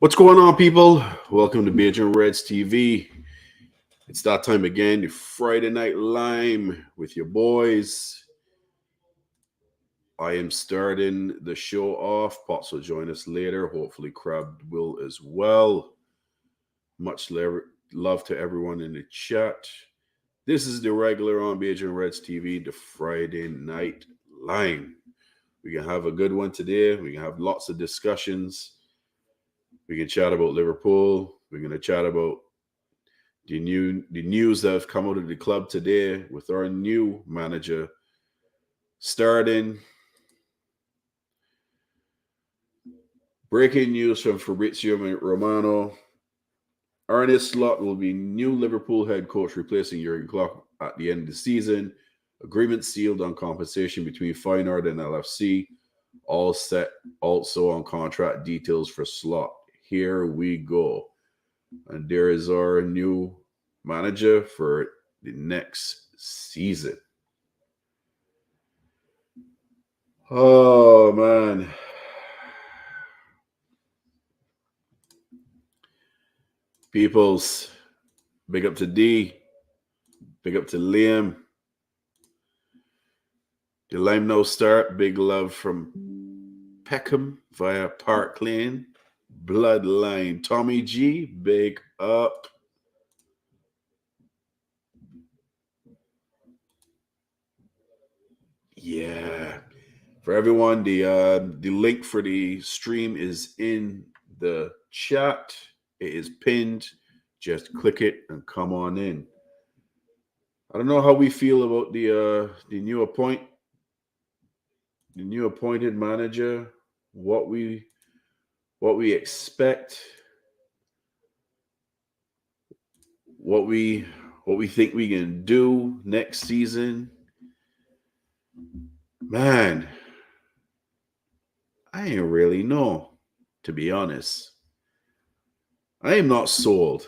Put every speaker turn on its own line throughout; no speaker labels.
What's going on, people? Welcome to Bajanredstv. It's that time again, Friday Night Lime with your boys. I am starting the show off. Pops will join us later. Hopefully, Crab will as well. Much love to everyone in the chat. This is the regular on Bajanredstv, the Friday Night Lime. We can have a good one today. We can have lots of discussions. We can chat about Liverpool. We're going to chat about the news that have come out of the club today with our new manager starting. Breaking news from Fabrizio Romano. Arne Slot will be new Liverpool head coach, replacing Jurgen Klopp at the end of the season. Agreement sealed on compensation between Feyenoord and LFC. All set also on contract details for Slot. Here we go. And there is our new manager for the next season. Oh, man. Peoples, big up to D. Big up to Liam. The Lime No Start. Big love from Peckham via Park Lane. Bloodline. Tommy G, big up. Yeah. For everyone, the link for the stream is in the chat. It is pinned. Just click it and come on in. I don't know how we feel about the new appointed manager. What we expect. What we think we can do next season. Man, I ain't really know, to be honest. I am not sold.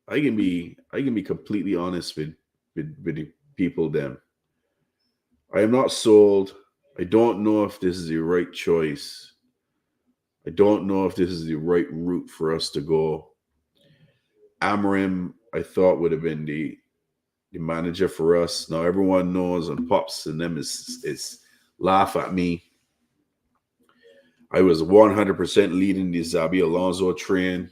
I can be completely honest with the people then. I am not sold. I don't know if this is the right choice. I don't know if this is the right route for us to go. Amorim, I thought, would have been the manager for us. Now everyone knows, and Pops and them is laugh at me. I was 100% leading the Xabi Alonso train.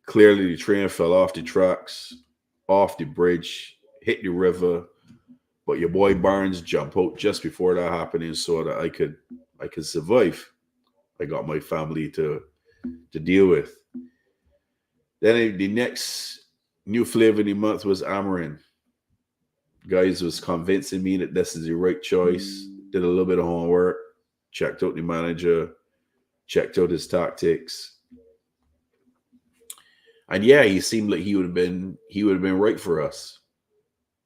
Clearly, the train fell off the tracks, off the bridge, hit the river. But your boy Barnes jumped out just before that happening, so that I could survive. I got my family to deal with. Then the next new flavor of the month was Amarin. Guys was convincing me that this is the right choice. Did a little bit of homework, checked out the manager, checked out his tactics. And yeah, he seemed like he would have been right for us.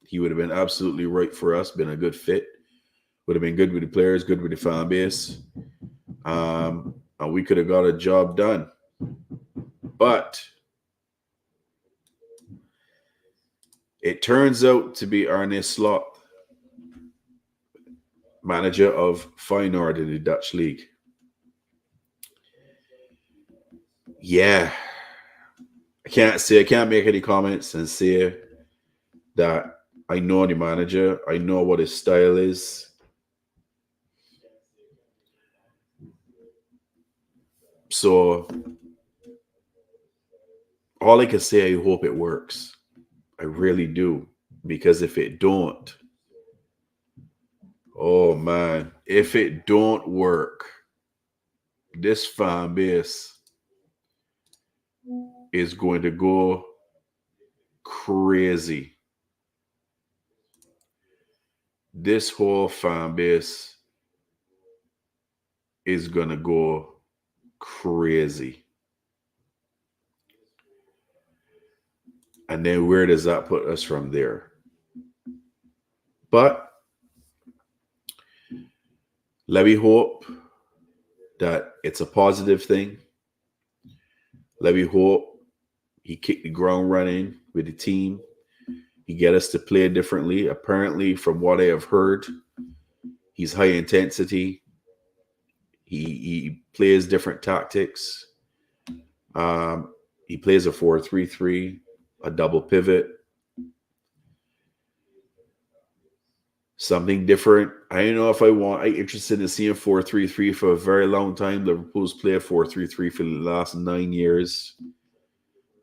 He would have been absolutely right for us, been a good fit. Would have been good with the players, good with the fan base. And we could have got a job done. But it turns out to be Arne Slot, manager of Feyenoord in the Dutch league. Yeah. I can't make any comments and say that I know the manager. I know what his style is. So all I can say, I hope it works. I really do. Because if it don't, oh man, if it don't work, this fan base is going to go crazy. This whole fan base is going to go crazy. And then where does that put us from there? But let me hope that it's a positive thing. Let me hope he kicked the ground running with the team. He get us to play differently. Apparently, from what I have heard, he's high intensity. He plays different tactics. He plays a 4-3-3, a double pivot, something different. I don't know if I'm interested in seeing 4-3-3 for a very long time. Liverpool's played 4-3-3 for the last 9 years.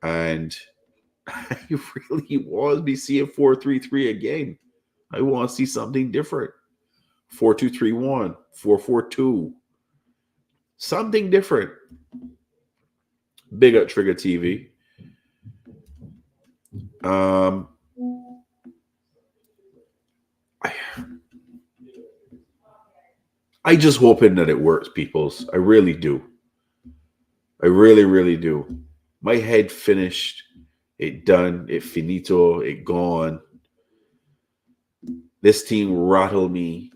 And I really want to be seeing 4-3-3 again. I want to see something different. 4-2-3-1, 4-4-2. Something different. Big up Trigger TV. I just hoping that it works, peoples. I really do. I really, really do. My head finished. It done. It finito. It gone. This team rattled me.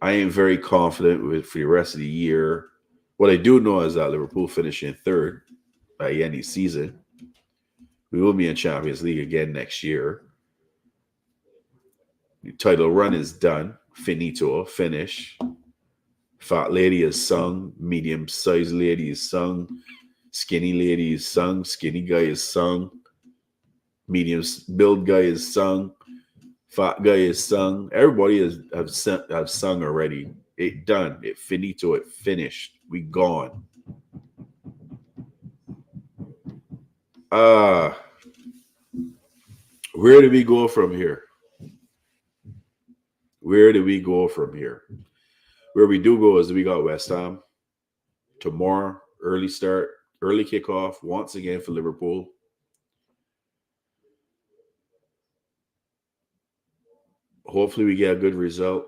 I am very confident with for the rest of the year. What I do know is that Liverpool finishing third by any season. We will be in Champions League again next year. The title run is done. Finito. Finish. Fat lady is sung. Medium-sized lady is sung. Skinny lady is sung. Skinny guy is sung. Medium build guy is sung. Fat guy is sung. Everybody have sung already. It done. It finito. It finished. We gone. Where do we go from here? Where do we go from here? Where we do go is we got West Ham tomorrow. Early start, early kickoff once again for Liverpool. Hopefully we get a good result.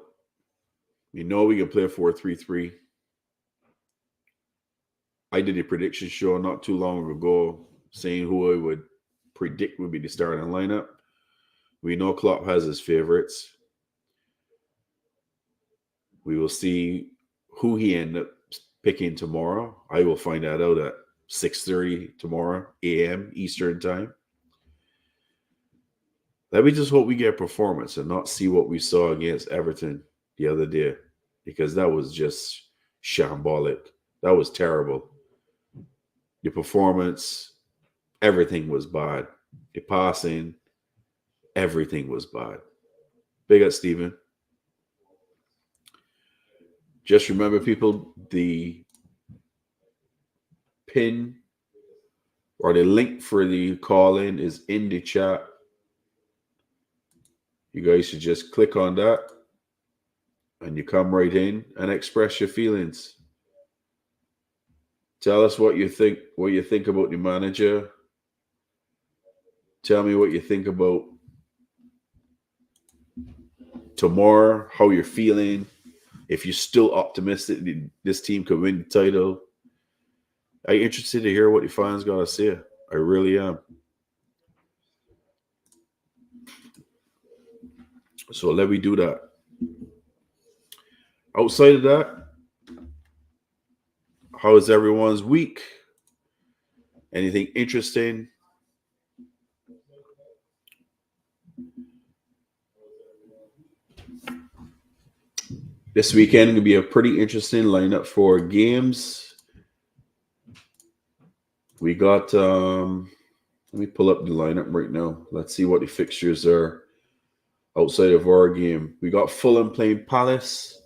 We know we can play 4-3-3. I did a prediction show not too long ago saying who I would predict would be the starting lineup. We know Klopp has his favorites. We will see who he ends up picking tomorrow. I will find that out at 6:30 tomorrow a.m. Eastern time. Let me just hope we get performance and not see what we saw against Everton the other day, because that was just shambolic. That was terrible. The performance, everything was bad. The passing, everything was bad. Big up, Steven. Just remember, people, the pin or the link for the call in is in the chat. You guys should just click on that and you come right in and express your feelings. Tell us what you think about the manager. Tell me what you think about tomorrow, how you're feeling. If you're still optimistic this team could win the title. I'm interested to hear what the fans got to say. I really am. So let me do that. Outside of that, how is everyone's week? Anything interesting? This weekend will be a pretty interesting lineup for games. We got, let me pull up the lineup right now. Let's see what the fixtures are outside of our game. We got Fulham playing Palace.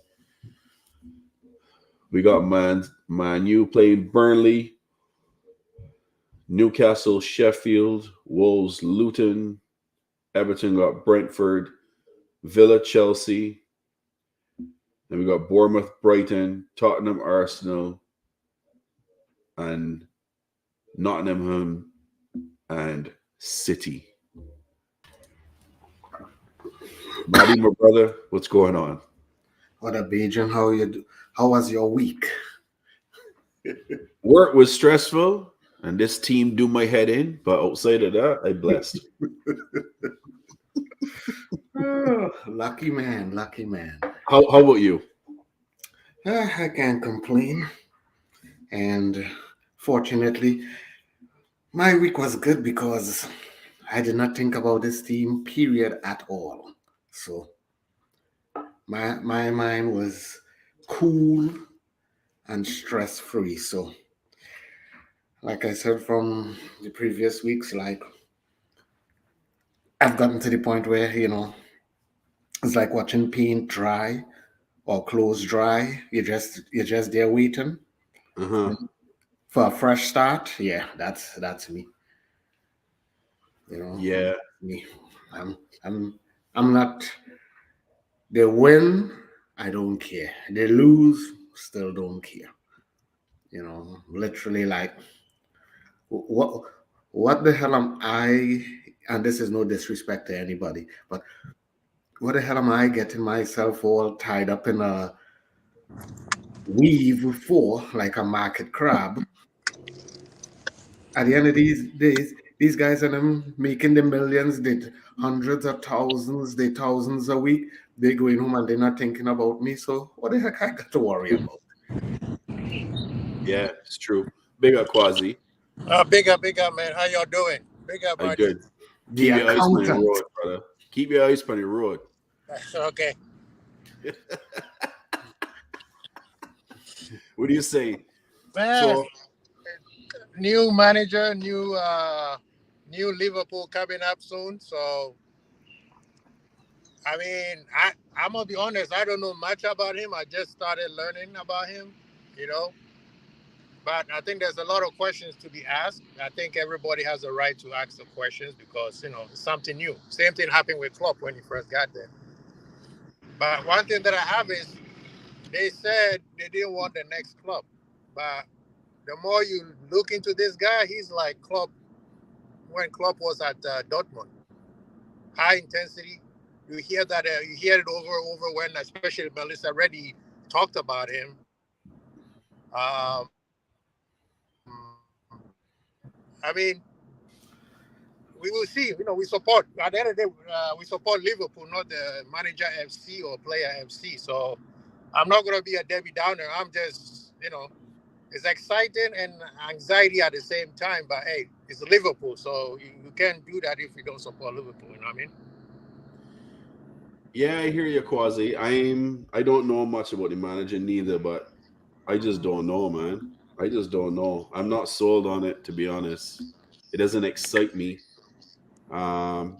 We got Man U playing Burnley. Newcastle, Sheffield, Wolves, Luton. Everton got Brentford, Villa, Chelsea. Then we got Bournemouth, Brighton, Tottenham, Arsenal, and Nottingham and City. Maddie, my brother, what's going on?
What up, Bajan? How was your week?
Work was stressful, and this team do my head in. But outside of that, I blessed.
Oh, lucky man.
How about you?
I can't complain. And fortunately, my week was good because I did not think about this team, period, at all. So my mind was cool and stress-free. So like I said from the previous weeks, like I've gotten to the point where, it's like watching paint dry or clothes dry. You're just there waiting
Uh-huh.
for a fresh start. Yeah, that's me. You know,
Yeah.
me. I'm I'm I'm not. They win, I don't care. They lose, still don't care. Literally, like what what the hell am I? And this is no disrespect to anybody, but what the hell am I getting myself all tied up in a weave for, like a market crab? At the end of these days, these guys are them making the millions, they hundreds of thousands, they thousands a week. They going home and they're not thinking about me. So what the heck I got to worry about?
Yeah, it's true. Big up Quasi.
Big up, man. How y'all doing? Big up,
I
Marty.
good.
The
Keep your eyes on the
accountant.
road, brother. Keep your eyes on the road.
Okay,
What do you say?
man.
So,
New manager, new Liverpool coming up soon. So, I mean, I'm gonna be honest. I don't know much about him. I just started learning about him, you know. But I think there's a lot of questions to be asked. I think everybody has a right to ask the questions because it's something new. Same thing happened with Klopp when he first got there. But one thing that I have is they said they didn't want the next Klopp, but the more you look into this guy, he's like Klopp when Klopp was at Dortmund. High intensity. You hear it over and over when, especially Melissa Reddy talked about him. I mean, we will see. We support. At the end of the day, we support Liverpool, not the manager FC or player FC. So I'm not going to be a Debbie Downer. I'm just, it's exciting and anxiety at the same time. But hey, it's Liverpool, so you can't do that if you don't support Liverpool. You know what I mean?
yeah, I hear you, Quasi. I don't know much about the manager neither, but I just don't know, man. I just don't know. I'm not sold on it, to be honest. It doesn't excite me. Um,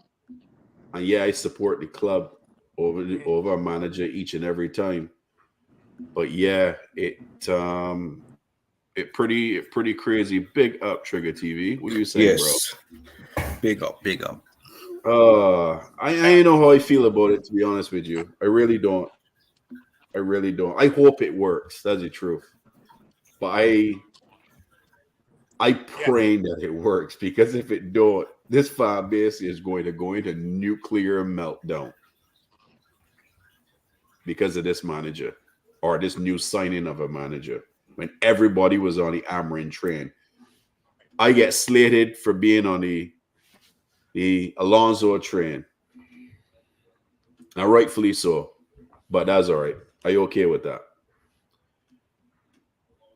and yeah, I support the club over a manager each and every time. But yeah, it pretty crazy. Big up, Trigger TV. What are you saying, bro?
Yes. Big up, big up.
I know how I feel about it. To be honest with you, I really don't. I really don't. I hope it works. That's the truth. But I
Yeah.
pray that it works because if it don't, this fan base is going to go into nuclear meltdown because of this manager or this new signing of a manager. When everybody was on the Amarin train, I get slated for being on the Alonso train. Now, rightfully so, but that's all right. Are you okay with that?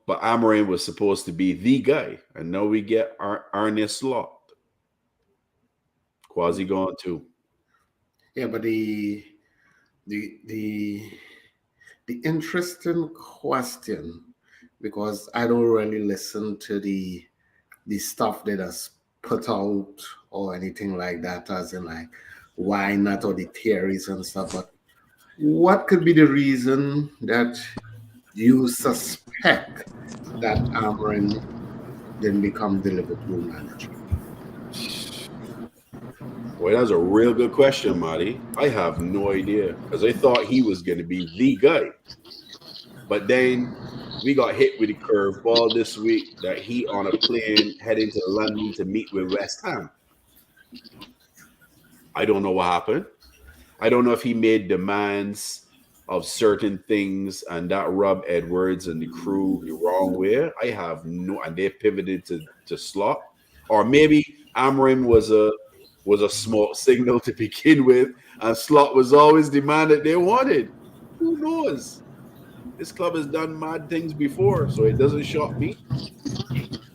But Amarin was supposed to be the guy, and now we get Arne Slot. Quasi gone too.
Yeah, but the the interesting question, because I don't really listen to the stuff that is put out or anything like that, as in like why not, or the theories and stuff. But what could be the reason that you suspect that Amrin didn't become the Liverpool manager?
Boy, that's a real good question, Marty. I have no idea because I thought he was going to be the guy. But then we got hit with a curveball this week that he on a plane heading to London to meet with West Ham. I don't know what happened. I don't know if he made demands of certain things and that rubbed Edwards and the crew the wrong way. I have no, and they pivoted to Slot, or maybe Amrin was a small signal to begin with, and Slot was always the man that they wanted. Who knows? This club has done mad things before, so it doesn't shock me.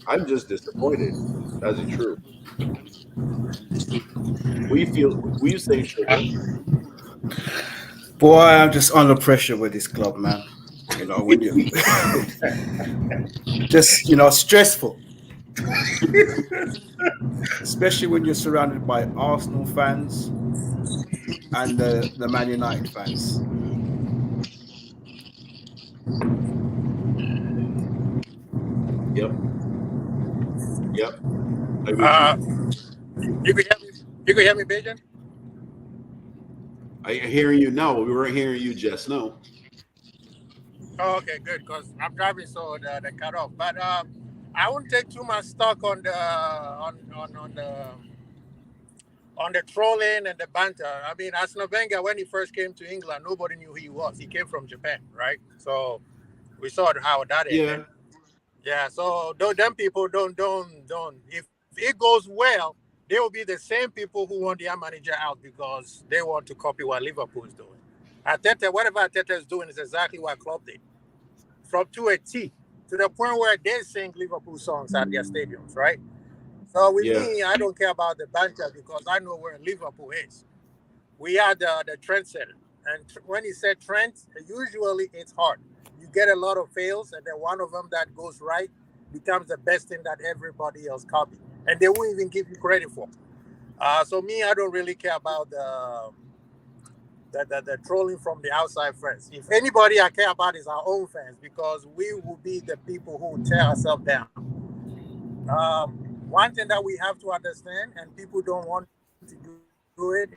I'm just disappointed. That's the truth. What you feel? What you saying, Trigger?
Boy, I'm just under pressure with this club, man. When you just stressful. Especially when you're surrounded by Arsenal fans and the Man United fans.
Yep. I'm with you.
You could hear me. You could hear me, Bajan?
I am hearing you now. We weren't hearing you just now.
Oh, okay, good. Because I'm driving, so the cut off. But I won't take too much stock on the on the trolling and the banter. I mean, Arsene Wenger, when he first came to England, nobody knew who he was. He came from Japan, right? So we saw how that ended. Yeah. So them people don't. If it goes well, they will be the same people who want their manager out because they want to copy what Liverpool is doing. Arteta, whatever Arteta is doing is exactly what Klopp did, from to a T, to the point where they sing Liverpool songs at their stadiums, right? So with me, I don't care about the banter because I know where Liverpool is. We are the trendsetter. And when he said trend, usually it's hard. You get a lot of fails, and then one of them that goes right becomes the best thing that everybody else copies. And they won't even give you credit for. So me, I don't really care about the trolling from the outside friends. If anybody I care about is our own fans, because we will be the people who will tear ourselves down. One thing that we have to understand, and people don't want to do it,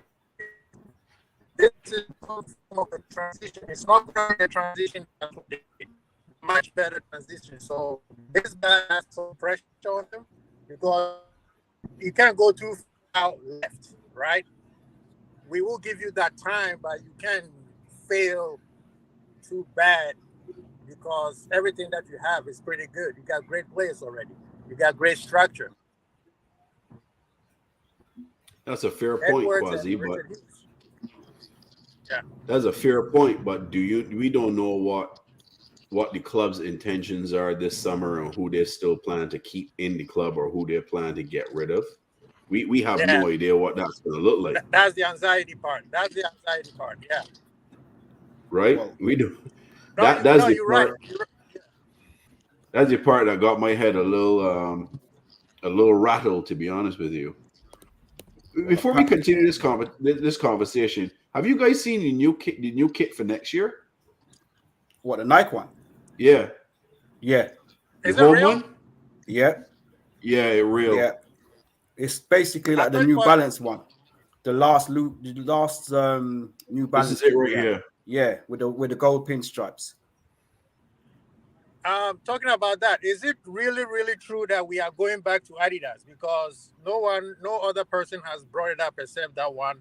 this is some form of a transition. It's not going to be a transition, much better transition. So this guy has some pressure on him because you can't go too far left, right? We will give you that time, but you can't fail too bad because everything that you have is pretty good. You got great players already. You got great structure.
That's a fair point, Quasi, but
yeah,
that's a fair point. But we don't know what the club's intentions are this summer and who they still plan to keep in the club or who they plan to get rid of. We have no idea what that's going to look like.
That's the anxiety part. Yeah.
Right?
Well,
we do.
You're right.
That's the part that got my head a little rattled, to be honest with you. Before we continue this conversation, have you guys seen the new kit for next year?
What, the Nike one?
Yeah.
Yeah.
Is it real?
One?
Yeah.
Yeah, it's real.
Yeah. It's basically like the New Balance one. The last New Balance.
This is it right here.
Yeah, with the gold pinstripes.
Talking about that, is it really, really true that we are going back to Adidas? Because no other person has brought it up except that one.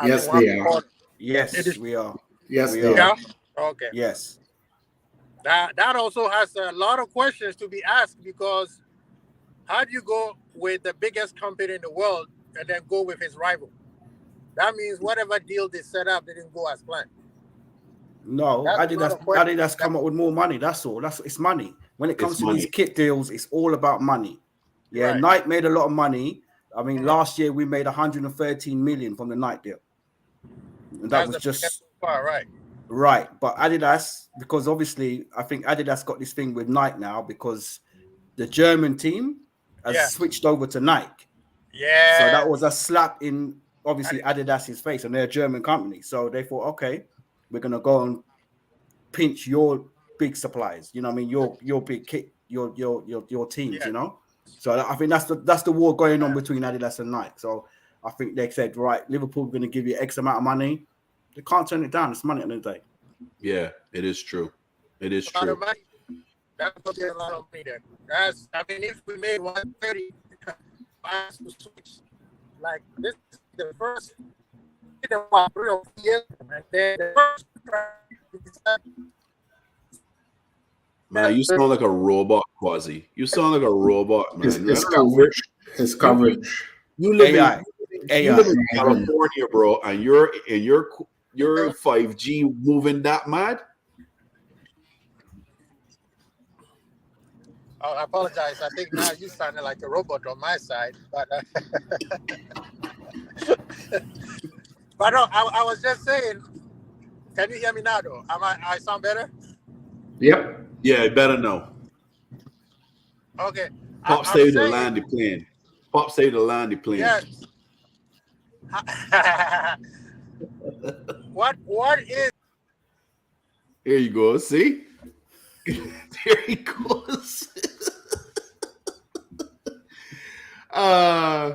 Yes, they are.
Yes, we are.
Yes, they are.
Okay.
Yes.
That also has a lot of questions to be asked because how do you go with the biggest company in the world and then go with his rival? That means whatever deal they set up didn't go as planned.
No, Adidas come up with more money. That's all. It's money. When it comes to these kit deals, it's all about money. Yeah, right. Nike made a lot of money. I mean, last year we made 113 million from the Nike deal. And that was just
right.
Right, but Adidas, because obviously I think Adidas got this thing with Nike now because the German team has switched over to Nike.
Yeah.
So that was a slap in obviously Adidas's face, and they're a German company. So they thought, okay, we're gonna go and pinch your big suppliers. You know what I mean? Your big kit, your teams. You know. So I think that's the war going on between Adidas and Nike. So I think they said, right, Liverpool are going to give you X amount of money. They can't turn it down. It's money at the end of the day.
Yeah, it is true. It is true.
That's going to be a lot of money there. If we made 130, like this is the first 3 or 4 years, and then the first.
Man, you sound like a robot, Quasi. You sound like a robot, man.
It's coverage. It's coverage.
You live in California, bro, and your 5G moving that mad?
Oh, I apologize. I think now you sounded like a robot on my side, but but no, I was just saying. Can you hear me now, though? I sound better?
Yep.
Yeah, better know.
Okay,
Pop
I'm
say the line
saying
they playing. Pop say the line they playing.
yes. What is
Here you go. See? There he goes. uh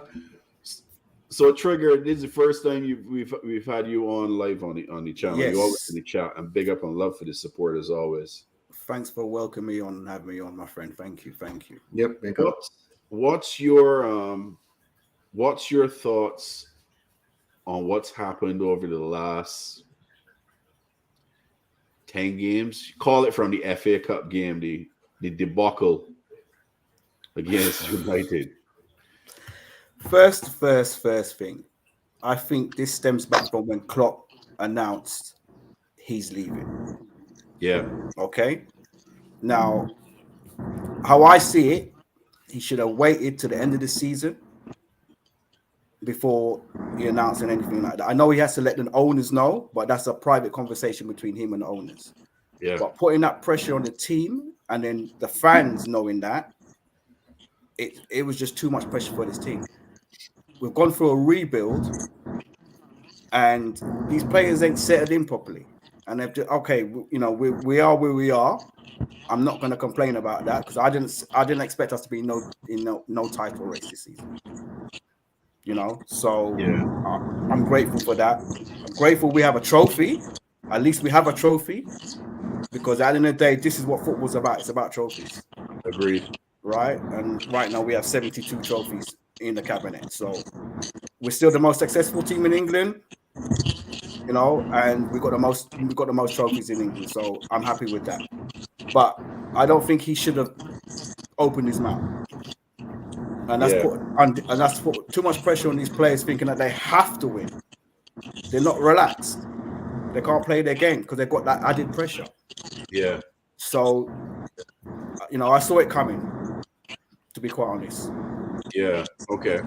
so Trigger, this is the first time we've had you on live on the channel. You always in
Yes.
the chat, and big up and love for the support as always.
Thanks for welcoming me on and having me on, my friend. Thank you. Thank you.
Yep, make up.
What's your thoughts on what's happened over the last 10 games? Call it from the FA Cup game, the debacle against United.
First thing. I think this stems back from when Klopp announced he's leaving.
Yeah.
Okay. Now, how I see it, he should have waited to the end of the season before he announcing anything like that. I know he has to let the owners know, but that's a private conversation between him and the owners.
Yeah.
But putting that pressure on the team and then the fans knowing that, it was just too much pressure for this team. We've gone through a rebuild, and these players ain't settled in properly. And they've just, okay, we are where we are. I'm not going to complain about that because I didn't expect us to be no title race this season. So
Yeah.
I'm grateful for that. I'm grateful we have a trophy. At least we have a trophy, because at the end of the day, this is what football's about. It's about trophies.
Agreed.
Right? And right now we have 72 trophies in the cabinet. So we're still the most successful team in England, and we got the most trophies in England. So I'm happy with that. But I don't think he should have opened his mouth. And that's put too much pressure on these players, thinking that they have to win. They're not relaxed. They can't play their game because they've got that added pressure.
Yeah.
So, I saw it coming, to be quite honest.
Yeah. Okay.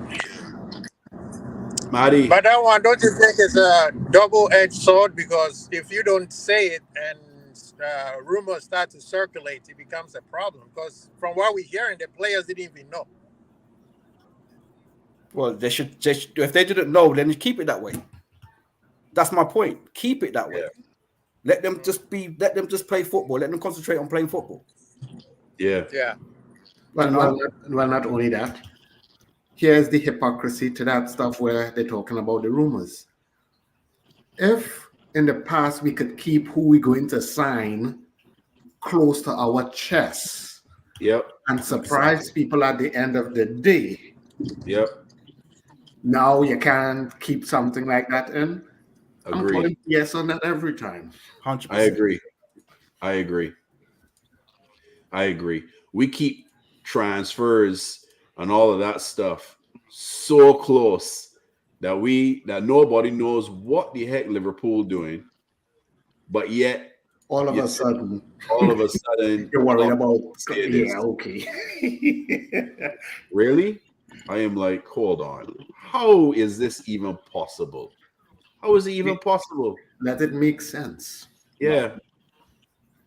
Maddie.
But that one, don't you think it's a double-edged sword? Because if you don't say it and rumors start to circulate, it becomes a problem. Because from what we're hearing, the players didn't even know.
Well, they should if they didn't know, then keep it that way. That's my point. Keep it that way.
Yeah.
Let them just play football. Let them concentrate on playing football.
Yeah.
Yeah.
Well, not only that. Here's the hypocrisy to that stuff where they're talking about the rumors. If in the past we could keep who we're going to sign close to our chests,
Yep.
and surprise people at the end of the day.
Yep.
Now you can't keep something like that in.
Agreed.
I'm putting yes on that every time.
100%.
I agree. We keep transfers and all of that stuff so close that nobody knows what the heck Liverpool doing, but yet
all of a sudden
you're
worried about
this.
Okay.
Really? I am like, hold on. How is this even possible? How is it even possible?
Let it make sense.
Yeah.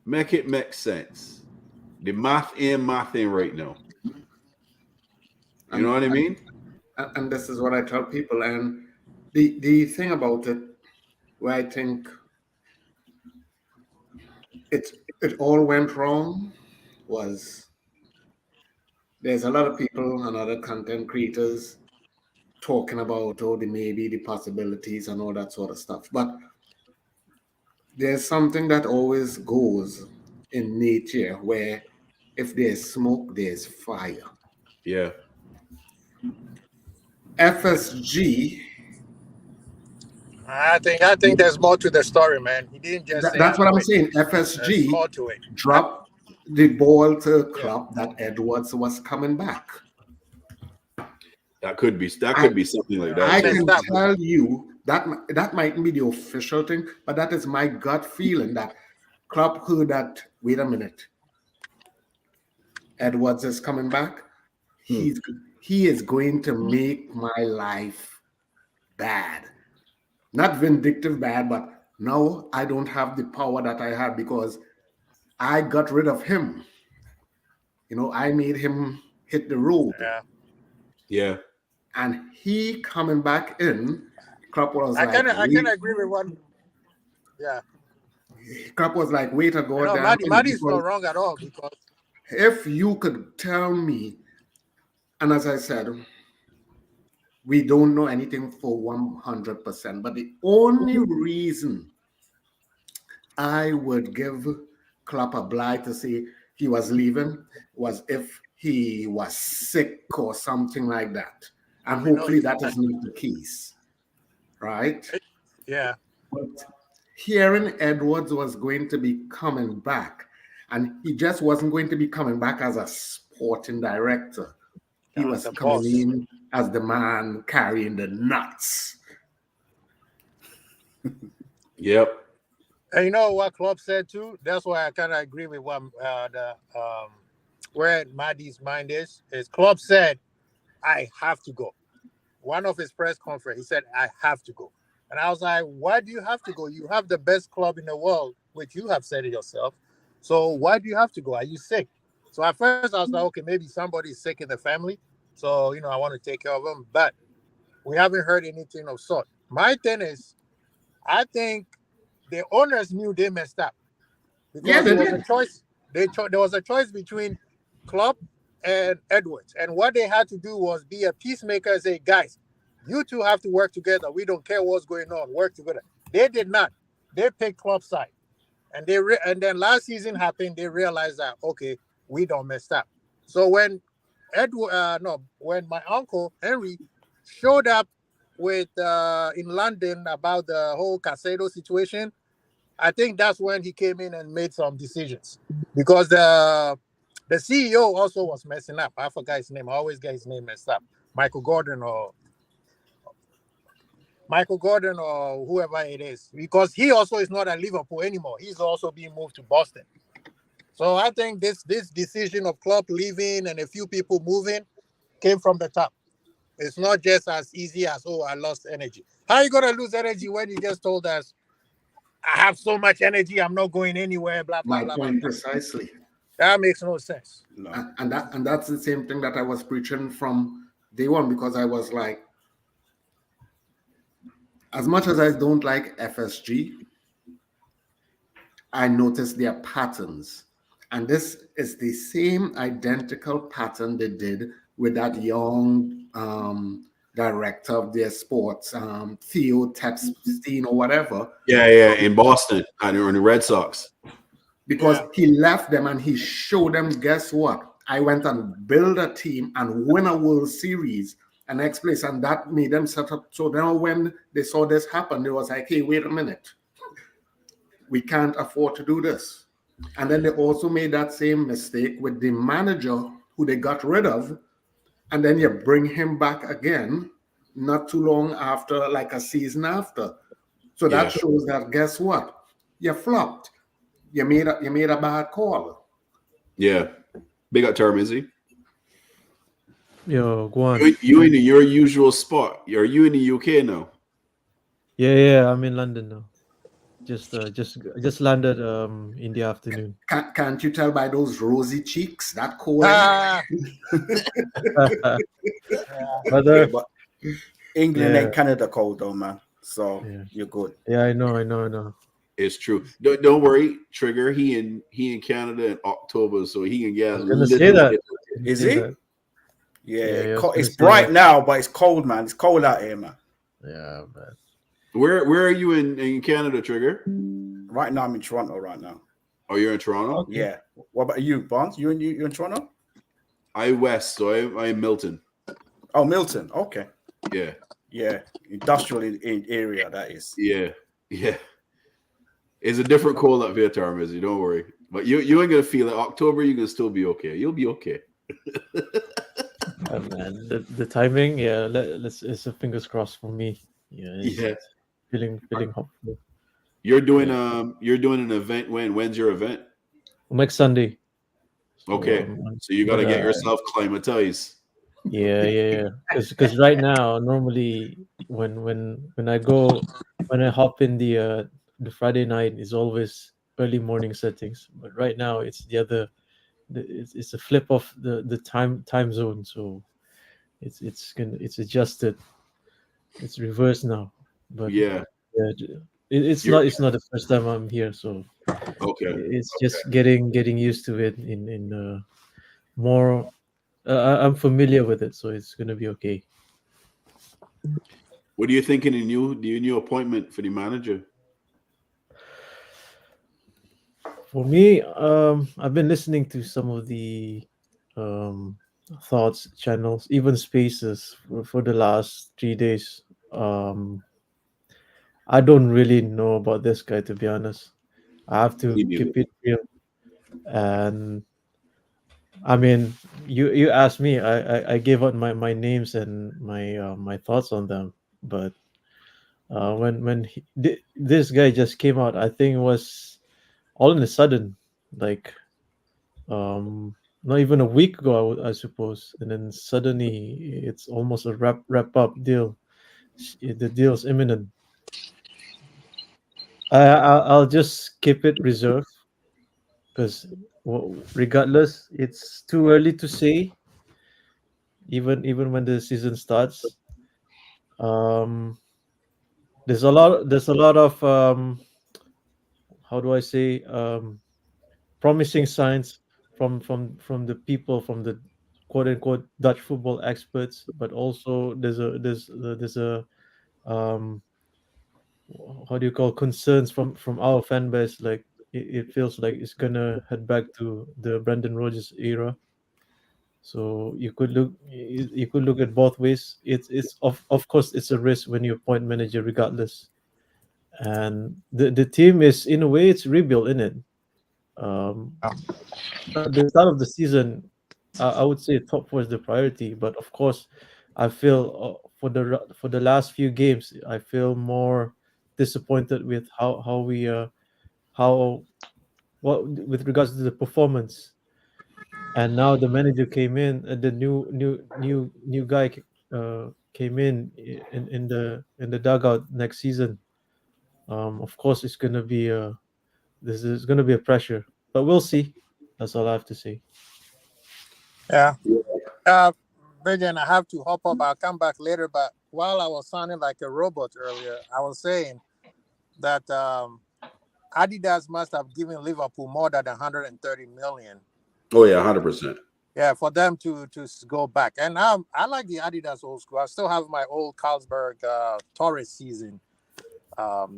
Make it make sense. The math in right now. You know what I mean?
And this is what I tell people. And the thing about it, where I think it all went wrong, was there's a lot of people and other content creators talking about the possibilities and all that sort of stuff. But there's something that always goes in nature where if there's smoke, there's fire.
Yeah.
FSG.
I think there's more to the story, man. He didn't just say
That's what I'm
quit.
saying.
There's
FSG
more to it.
dropped the ball to Klopp that Edwards was coming back.
That could be something like that.
I can tell you that might be the official thing, but that is my gut feeling that Klopp heard that, wait a minute, Edwards is coming back. He is going to make my life bad. Not vindictive bad, but now I don't have the power that I had because I got rid of him. I made him hit the road.
Yeah.
Yeah.
And he coming back in, Klopp was
I
like,
kind of agree with one. Yeah.
Klopp was like, wait a goddamn minute,
Maddie's not
because
wrong at all because
if you could tell me, and as I said, we don't know anything for 100%, but the only reason I would give Klopp a blight to say he was leaving was if he was sick or something like that. And
we know
hopefully
he's
that
not.
is not the case, right?
Yeah.
But hearing Edwards was going to be coming back, and he just wasn't going to be coming back as a sporting director. He
Yeah,
was
the
coming
boss.
in as the man carrying the nuts.
Yep.
And you know what Klopp said too? That's why I kind of agree with what where Maddie's mind is. Is Klopp said, "I have to go." One of his press conference, he said, "I have to go," and I was like, "Why do you have to go? You have the best club in the world, which you have said it yourself. So why do you have to go? Are you sick?" So at first I was like, "Okay, maybe somebody's sick in the family, so I want to take care of them." But we haven't heard anything of sort. My thing is, I think the owners knew they messed up
Yeah,
because
they
there was a
did.
choice. There was a choice between Klopp and Edwards, and what they had to do was be a peacemaker and say, "Guys, you two have to work together. We don't care what's going on. Work together." They did not. They picked Klopp's side, and and then last season happened. They realized that okay, we don't messed up. So when when my uncle Henry showed up with in London about the whole Casado situation, I think that's when he came in and made some decisions because the CEO also was messing up. I forgot his name. I always get his name messed up. Michael Gordon or whoever it is, because he also is not at Liverpool anymore. He's also being moved to Boston. So I think this decision of Klopp leaving and a few people moving came from the top. It's not just as easy as, oh, I lost energy. How are you gonna lose energy when you just told us I have so much energy, I'm not going anywhere, blah blah
My
blah blah
point
blah.
precisely.
That makes no sense.
No.
And that's the same thing that I was preaching from day one, because I was like, as much as I don't like FSG, I noticed their patterns. And this is the same identical pattern they did with that young director of their sports, Theo Tepstein or whatever,
Yeah, yeah. In Boston, on the Red Sox.
because
Yeah.
he left them and he showed them, guess what? I went and built a team and win a World Series and next place. And that made them set up. So now when they saw this happen, they was like, hey, wait a minute. We can't afford to do this. And then they also made that same mistake with the manager who they got rid of. And then you bring him back again, not too long after, like a season after. So
Yeah.
that shows that, guess what? You flopped. You made a bad call.
Yeah. Big up term, is he?
Yo, go on.
You in your usual spot. Are you in the UK now?
Yeah, I'm in London now. Just landed in the afternoon.
Can't you tell by those rosy cheeks that cold?
Ah,
But
Yeah, but England
yeah.
ain't Canada cold though, man. So
Yeah.
you're good.
Yeah, I know.
It's true. Don't worry, Trigger. He in Canada in October, so he can get
I
a
was gonna
little
say that.
bit.
Is
Say
he?
that.
Yeah,
Yeah, I was gonna
it's
say
bright
that.
now, but it's cold, man. It's cold out here, man.
Yeah, man.
Where are you in Canada, Trigger?
Right now, I'm in Toronto. Right now.
Oh, you're in Toronto.
Okay.
Yeah. What about you, Barnes? You in Toronto?
I west, so I'm Milton.
Oh, Milton. Okay.
Yeah,
Yeah, industrial in area that is.
yeah. It's a different cold up here, term, is you don't worry. But you ain't gonna feel it. October, you can still be okay. You'll be okay.
Man, the timing, yeah. Let's it's a fingers crossed for me. Yeah,
Yeah.
feeling hopeful.
You're doing an event when's your event?
Next Sunday. So,
Okay. So you gotta
but,
get yourself climatized.
Yeah. Because right now, normally when I hop in the Friday night is always early morning settings. But right now it's the it's a flip of the time zone, so it's adjusted, it's reversed now. But
Yeah.
yeah,
You're
it's not the first time I'm here, so
okay.
it's just getting used to it in more. I'm familiar with it, so it's gonna be okay.
What do you think in the new appointment for the manager?
For me, I've been listening to some of the um, thoughts channels, even spaces for the last 3 days. Um, I don't really know about this guy, to be honest. I have to
Me neither.
keep it real. And I mean, you asked me, I gave out my names and my thoughts on them. But this guy just came out, I think it was all in a sudden, like not even a week ago, I suppose, and then suddenly it's almost a wrap up deal. The deal's imminent. I'll just keep it reserved because regardless, it's too early to say. Even when the season starts, um, there's a lot of how do I say promising signs from the people, from the quote unquote Dutch football experts, but also there's a um how do you call concerns from our fan base, like it feels like it's gonna head back to the Brendan Rodgers era. So you could look at both ways. It's of course it's a risk when you appoint manager regardless, and the team is in a way it's rebuilt in it. um at the start of the season, I would say top four is the priority, but of course, I feel for the last few games, I feel more disappointed with how we how what with regards to the performance. And now the manager came in, the new guy came in the dugout next season. Of course, it's gonna be this is gonna be a pressure, but we'll see. That's all I have to say.
Yeah. Uh, Bridget, I have to hop up. I'll come back later. But while I was sounding like a robot earlier, I was saying that Adidas must have given Liverpool more than 130 million.
Oh yeah, 100%.
Yeah, for them to go back. And I like the Adidas old school. I still have my old Carlsberg Torres season. So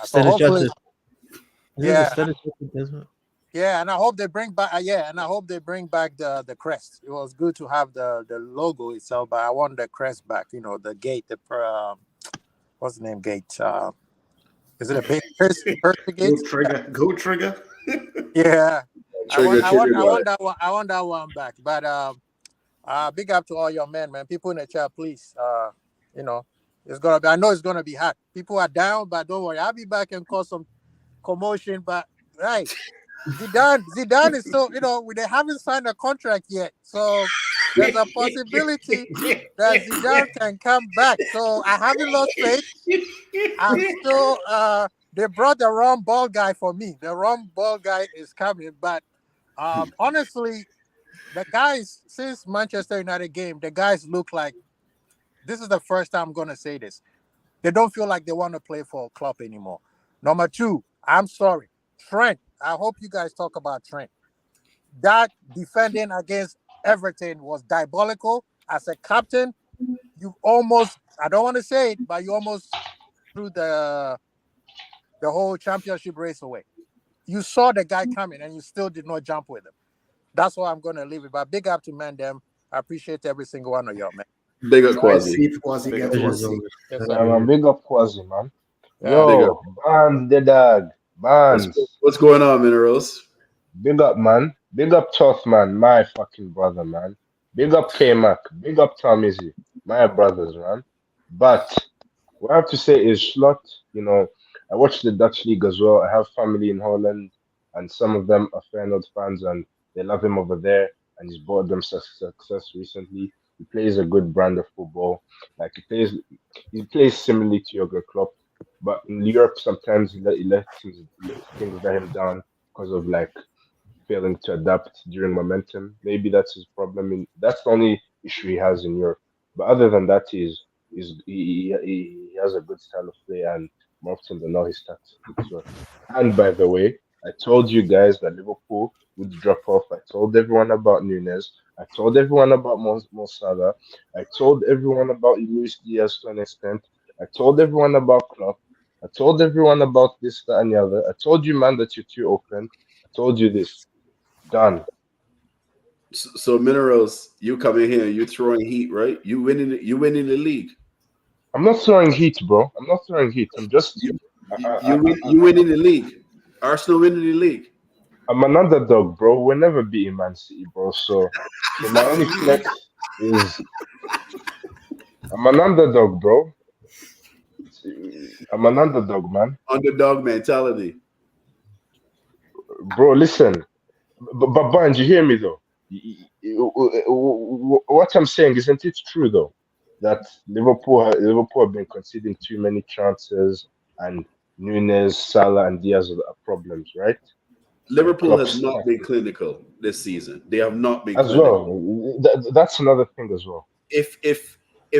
Standard
hopefully,
Chartered. Is it the
yeah,
Standard Chartered Desmond?
yeah, and I hope they bring back. Yeah, and I hope they bring back the crest. It was good to have the logo itself, but I want the crest back. You know, the gate. What's the name? Gate. Is it a big Percy
Go
gate? Yeah.
trigger. Go trigger.
Yeah.
Trigger, trigger
I
got
want
it.
that one. I want that one back. But big up to all your men, man. People in the chat, please. You know, it's gonna be. I know it's gonna be hot. People are down, but don't worry. I'll be back and cause some commotion. But hey, Zidane is still. You know, they haven't signed a contract yet, so there's a possibility that Zidane can come back. So I haven't lost faith. I'm still. They brought the wrong ball guy for me. The wrong ball guy is coming, but honestly, the guys since Manchester United game, the guys look like this is the first time I'm gonna say this. They don't feel like they want to play for a club anymore. Number two, I'm sorry, Trent. I hope you guys talk about Trent. That defending against Everton was diabolical. As a captain, you almost, I don't want to say it, but you almost threw the whole championship race away. You saw the guy coming and you still did not jump with him. That's why I'm going to leave it. But big up to man them. I appreciate every single one of y'all, man.
Big up
Drive
Quasi.
safe, Quasi.
Big up
Get
Pleasure
home
as
Quasi.
safe.
always.
Yes,
Glad
sir.
to
Yeah,
be
man.
here.
Big up Quasi, man.
Yeah.
Big up.
Yo, Barnes the dog. Barnes.
What's going on, Minerals?
Big up, man. Big up Tough, man. My fucking brother, man. Big up K-Mac. Big up Tom Izzy. My brothers, man. But what I have to say is Slot, I watch the Dutch league as well. I have family in Holland, and some of them are Feyenoord fans, and they love him over there, and he's brought them success recently. He plays a good brand of football. Like he plays similarly to Jurgen Klopp, but in Europe sometimes he let things let him down because of like failing to adapt during momentum. Maybe that's his problem. That's the only issue he has in Europe. But other than that, he has a good style of play, and more often than not, his stats speak to it. And by the way, I told you guys that Liverpool would drop off. I told everyone about Nunes. I told everyone about Mo Salah. I told everyone about Luis Diaz to an extent. I told everyone about Klopp. I told everyone about this, that, and the other. I told you, man, that you're too open. I told you this. Done.
So Minerals, you come in here, you throwing heat, right? You winning the league.
I'm not throwing heat, bro. I'm not throwing heat. I'm just.
You winning the league. Arsenal winning the league.
I'm an underdog, bro. We're never beating Man City, bro. So my only flex is I'm an underdog, bro. I'm an underdog, man.
Underdog mentality.
Bro, listen. But Band, you hear me though? What I'm saying, isn't it true though? That Liverpool have been conceding too many chances, and Nunes, Salah, and Diaz are problems, right?
Liverpool has not been clinical this season. They have not been
as
clinical.
well. That's another thing as well.
If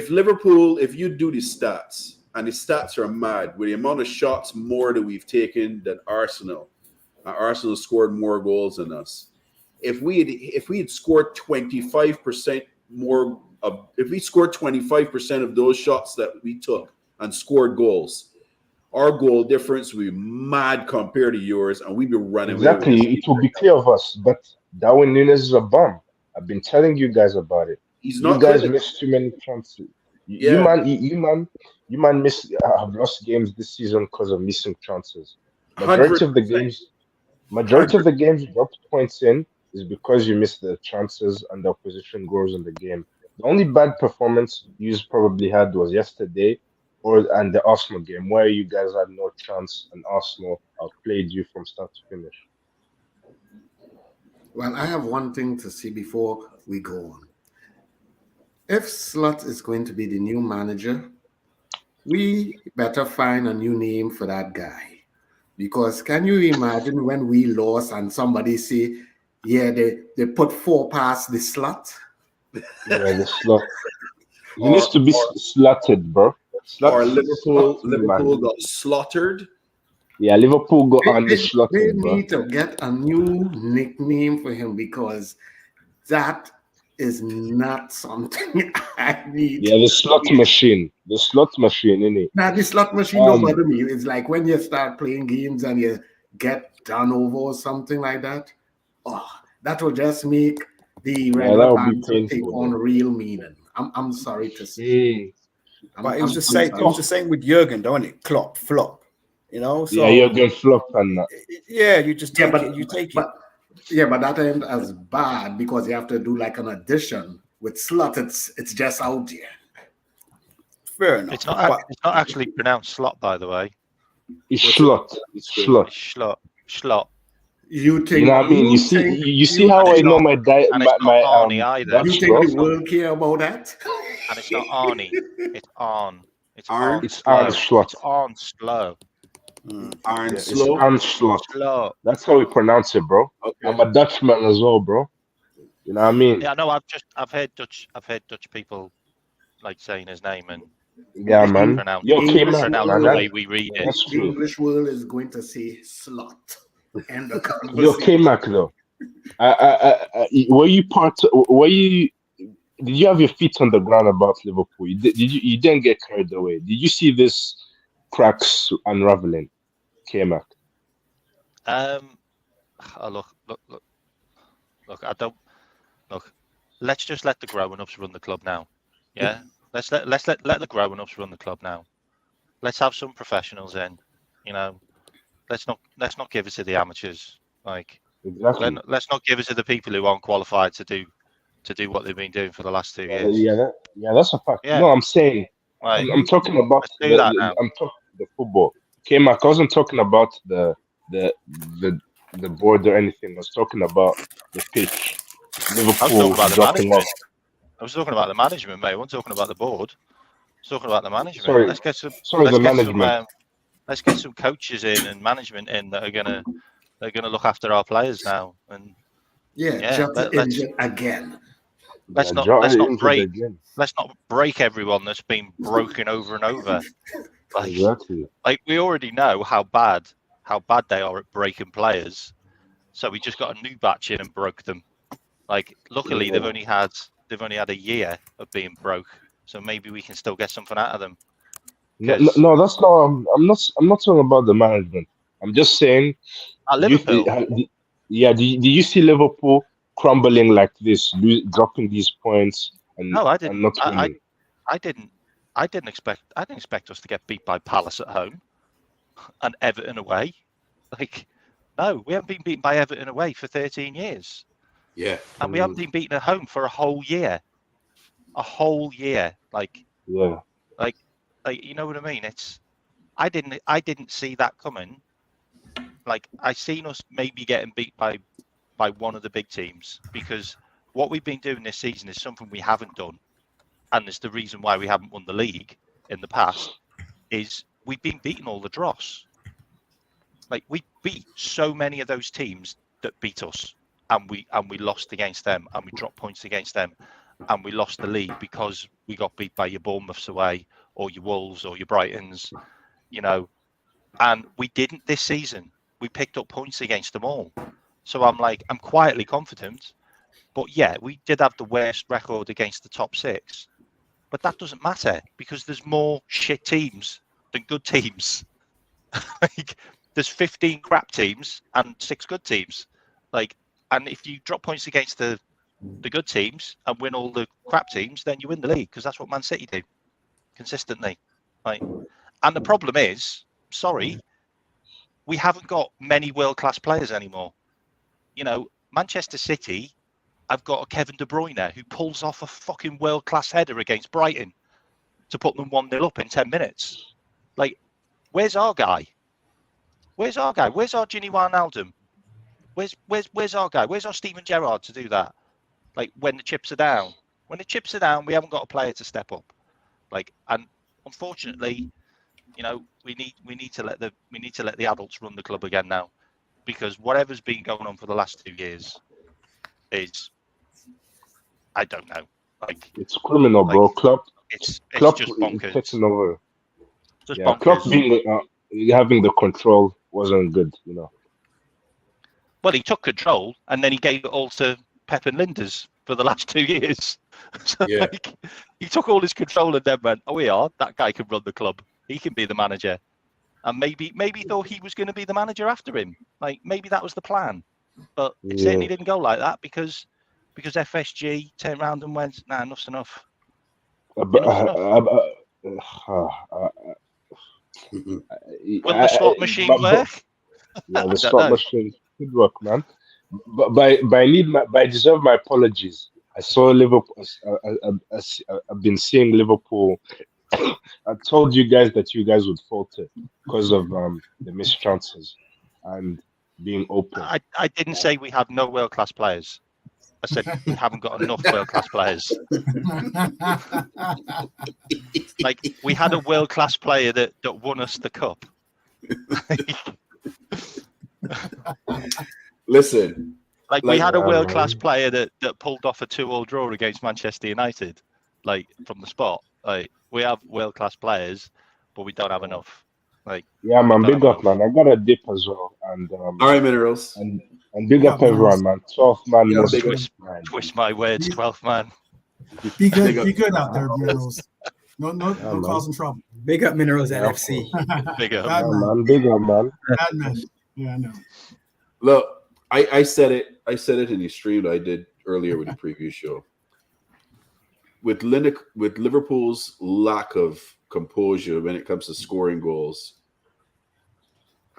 Liverpool, if you do the stats, and the stats are mad with the amount of shots more that we've taken than Arsenal. Arsenal scored more goals than us. If we had scored 25% more, if we scored 25% of those shots that we took and scored goals, our goal difference would be mad compared to yours, and we'd be running.
Exactly, it will be clear of us. But Darwin Nunes is a bum. I've been telling you guys about it.
He's not.
You guys missed too many chances. You man have lost games this season because of missing chances. Majority 100%. Of the games you dropped points in is because you missed the chances and the opposition grows in the game. The only bad performance you probably had was yesterday and the Arsenal game, where you guys had no chance and Arsenal outplayed you from start to finish.
Well, I have one thing to say before we go on. If Slot is going to be the new manager, we better find a new name for that guy. Because can you imagine when we lost and somebody say, yeah, they put 4 past the Slot?
Yeah, the Slot. He needs to be slotted, bro.
Or Liverpool got slaughtered.
Yeah, Liverpool got underslotted.
They need to get a new nickname for him because that is not something I need.
Yeah, the slot machine. The slot machine, innit?
Now, the slot machine don't bother me. It's like when you start playing games and you get done over or something like that. Oh, that will just make the regular fans take on real meaning. I'm sorry to say.
But it was the same. It was the same with Jurgen, don't it? Klopp, flop. You know. So,
yeah, Jurgen flop and that.
Yeah, you just take it. You take it.
Yeah, but that ain't as bad because you have to do like an addition with Slot. It's just out there.
Fair enough.
It's not actually pronounced slot, by the way.
It's Slot. It's Slot.
Slot.
You think?
You know what I mean? You see how I know my diet.
And it's not Arnie either.
You think the world care about that?
And it's not Arnie. It's Arn.
It's Arn Slot.
It's Arn Slow.
Arn Slow.
Arn Slot. That's how we pronounce it, bro. Okay. I'm a Dutchman as well, bro. You know what I mean?
Yeah, no, I've heard Dutch people like saying his name and
yeah, man.
You're the way we read it.
The English world is going to say slot. And the
Yo, K-Mac though. Were you part? Did you have your feet on the ground about Liverpool? You didn't get carried away. Did you see this cracks unraveling, K-Mac?
Look. I don't look. Let's just let the grown-ups run the club now. Yeah, let's let the grown-ups run the club now. Let's have some professionals in. You know, let's not give it to the amateurs. Like,
exactly.
Let's not give it to the people who aren't qualified to do what they've been doing for the last 2 years.
Yeah, that's a fact. Yeah. No, I'm saying I'm talking about I'm talking the football. Okay, Mark, I wasn't talking about the board or anything. I was talking about the pitch. Liverpool dropping off.
I was talking about the management, mate. I wasn't talking about the board. I was talking about the management.
Sorry,
let's get some
management.
Let's get some coaches in and management in that are gonna They're going to look after our players now, and
Yeah, Jota injured again.
let's not break everyone that's been broken over and over.
Exactly.
Like we already know how bad they are at breaking players, so we just got a new batch in and broke them. Like luckily they've only had a year of being broke, so maybe we can still get something out of them.
No, that's not. I'm not talking about the management. I'm just saying.
At Liverpool.
Do you see Liverpool crumbling like this, dropping these points, and
no, I didn't.
And not winning?
I didn't expect us to get beat by Palace at home and Everton away. Like, no, we haven't been beaten by Everton away for 13 years.
Yeah,
and we haven't been beaten at home for a whole year. Like,
yeah,
like you know what I mean? I didn't see that coming. Like, I seen us maybe getting beat by one of the big teams, because what we've been doing this season is something we haven't done, and it's the reason why we haven't won the league in the past. Is we've been beating all the dross. Like, we beat so many of those teams that beat us, and we lost against them, and we dropped points against them, and we lost the league because we got beat by your Bournemouths away, or your Wolves, or your Brightons, you know. And we didn't this season. We picked up points against them all. So I'm quietly confident. But yeah, we did have the worst record against the top six. But that doesn't matter, because there's more shit teams than good teams. Like, there's 15 crap teams and 6 good teams. Like, and if you drop points against the good teams and win all the crap teams, then you win the league, because that's what Man City do consistently. Like, and the problem is, sorry, we haven't got many world-class players anymore. You know, Manchester City have got a Kevin De Bruyne who pulls off a fucking world-class header against Brighton to put them 1-0 up in 10 minutes. Like, where's our guy? Where's our guy? Where's our Gini Wijnaldum? Where's our guy? Where's our Steven Gerrard to do that? Like, when the chips are down. When the chips are down, we haven't got a player to step up. Like, and unfortunately, you know, we need to let the adults run the club again now, because whatever's been going on for the last 2 years is, I don't know. Like,
it's criminal, bro. Klopp
it's
Klopp
just bonkers.
taking over.
Just
Yeah,
bonkers.
Klopp being having the control wasn't good, you know.
Well, he took control and then he gave it all to Pep and Linders for the last 2 years. So,
yeah.
like, he took all his control and then went, "Oh, that guy can run the club. He can be the manager." And maybe thought he was going to be the manager after him. Like, maybe that was the plan, but it certainly didn't go like that, because FSG turned around and went, "Nah, enough's enough." Will the slot machine work?
Yeah, the slot machine could work, man. But I deserve my apologies. I saw Liverpool. I've been seeing Liverpool. I told you guys that you guys would falter because of the missed chances and being open.
I didn't say we had no world-class players. I said we haven't got enough world-class players. Like, we had a world-class player that won us the cup.
Listen,
like we had a world-class player that pulled off a 2-2 draw against Manchester United, like, from the spot. Like, we have world-class players, but we don't have enough. Like,
yeah, man, big up, man. I got a dip as well, and
all right, Minerals,
and big up everyone, man. 12th man,
twist my words, 12th man.
Be good out there, Minerals. No causing trouble.
Big up Minerals NFC.
Big up,
man. Big up, man.
Bad man. Yeah, I know.
Look, I said it in the stream that I did earlier with the preview show. With Liverpool's lack of composure when it comes to scoring goals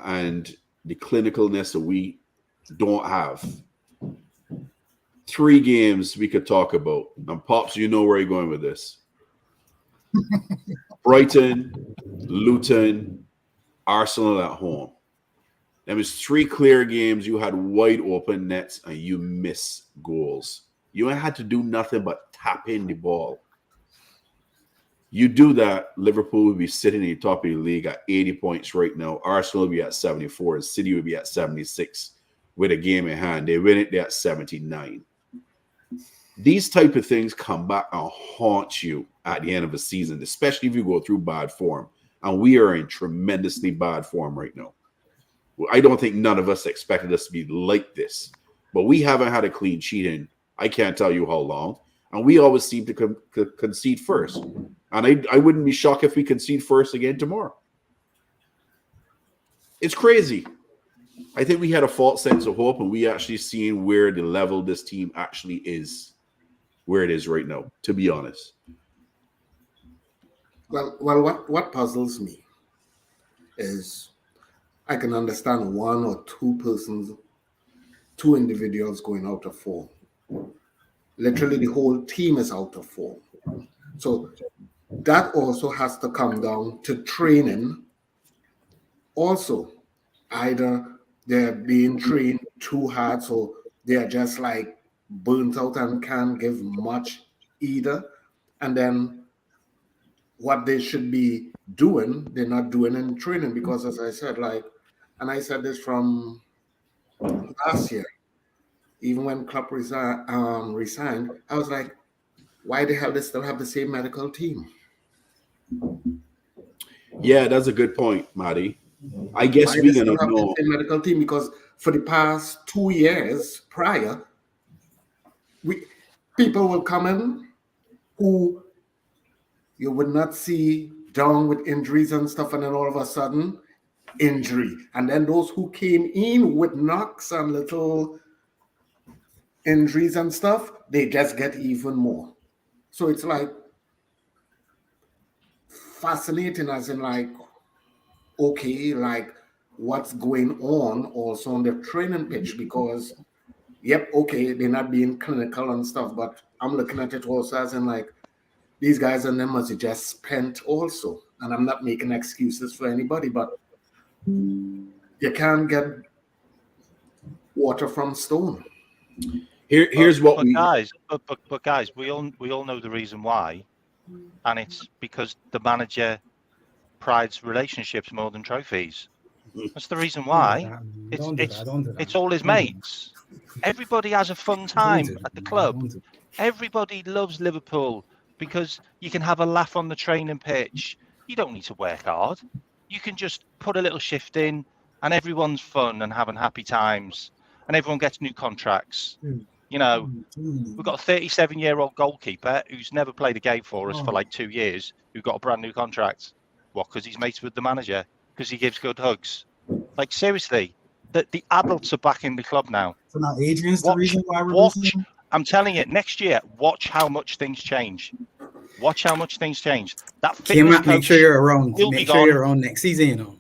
and the clinicalness that we don't have, 3 games we could talk about. And Pops, you know where you're going with this. Brighton, Luton, Arsenal at home. There was 3 clear games. You had wide open nets and you miss goals. You ain't had to do nothing but tap in the ball. You do that, Liverpool would be sitting in the top of the league at 80 points right now. Arsenal would be at 74, and City would be at 76 with a game in hand. They win it, they're at 79. These type of things come back and haunt you at the end of a season, especially if you go through bad form. And we are in tremendously bad form right now. I don't think none of us expected us to be like this, but we haven't had a clean sheet in I can't tell you how long. And we always seem to concede first. And I wouldn't be shocked if we concede first again tomorrow. It's crazy. I think we had a false sense of hope, and we actually seen where the level this team actually is, where it is right now, to be honest.
Well, what puzzles me is I can understand one or two individuals going out of form. Literally, the whole team is out of form. So that also has to come down to training. Also, either they're being trained too hard, so they're just like burnt out and can't give much either. And then what they should be doing, they're not doing in training because, as I said, and I said this from last year, even when Klopp resigned, I was like, why the hell they still have the same medical team?
Yeah, that's a good point, Maddie. I guess we're going to know.
The medical team, because for the past 2 years prior, people will come in who you would not see down with injuries and stuff, and then all of a sudden, injury. And then those who came in with knocks and little injuries and stuff, they just get even more. So it's like fascinating, as in like, okay, like what's going on also on the training pitch, because yep, okay, they're not being clinical and stuff, but I'm looking at it also as in like these guys and them must have just spent also. And I'm not making excuses for anybody, but you can't get water from stone.
Here's what
guys, we all know the reason why, and it's because the manager prides relationships more than trophies. That's the reason why. It's all his mates. Everybody has a fun time at the club. Everybody loves Liverpool because you can have a laugh on the training pitch. You don't need to work hard. You can just put a little shift in, and everyone's fun and having happy times, and everyone gets new contracts. You know, we've got a 37-year-old goalkeeper who's never played a game for us for like 2 years, who got a brand new contract. What? Because he's mates with the manager? Because he gives good hugs? Like, seriously, the adults are back in the club now.
So now Adrian's the reason why we're losing?
I'm telling you, next year, watch how much things change. Watch how much things change. That fitness coach,
make sure you're around. Make sure you're around next season, you know.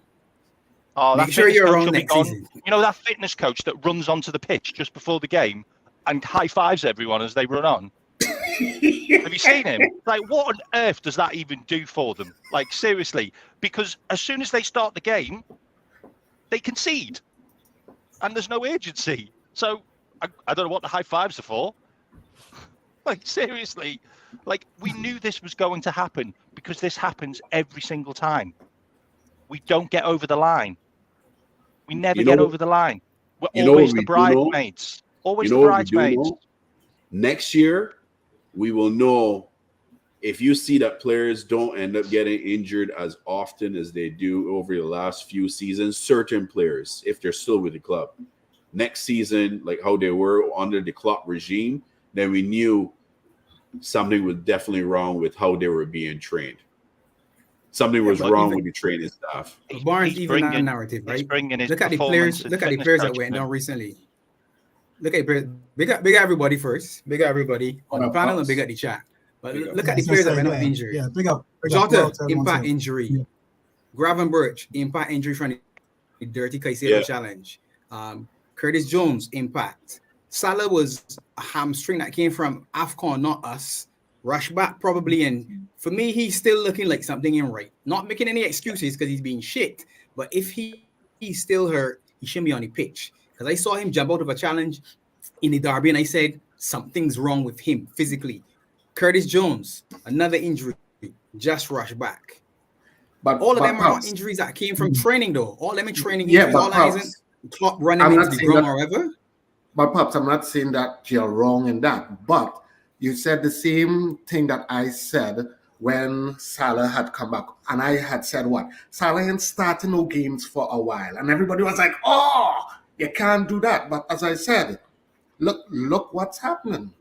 Oh,
make sure you're around next season.
You know that fitness coach that runs onto the pitch just before the game and high fives everyone as they run on? Have you seen him? Like, what on earth does that even do for them? Like, seriously, because as soon as they start the game, they concede, and there's no urgency. So I don't know what the high fives are for. Like, seriously, like, we knew this was going to happen because this happens every single time. We don't get over the line. We never get over the line. We're always the bridesmaids. Always the bridesmaids.
Next year, we will know if you see that players don't end up getting injured as often as they do over the last few seasons, certain players, if they're still with the club. Next season, like how they were under the Klopp regime, then we knew something was definitely wrong with how they were being trained. Something was wrong with the training staff.
Barnes even that narrative, right? Look at the players. Look at the players that went down recently. Look at big up everybody first. Big up everybody on the panel and big up the chat. But look at the players that went out injured.
Yeah, big up.
Jota, impact injury. Yeah. Gravenberch, impact injury from the Dirty Caicedo challenge. Curtis Jones, impact. Salah was a hamstring that came from AFCON, not us. Rush back probably, and for me, he's still looking like something ain't right. Not making any excuses because he's being shit. But if he's still hurt, he shouldn't be on the pitch. Because I saw him jump out of a challenge in the derby, and I said something's wrong with him physically. Curtis Jones, another injury. just rushed back.
But
All of them are not
Pops,
injuries that came from training, though. All them are training
yeah,
injuries.
but
All that isn't
Pops,
Klopp running
I'm
into
not
the
saying
ground
that.
or whatever.
But Pops, I'm not saying that you're wrong in that. But you said the same thing that I said when Salah had come back. And I had said what? Salah ain't starting no games for a while. And everybody was like, oh, you can't do that. But as I said, look what's happening.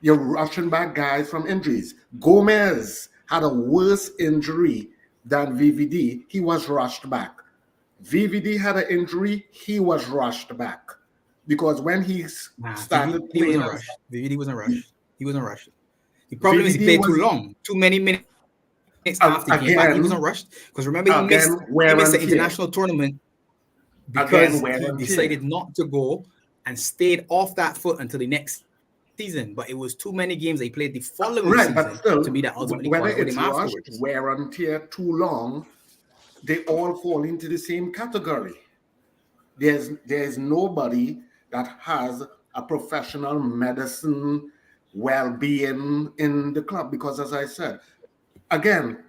You're rushing back guys from injuries. Gomez had a worse injury than VVD. He was rushed back. VVD had an injury. He was rushed back. Because when he started
VVD
playing,
wasn't rushed. VVD wasn't rushed. He wasn't rushed. The problem is he
VVD
played
was
too long, too many minutes after he came back. He wasn't rushed because remember he missed
wear and
the
tear.
international tournament because
wear
he
and
decided
tear.
not to go and stayed off that foot until the next season. But it was too many games they played the following
Right,
season
but still,
to me that ultimately
whether
caught up with
it's
him
rushed,
afterwards.
wear and tear, too long, they all fall into the same category. There's nobody that has a professional medicine well-being in the club because, as I said, again,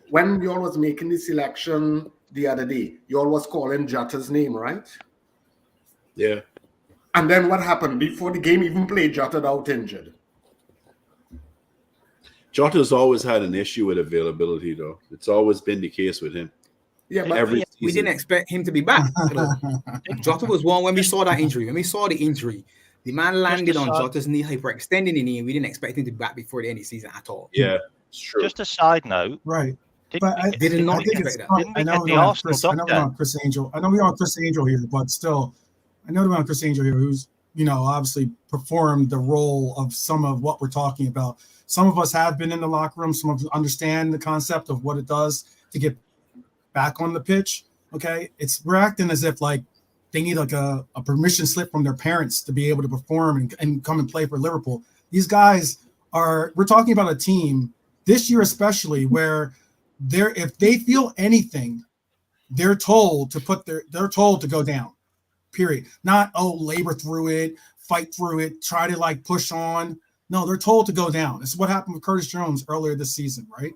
when y'all was making the selection the other day, y'all was calling Jota's name, right?
Yeah.
And then what happened before the game even played? Jota out injured.
Jota's always had an issue with availability, though. It's always been the case with him.
Yeah, but
we didn't expect him to be back. Jota was one when we saw that injury. When we saw the injury, the man landed on Jota's knee, hyperextending the knee, and we didn't expect him to be back before the end of the season at all.
Yeah, it's true.
Just a side note,
Right.
But
I think it's fun. I know we don't have Chris Angel. I know we don't have Chris Angel here, but still, I know we don't have Chris Angel here, who's obviously performed the role of some of what we're talking about. Some of us have been in the locker room. Some of us understand the concept of what it does to get back on the pitch. Okay, we're acting as if like they need like a permission slip from their parents to be able to perform and come and play for Liverpool. These guys we're talking about a team this year especially where if they feel anything, they're told to go down. Period. Not labor through it, fight through it, try to like push on. No, they're told to go down. This is what happened with Curtis Jones earlier this season, right?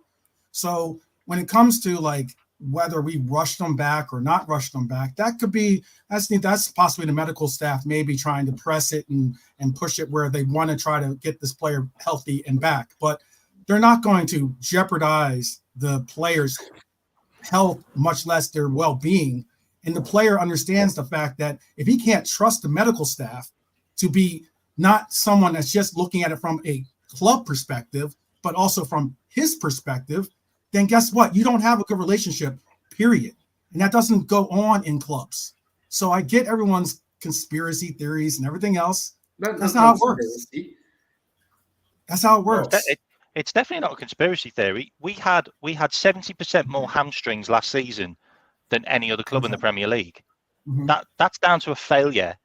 So when it comes to like whether we rushed them back or not rushed them back, that's possibly the medical staff maybe trying to press it and push it where they want to try to get this player healthy and back. But they're not going to jeopardize the player's health, much less their well-being. And the player understands the fact that if he can't trust the medical staff to be not someone that's just looking at it from a club perspective, but also from his perspective, then guess what? You don't have a good relationship, period. And that doesn't go on in clubs. So I get everyone's conspiracy theories and everything else. That's not how it works. That's how it works.
It's definitely not a conspiracy theory. We had 70% more hamstrings last season than any other club in the Premier League.
Mm-hmm.
That's down to a failure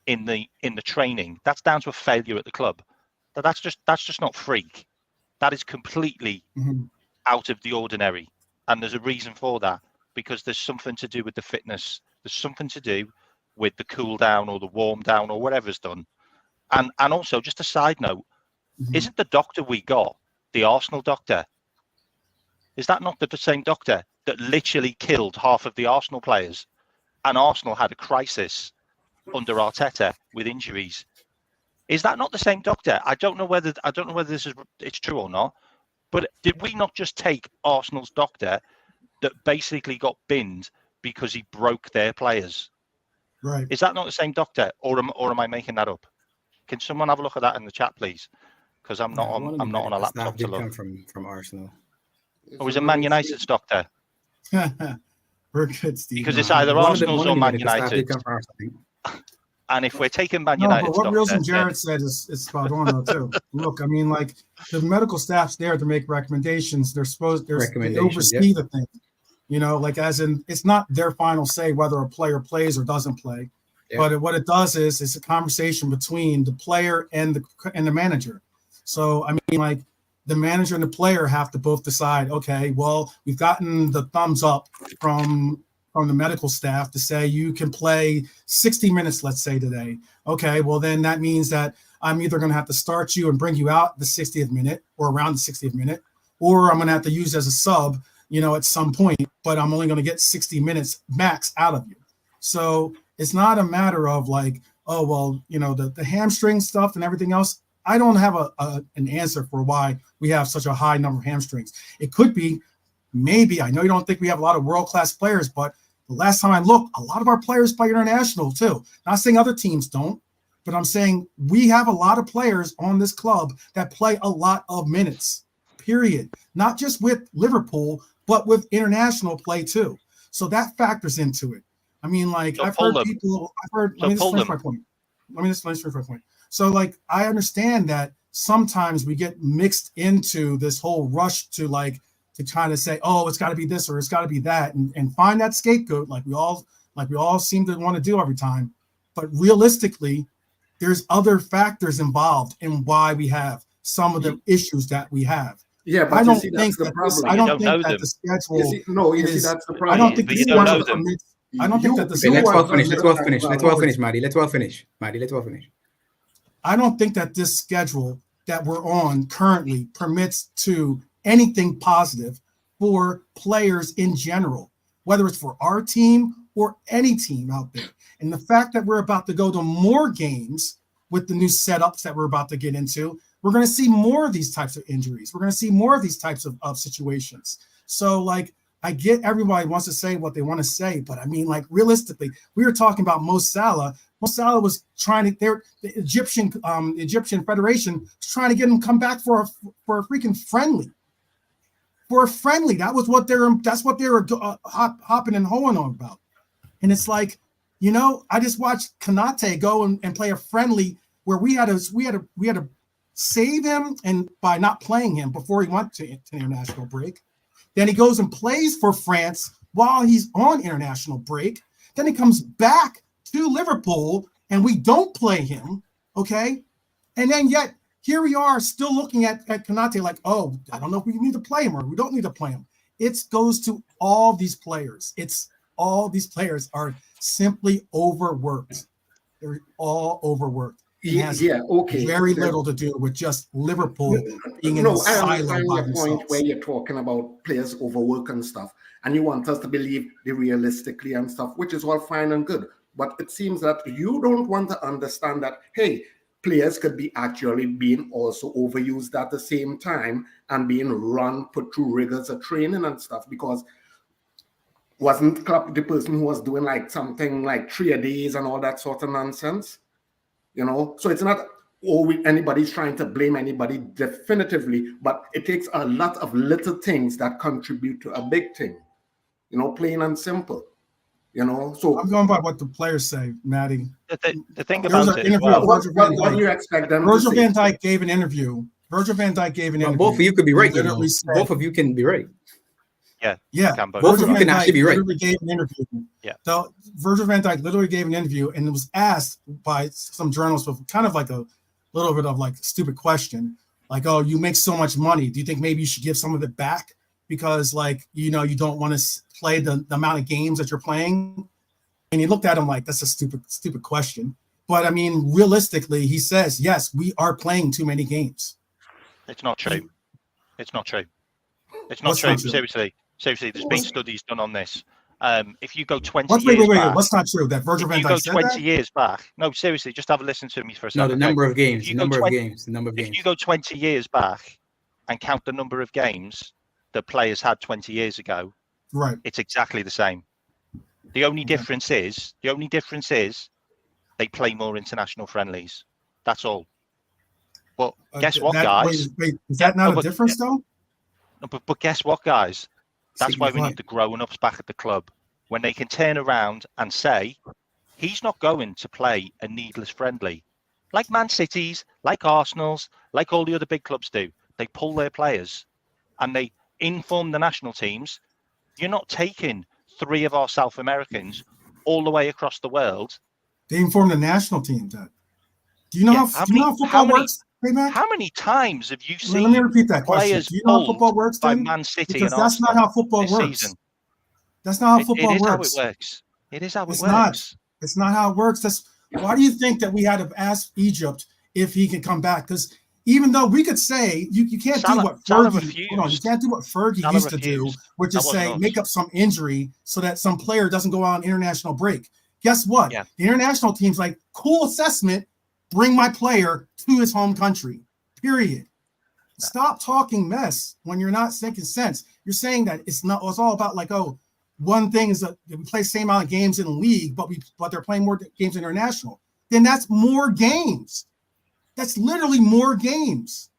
in the training. That's down to a failure at the club. That's just not freak. That is completely out of the ordinary, and there's a reason for that because there's something to do with the fitness. There's something to do with the cool down or the warm down or whatever's done. And also, just a side note, isn't the doctor we got the Arsenal doctor? Is that not the same doctor that literally killed half of the Arsenal players? And Arsenal had a crisis under Arteta with injuries. Is that not the same doctor? I don't know whether it's true or not. But did we not just take Arsenal's doctor that basically got binned because he broke their players?
Right.
Is that not the same doctor, or am I making that up? Can someone have a look at that in the chat, please? Because I'm not on a laptop to look.
Come from Arsenal.
Or is it Man United's doctor?
We're good, Steve.
Because it's either Arsenal's or Man United. And if we're taking Man United,
what Reels and Jared said is spot on though too. Look, I mean, like the medical staff's there to make recommendations. They oversee the thing. Like as in, it's not their final say whether a player plays or doesn't play. Yeah. But what it does is it's a conversation between the player and the manager. So I mean, like the manager and the player have to both decide. Okay, well, we've gotten the thumbs up from the medical staff to say you can play 60 minutes, let's say today. Okay, well then that means that I'm either going to have to start you and bring you out the 60th minute or around the 60th minute, or I'm going to have to use as a sub, at some point, but I'm only going to get 60 minutes max out of you. So it's not a matter of like, oh, well, the hamstring stuff and everything else. I don't have an answer for why we have such a high number of hamstrings. It could be, maybe, I know you don't think we have a lot of world-class players, but the last time I looked, a lot of our players play international too. Not saying other teams don't, but I'm saying we have a lot of players on this club that play a lot of minutes, period. Not just with Liverpool, but with international play too. So that factors into it. I mean, like, let me just finish my point. So, like, I understand that sometimes we get mixed into this whole rush to try to say, oh, it's got to be this or it's got to be that, and find that scapegoat like we all seem to want to do every time. But realistically, there's other factors involved in why we have some of the issues that we have.
Yeah, but
I don't
think
that's the problem. I don't think that the schedule. That's the problem.
I
don't think the schedule permits. I don't think that the schedule.
Let's well finish, Maddie. Let's well finish.
I don't think that this schedule that we're on currently permits to anything positive for players in general, whether it's for our team or any team out there. And the fact that we're about to go to more games with the new setups that we're about to get into, we're going to see more of these types of injuries. We're going to see more of these types of situations. So, like, I get everybody wants to say what they want to say, but I mean, like, realistically, we were talking about Mo Salah. Mo Salah was trying to, the Egyptian Federation was trying to get him come back for a freaking friendly. For a friendly. That's what they were hopping and hoeing on about. And it's like, I just watched Konate go and play a friendly where we had to save him and by not playing him before he went to international break. Then he goes and plays for France while he's on international break. Then he comes back to Liverpool and we don't play him, okay? And then yet here we are still looking at Konate like, oh, I don't know if we need to play him or we don't need to play him. It goes to all these players. All these players are simply overworked. They're all overworked. Okay. Very little to do with just Liverpool being in a silo by themselves.
Point where you're talking about players overwork and stuff, and you want us to believe they realistically and stuff, which is all fine and good. But it seems that you don't want to understand that, hey, players could be actually being also overused at the same time and being put through rigors of training and stuff, because wasn't Klopp the person who was doing like something like 3 days and all that sort of nonsense? So it's not anybody's trying to blame anybody definitively, but it takes a lot of little things that contribute to a big thing, plain and simple. So
I'm going by what the players say, Maddie.
The thing about it,
what do you expect them
Virgil
to say?
van Dijk gave an interview. Both
of you could be right. Both of you can be right.
Yeah.
Both of you can actually be right.
Gave an interview.
Yeah.
So Virgil van Dijk literally gave an interview and it was asked by some journalists with kind of like a little bit of like stupid question, like, oh, you make so much money. Do you think maybe you should give some of it back? Because like, you don't want to play the amount of games that you're playing. And he looked at him like, that's a stupid question. But I mean, realistically, he says, yes, we are playing too many games.
It's not true. It's not true. Seriously, there's been studies done on this. If you go 20 years back...
What's not true? That Virgil van Dijk said that?
20 years back... No, seriously, just have a listen to me for a second.
No, the number of games.
If you go 20 years back and count the number of games that players had 20 years ago,
right,
it's exactly the same. The only difference is they play more international friendlies. That's all. But guess what, guys?
Wait, is that not a difference, though?
No, but guess what, guys? That's why we need the grown-ups back at the club. When they can turn around and say, he's not going to play a needless friendly. Like Man City's, like Arsenal's, like all the other big clubs do. They pull their players and they inform the national teams. You're not taking 3 of our South Americans all the way across the world.
They inform the national team, Dad. Do you know how football works?
How many times have you seen?
Let me repeat that question. Do you know how football works,
by Man City?
Because that's not how football works.
Season.
That's not how football works.
It is how it works.
It's not how it works. Why do you think that we had to ask Egypt if he can come back? Because even though we could say you can't do what Fergie, hold on, you can't do what Fergie used to do, which is say make up some injury so that some player doesn't go out on international break. Guess what?
Yeah.
The international team's like, cool assessment, bring my player to his home country. Period. Stop talking mess when you're not making sense. You're saying that it's all about like, oh, one thing is that we play the same amount of games in the league, but they're playing more games international. Then that's more games. That's literally more games.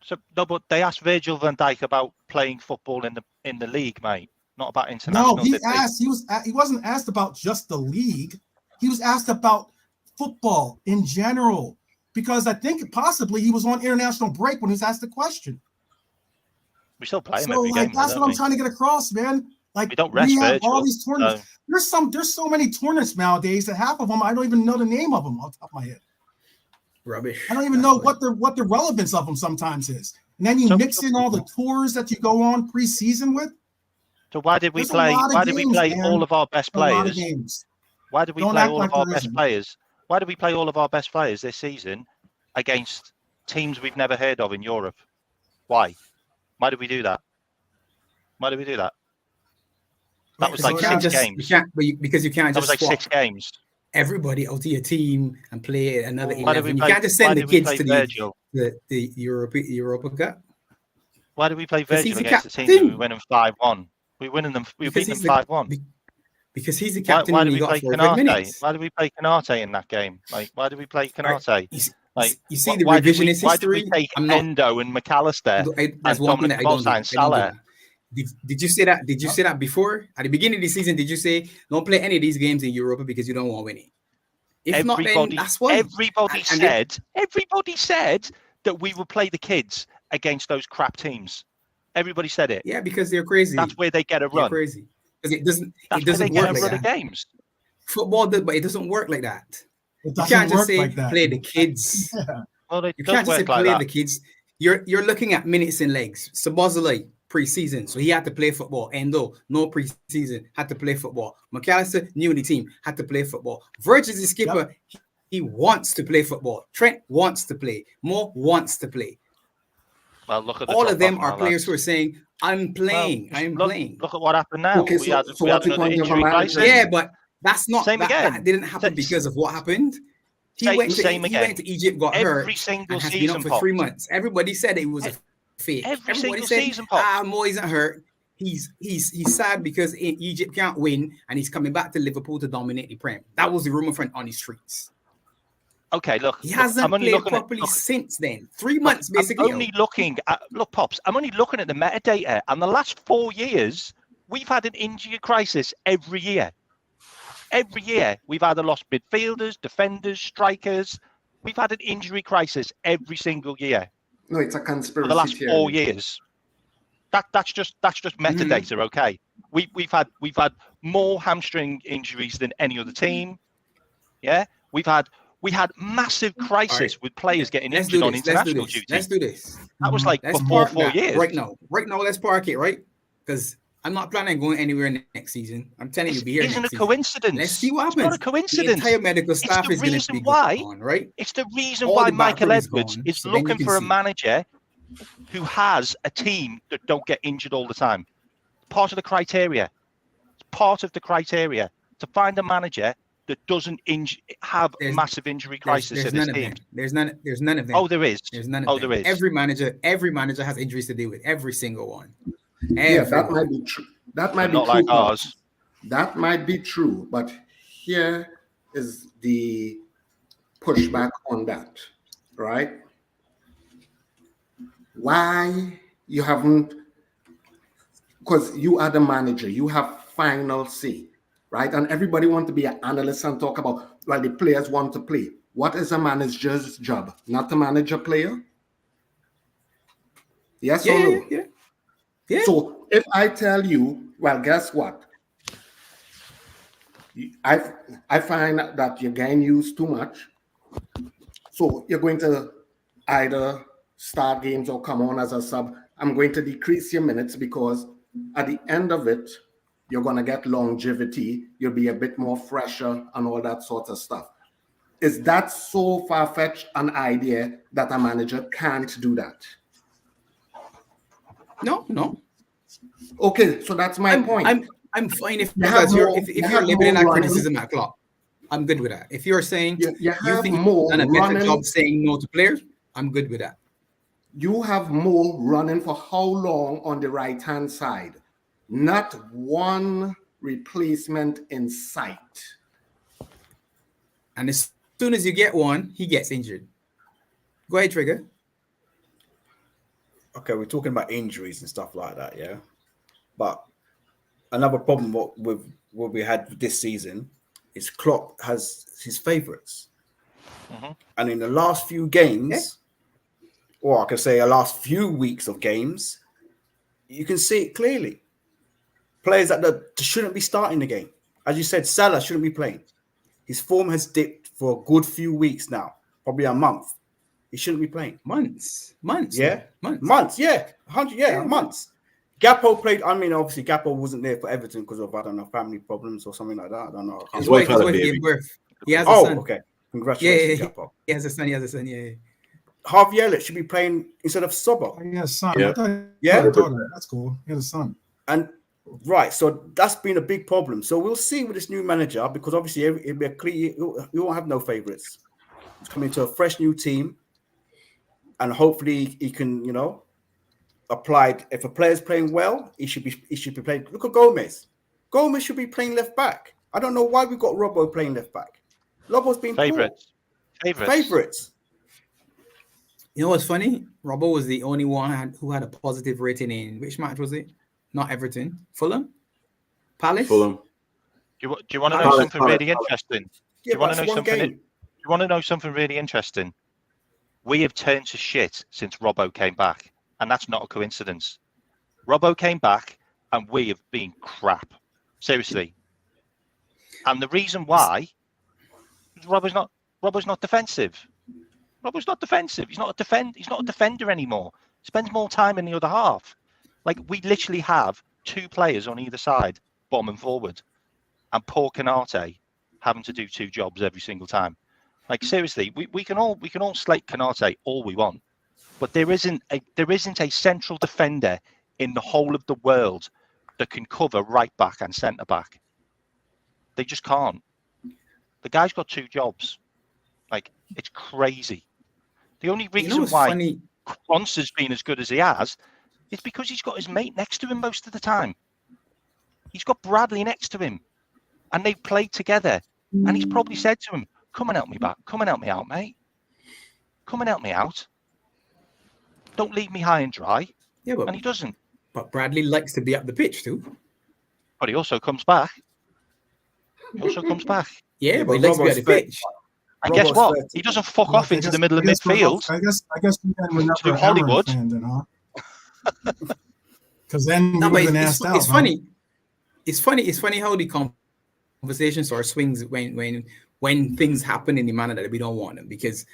So no, but they asked Virgil van Dijk about playing football in the league, mate. Not about international.
No, he wasn't asked about just the league. He was asked about football in general, because I think possibly he was on international break when he was asked the question.
We still play him every game.
That's what I'm trying to get across, man. Like,
we don't rest Virgil.
All these tournaments. There's so many tournaments nowadays that half of them I don't even know the name of them off the top of my head.
Rubbish.
I don't even know what the relevance of them sometimes is. And then you mix in all the tours that you go on preseason with.
So why did we play? Why did we play all of our best players? Why did we play all of our best players? Why did we play all of our best players this season against teams we've never heard of in Europe? Why? Why did we do that? Why did we do that? That was like 6 games.
Because you can't just.
That was like 6 games.
Everybody out to your team and play another 11. You can't just send the kids to the Europa Cup.
Why did we play Virgil against the team that we win them 5-1? We beat them 5-1.
Because he's the captain.
Why did we play Canate? Why did we play Canate in that game? Like, why did we play Canate? Like,
you see the revisionist history.
Why did we take Endo and McAllister and Dominic Bosa and Salah?
Did you say that? Did you say that before? At the beginning of the season, did you say don't play any of these games in Europa because you don't want to win it? If not, then that's why.
Everybody said that we would play the kids against those crap teams. Everybody said it.
Yeah, because they're crazy.
That's where they get a run.
They're crazy. Because it doesn't
work
like that.
Games.
Football does, but it doesn't work like that.
You
can't just say play the kids.
Yeah.
Well,
you can't just say play the kids. You're looking at minutes and legs. Sabozalai, pre-season, so he had to play football. Endo, no pre-season, had to play football. McAllister, new in the team, had to play football. Virgil's the skipper. Yep. He wants to play football. Trent wants to play. Mo wants to play.
Well, look at
all of them are players who are saying, I'm playing.
Look at what happened now.
Okay,
we had another injury crisis.
Yeah, but that's not
same again.
That didn't happen because of what happened. He went to Egypt, got hurt, and has been up for 3 months. Everybody said it was a fake. Everybody said, Mo isn't hurt. He's sad because Egypt can't win, and he's coming back to Liverpool to dominate the Prem. That was the rumor front on the streets.
Okay, look.
He hasn't played properly since then. 3 months, basically.
I'm only looking at, Pops, I'm only looking at the metadata, and the last 4 years, we've had an injury crisis every year. Every year, we've either lost midfielders, defenders, strikers. We've had an injury crisis every single year.
No, it's a conspiracy
for the last
theory.
4 years. That's just metadata, okay? We've had more hamstring injuries than any other team. Yeah, we had massive crisis with players getting injured on international duty.
Let's do this.
That was like before 4 years.
Right now, let's park it, right? Because I'm not planning on going anywhere next season. I'm telling you, be here.
It isn't a coincidence.
Let's see what happens.
It's not a coincidence.
The entire medical staff is going to be gone, right?
It's the reason why Michael Edwards is looking for a manager who has a team that don't get injured all the time. Part of the criteria. It's part of the criteria to find a manager that doesn't have massive injury crisis in his team.
There's none of them.
Oh, there is.
There's none of them.
There is.
Every manager has injuries to deal with. Every single one.
Yeah, that might be true. That might be
not
true.
Like ours.
That might be true, but here is the pushback on that, right? Why you haven't? Because you are the manager, you have final say, right? And everybody wants to be an analyst and talk about, well, the players want to play. What is a manager's job? Not to manage a player? Yes or no?
Yeah.
So if I tell you, well, guess what? I find that you're getting used too much. So you're going to either start games or come on as a sub. I'm going to decrease your minutes because at the end of it, you're going to get longevity. You'll be a bit more fresher and all that sort of stuff. Is that so far-fetched an idea that a manager can't do that?
No.
Okay, so that's my point.
I'm fine if you're labeling that criticism at Klopp. I'm good with that. If you're saying you think he's done a better job saying no to players, I'm good with that.
You have Mo running for how long on the right-hand side? Not one replacement in sight.
And as soon as you get one, he gets injured. Go ahead, Trigger.
Okay, we're talking about injuries and stuff like that, yeah? But another problem what we had this season is Klopp has his favourites.
Mm-hmm.
And in the last few games, or I could say the last few weeks of games, you can see it clearly. Players that shouldn't be starting the game. As you said, Salah shouldn't be playing. His form has dipped for a good few weeks now, probably a month. He shouldn't be playing.
Months.
Yeah. Months. Yeah. 100. Months. Gakpo played. I mean, obviously, Gakpo wasn't there for Everton because of, I don't know, family problems or something like that. I don't know.
His wife gave birth. He has a son.
Okay. Congratulations, Gakpo.
He has a son. Yeah.
Harvey Elliott should be playing instead of Sobo.
He has a son.
Yeah.
That's cool. He has a son.
And right, so that's been a big problem. So we'll see with this new manager, because obviously it'll be a clear. You won't have no favourites. He's coming to a fresh new team, and hopefully he can, apply. If a player's playing well, he should be playing. Look at Gomez. Gomez should be playing left back. I don't know why we got Robbo playing left back. Robbo's been
Favorites.
You know what's funny? Robbo was the only one who had a positive rating in which match was it? Not Everton. Fulham? Palace?
Fulham.
Do you want to know something really interesting? Do you want to know something?
Game.
Do you want to know something really interesting? We have turned to shit since Robbo came back, and that's not a coincidence. Robbo came back, and we have been crap. Seriously. And the reason why is Robbo's not defensive. Robbo's not defensive. He's not a defender anymore. He spends more time in the other half. Like, we literally have two players on either side, bottom and forward, and poor Canate having to do two jobs every single time. Like, seriously, we can all slate Canate all we want, but there isn't a central defender in the whole of the world that can cover right back and centre back. They just can't. The guy's got two jobs. Like, it's crazy. The only reason why Kronz has been as good as he has is because he's got his mate next to him most of the time. He's got Bradley next to him, and they've played together. And he's probably said to him, "Come and help me back. Come and help me out, mate. Come and help me out. Don't leave me high and dry."
Yeah,
and he doesn't.
But Bradley likes to be up the pitch too.
But he also comes back.
Yeah, but he likes to be at the pitch.
And guess what? He doesn't fuck off into the middle of midfield.
I guess we're not
to Hollywood.
Because then we would have been asked out.
It's funny. It's funny how the conversation sort of swings when things happen in the manner that we don't want them. Because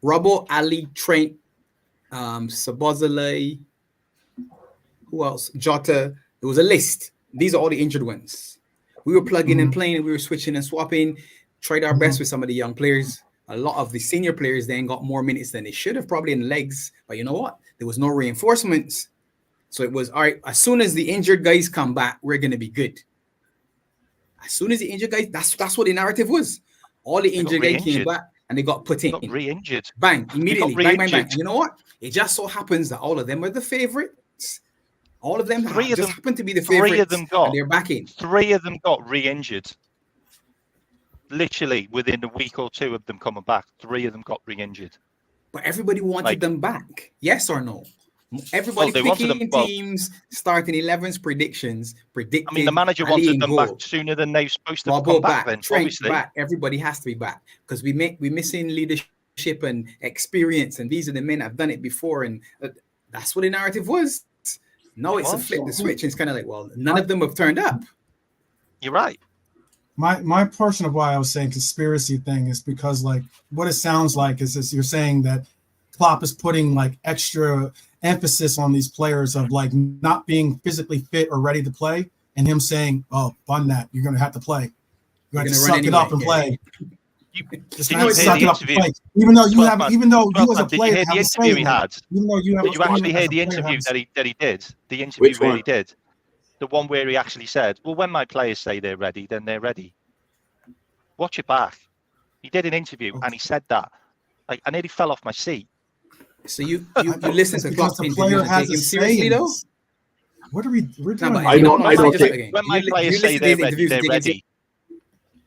Robbo, Ali, Trent, Sabozalai, who else? Jota. There was a list. These are all the injured ones. We were plugging and playing, we were switching and swapping, tried our best with some of the young players. A lot of the senior players then got more minutes than they should have, probably in legs. But you know what? There was no reinforcements. So it was, all right, as soon as the injured guys come back, we're going to be good. As soon as the injured guys, that's what the narrative was. All the injured guys came back and they got put in.
Got re-injured.
Bang, immediately. Bang. And you know what? It just so happens that all of them were the favorites. All of them happened to be the favorites.
Three of them got.
They're back in.
Three of them got re-injured. Literally within a week or two of them coming back, three of them got re-injured.
But everybody wanted them back. Yes or no? Everybody picking teams, starting 11s, predictions.
I mean, the manager wanted them back sooner than they were supposed to come back. Then, obviously,
back. Everybody has to be back because we're missing leadership and experience, and these are the men that have done it before, and that's what the narrative was. No, it's a flip the switch. It's kind of like, well, none of them have turned up.
You're right.
My portion of why I was saying conspiracy thing is because, like, what it sounds like is you're saying that Klopp is putting like extra emphasis on these players of like not being physically fit or ready to play, and him saying, "Oh, bun that, you're going to have to play. You're going to suck it up and play." Just
Did
not
you hear
suck
the
it up to
interview?
play. Even though you
12
have,
man,
even though
12
you as a
man, did you
player
hear
have
the
a say
interview
in
he
it.
had?
Even though you have
Did you actually hear
as a
the
player
interview
have
that he did? The interview
Which
where
one?
he did. The one where he actually said, well, when my players say they're ready, then they're ready. Watch it back. He did an interview and he said that. Like, I nearly fell off my seat.
So you listen to
because
Klopp's
the
interviews
player
and
has
take
a
him
say
seriously
in
though?
this. What are we're
No,
doing?
but
here?
I don't
When my,
think-
again.
when my
You
players
listen
say
to
they're
these
ready,
interviews
they're
and take him
ready.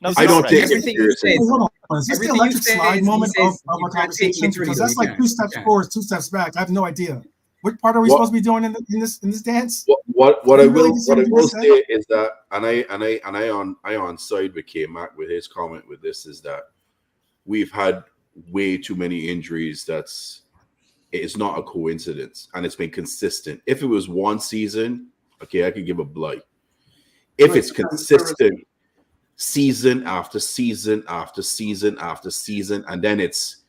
No,
Is
they're
I
this-
don't
not
take
ready.
it
Everything you
seriously.
said,
Wait, hold on. Is this the
everything you
electric
said,
slide
he
moment
says
of
you
a
can't take
conversation?
literally,
Because
though.
that's
You
like
can't.
2 steps
You can't.
forward, 2 steps back. I have no idea. What part are we
What-
supposed to be doing in this dance?
What I
You really
will
just something to
say
say?
is that, and I on side with K Mac with his comment with this is that we've had way too many injuries. It's not a coincidence, and it's been consistent. If it was one season, okay, I could give a blight. If it's consistent, season after season after season after season, and then it's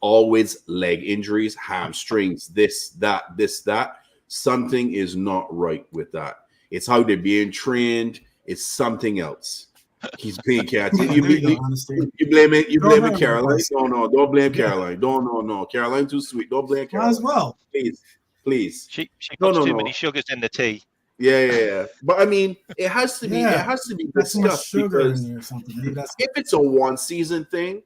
always leg injuries, hamstrings, this, that. Something is not right with that. It's how they're being trained. It's something else. He's being catty.
Yeah, there you go, honesty.
You blame it. You
Go
blame
ahead,
it, Caroline.
Wes.
No, don't blame
Yeah.
Caroline. No. Caroline too sweet. Don't blame
Might
Caroline.
as well.
Please.
She
No,
puts
no,
too
no.
many sugars in the tea.
Yeah. But I mean, it has to be.
Yeah.
It has to be
Got too much
discussed
sugar in
because
there or something. Maybe that's
if it's a one season thing,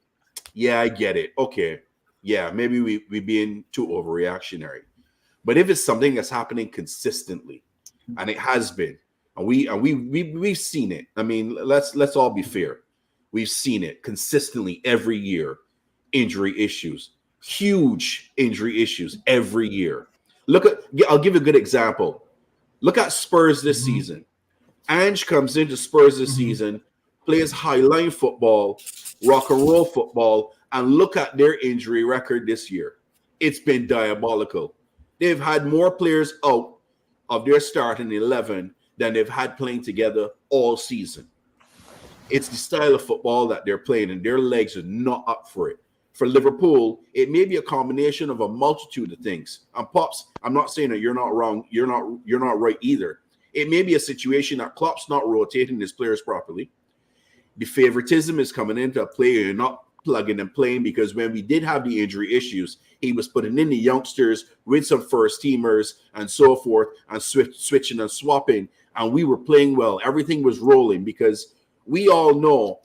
yeah, I get it. Okay, yeah, maybe we being too overreactionary. But if it's something that's happening consistently, and it has been, and we've seen it. I mean, let's all be fair. We've seen it consistently every year. Injury issues, huge injury issues every year. I'll give you a good example. Look at Spurs this season. Ange comes into Spurs this season, plays highline football, rock and roll football, and look at their injury record this year. It's been diabolical. They've had more players out of their starting 11 than they've had playing together all season. It's the style of football that they're playing, and their legs are not up for it. For Liverpool, it may be a combination of a multitude of things. And Pops, I'm not saying that you're not wrong. You're not right either. It may be a situation that Klopp's not rotating his players properly. The favoritism is coming into play. You're not plugging and playing, because when we did have the injury issues, he was putting in the youngsters with some first teamers and so forth, and switching and swapping, and we were playing well. Everything was rolling, because we all know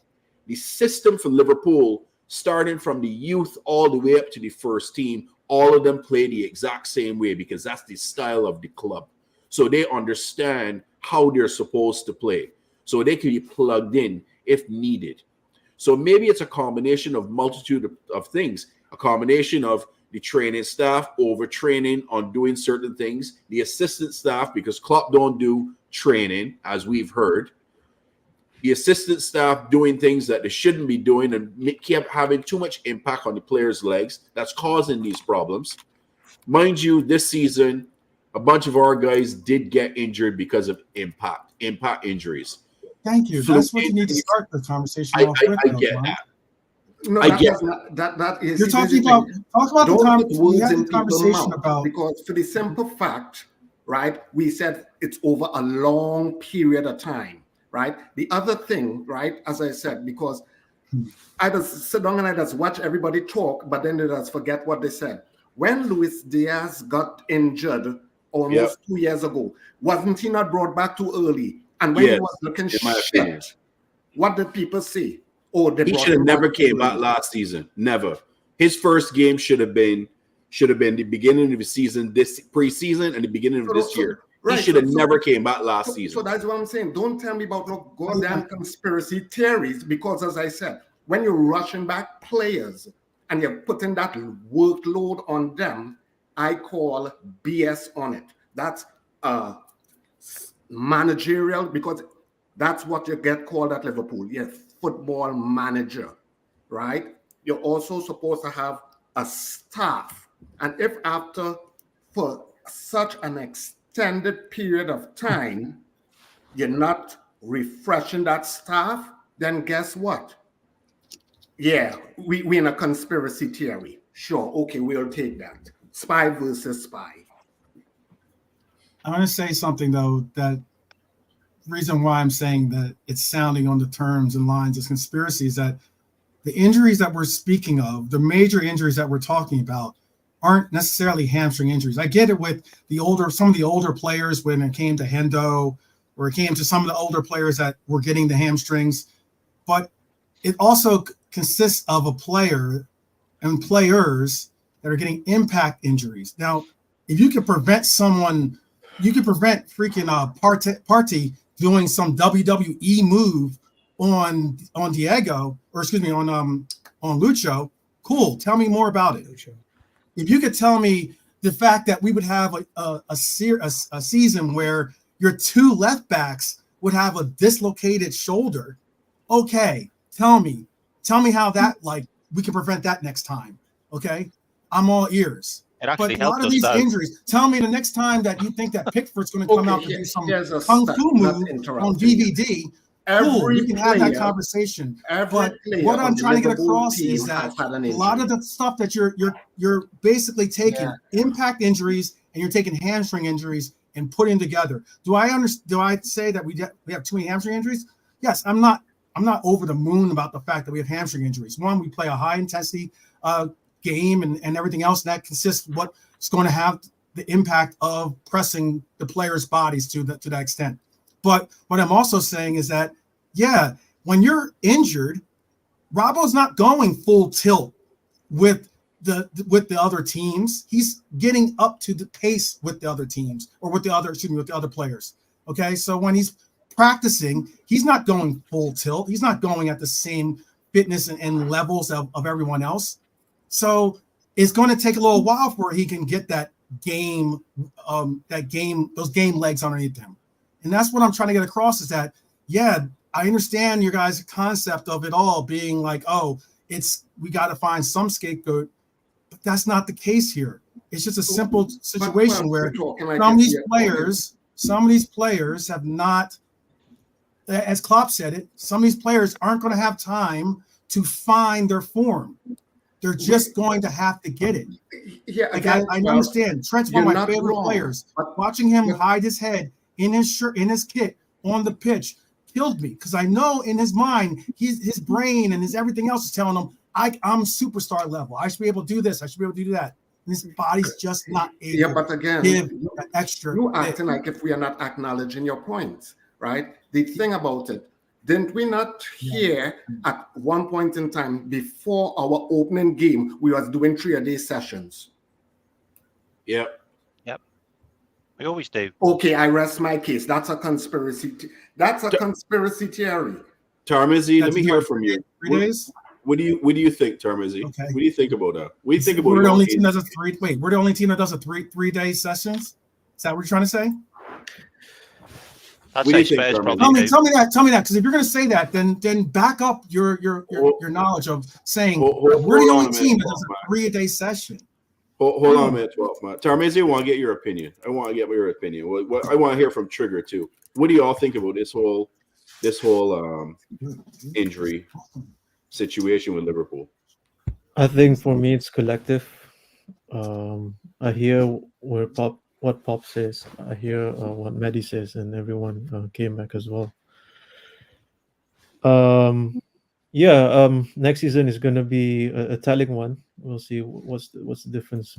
the system for Liverpool, starting from the youth all the way up to the first team, all of them play the exact same way, because that's the style of the club. So they understand how they're supposed to play, so they can be plugged in if needed. So maybe it's a combination of multitude of things, a combination of the training staff overtraining on doing certain things, the assistant staff, because Klopp don't do training, as we've heard, the assistant staff doing things that they shouldn't be doing and kept having too much impact on the players' legs. That's causing these problems. Mind you, this season, a bunch of our guys did get injured because of impact injuries.
Thank you. That's what you need to start the conversation off with.
I get that.
No,
I
that
get
was not, that is.
You're talking about
Don't
the
put words in
conversation
people's mouth,
about,
because for the simple fact, right? We said it's over a long period of time, right? The other thing, right? As I said, because I just sit down and I just watch everybody talk, but then they just forget what they said. When Luis Diaz got injured almost 2 years ago, wasn't he not brought back too early? And when he was looking shit, what did people say? Oh, he
should have never came back last season. Never. His first game should have been the beginning of the season, this preseason, and the beginning of this year. Right. He should have never came back last season.
So that's what I'm saying. Don't tell me about no goddamn conspiracy theories, because as I said, when you're rushing back players and you're putting that workload on them, I call BS on it. That's managerial, because that's what you get called at Liverpool. Yes, football manager, right? You're also supposed to have a staff. And if for such an extended period of time, you're not refreshing that staff, then guess what? Yeah, we in a conspiracy theory. Sure, okay, we'll take that. Spy versus spy.
I'm going to say something, though, that reason why I'm saying that it's sounding on the terms and lines as conspiracy is that the injuries that we're speaking of, the major injuries that we're talking about, aren't necessarily hamstring injuries. I get it with some of the older players when it came to Hendo, or it came to some of the older players that were getting the hamstrings, but it also consists of a player and players that are getting impact injuries. Now, if you can prevent someone, you can prevent freaking Party doing some WWE move on Diego, or excuse me, on Lucho. Cool. Tell me more about it. Lucho. If you could tell me the fact that we would have a season where your two left backs would have a dislocated shoulder, okay, tell me how that, like, we can prevent that next time. Okay, I'm all ears.
It actually
but a lot of these injuries, tell me the next time that you think that Pickford's going to come out to do some kung fu move on DVD. Cool, we can have that conversation. But what I'm trying to get across is that a lot of the stuff that you're basically taking impact injuries and you're taking hamstring injuries and putting together. Do I say that we have too many hamstring injuries? Yes, I'm not over the moon about the fact that we have hamstring injuries. One, we play a high intensity game and everything else, and that consists of what's going to have the impact of pressing the players' bodies to that extent. But what I'm also saying is that, yeah, when you're injured, Robbo's not going full tilt with the other teams. He's getting up to the pace with the other teams, or with the other players. Okay, so when he's practicing, he's not going full tilt. He's not going at the same fitness and levels of everyone else. So it's going to take a little while before he can get those game legs underneath him. And that's what I'm trying to get across, is that, yeah, I understand your guys' concept of it all being like, oh, we got to find some scapegoat, but that's not the case here. It's just a simple situation where some of these players have not, as Klopp said it, some of these players aren't going to have time to find their form. They're just going to have to get it. Yeah, I understand. Trent's one of my favorite players. But watching him hide his head in his shirt, in his kit, on the pitch, killed me, because I know in his mind, his brain and his everything else is telling him, I'm superstar level. I should be able to do this. I should be able to do that. And his body's just not able.
Yeah, but again,
to give that extra.
You acting like if we are not acknowledging your points, right? The thing about it, didn't we not hear at one point in time before our opening game, we was doing 3-a-day sessions?
Yep. We always do.
Okay, I rest my case. That's a conspiracy. That's a conspiracy theory.
Tarmizi, let me hear from you.
3 days?
What do you think, Tarmizi?
Okay.
What do you think about that? What do you think about?
We're the only team that does we're the only team that does a 3-day sessions. Is that what you're trying to say?
What do you think,
tell me that, because if you're going to say that, then back up your knowledge of saying we're the only team that does a 3-a-day session.
Hold on a minute, 12 months. Tarmizi, I want to get your opinion. I want to hear from Trigger too. What do you all think about this whole injury situation with Liverpool?
I think for me it's collective. I hear what Pop says. I hear what Maddie says, and everyone came back as well. Next season is going to be a telling one. We'll see what's the difference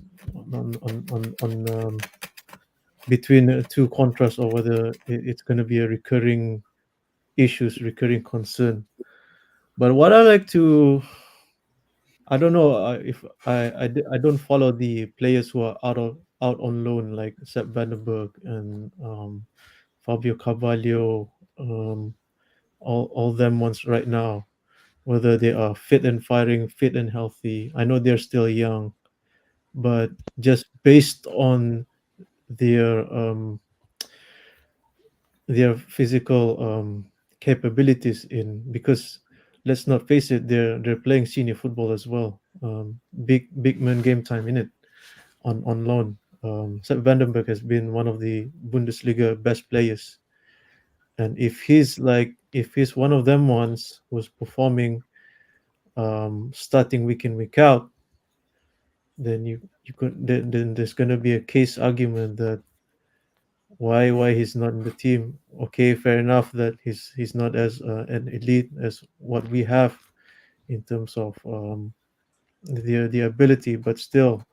on between two contrasts, or whether it's going to be a recurring concern. But what I like to, I don't know if I don't follow the players who are out on loan, like Sepp Vandenberg and Fabio Carvalho, all them ones right now, whether they are fit and firing, fit and healthy. I know they're still young, but just based on their physical capabilities, because let's not face it, they're playing senior football as well. Big man game time in it on loan. Sepp Vandenberg has been one of the Bundesliga best players, and if he's one of them ones who's performing, starting week in week out, then then there's gonna be a case argument that why he's not in the team. Okay, fair enough that he's not as an elite as what we have in terms of the ability, but still,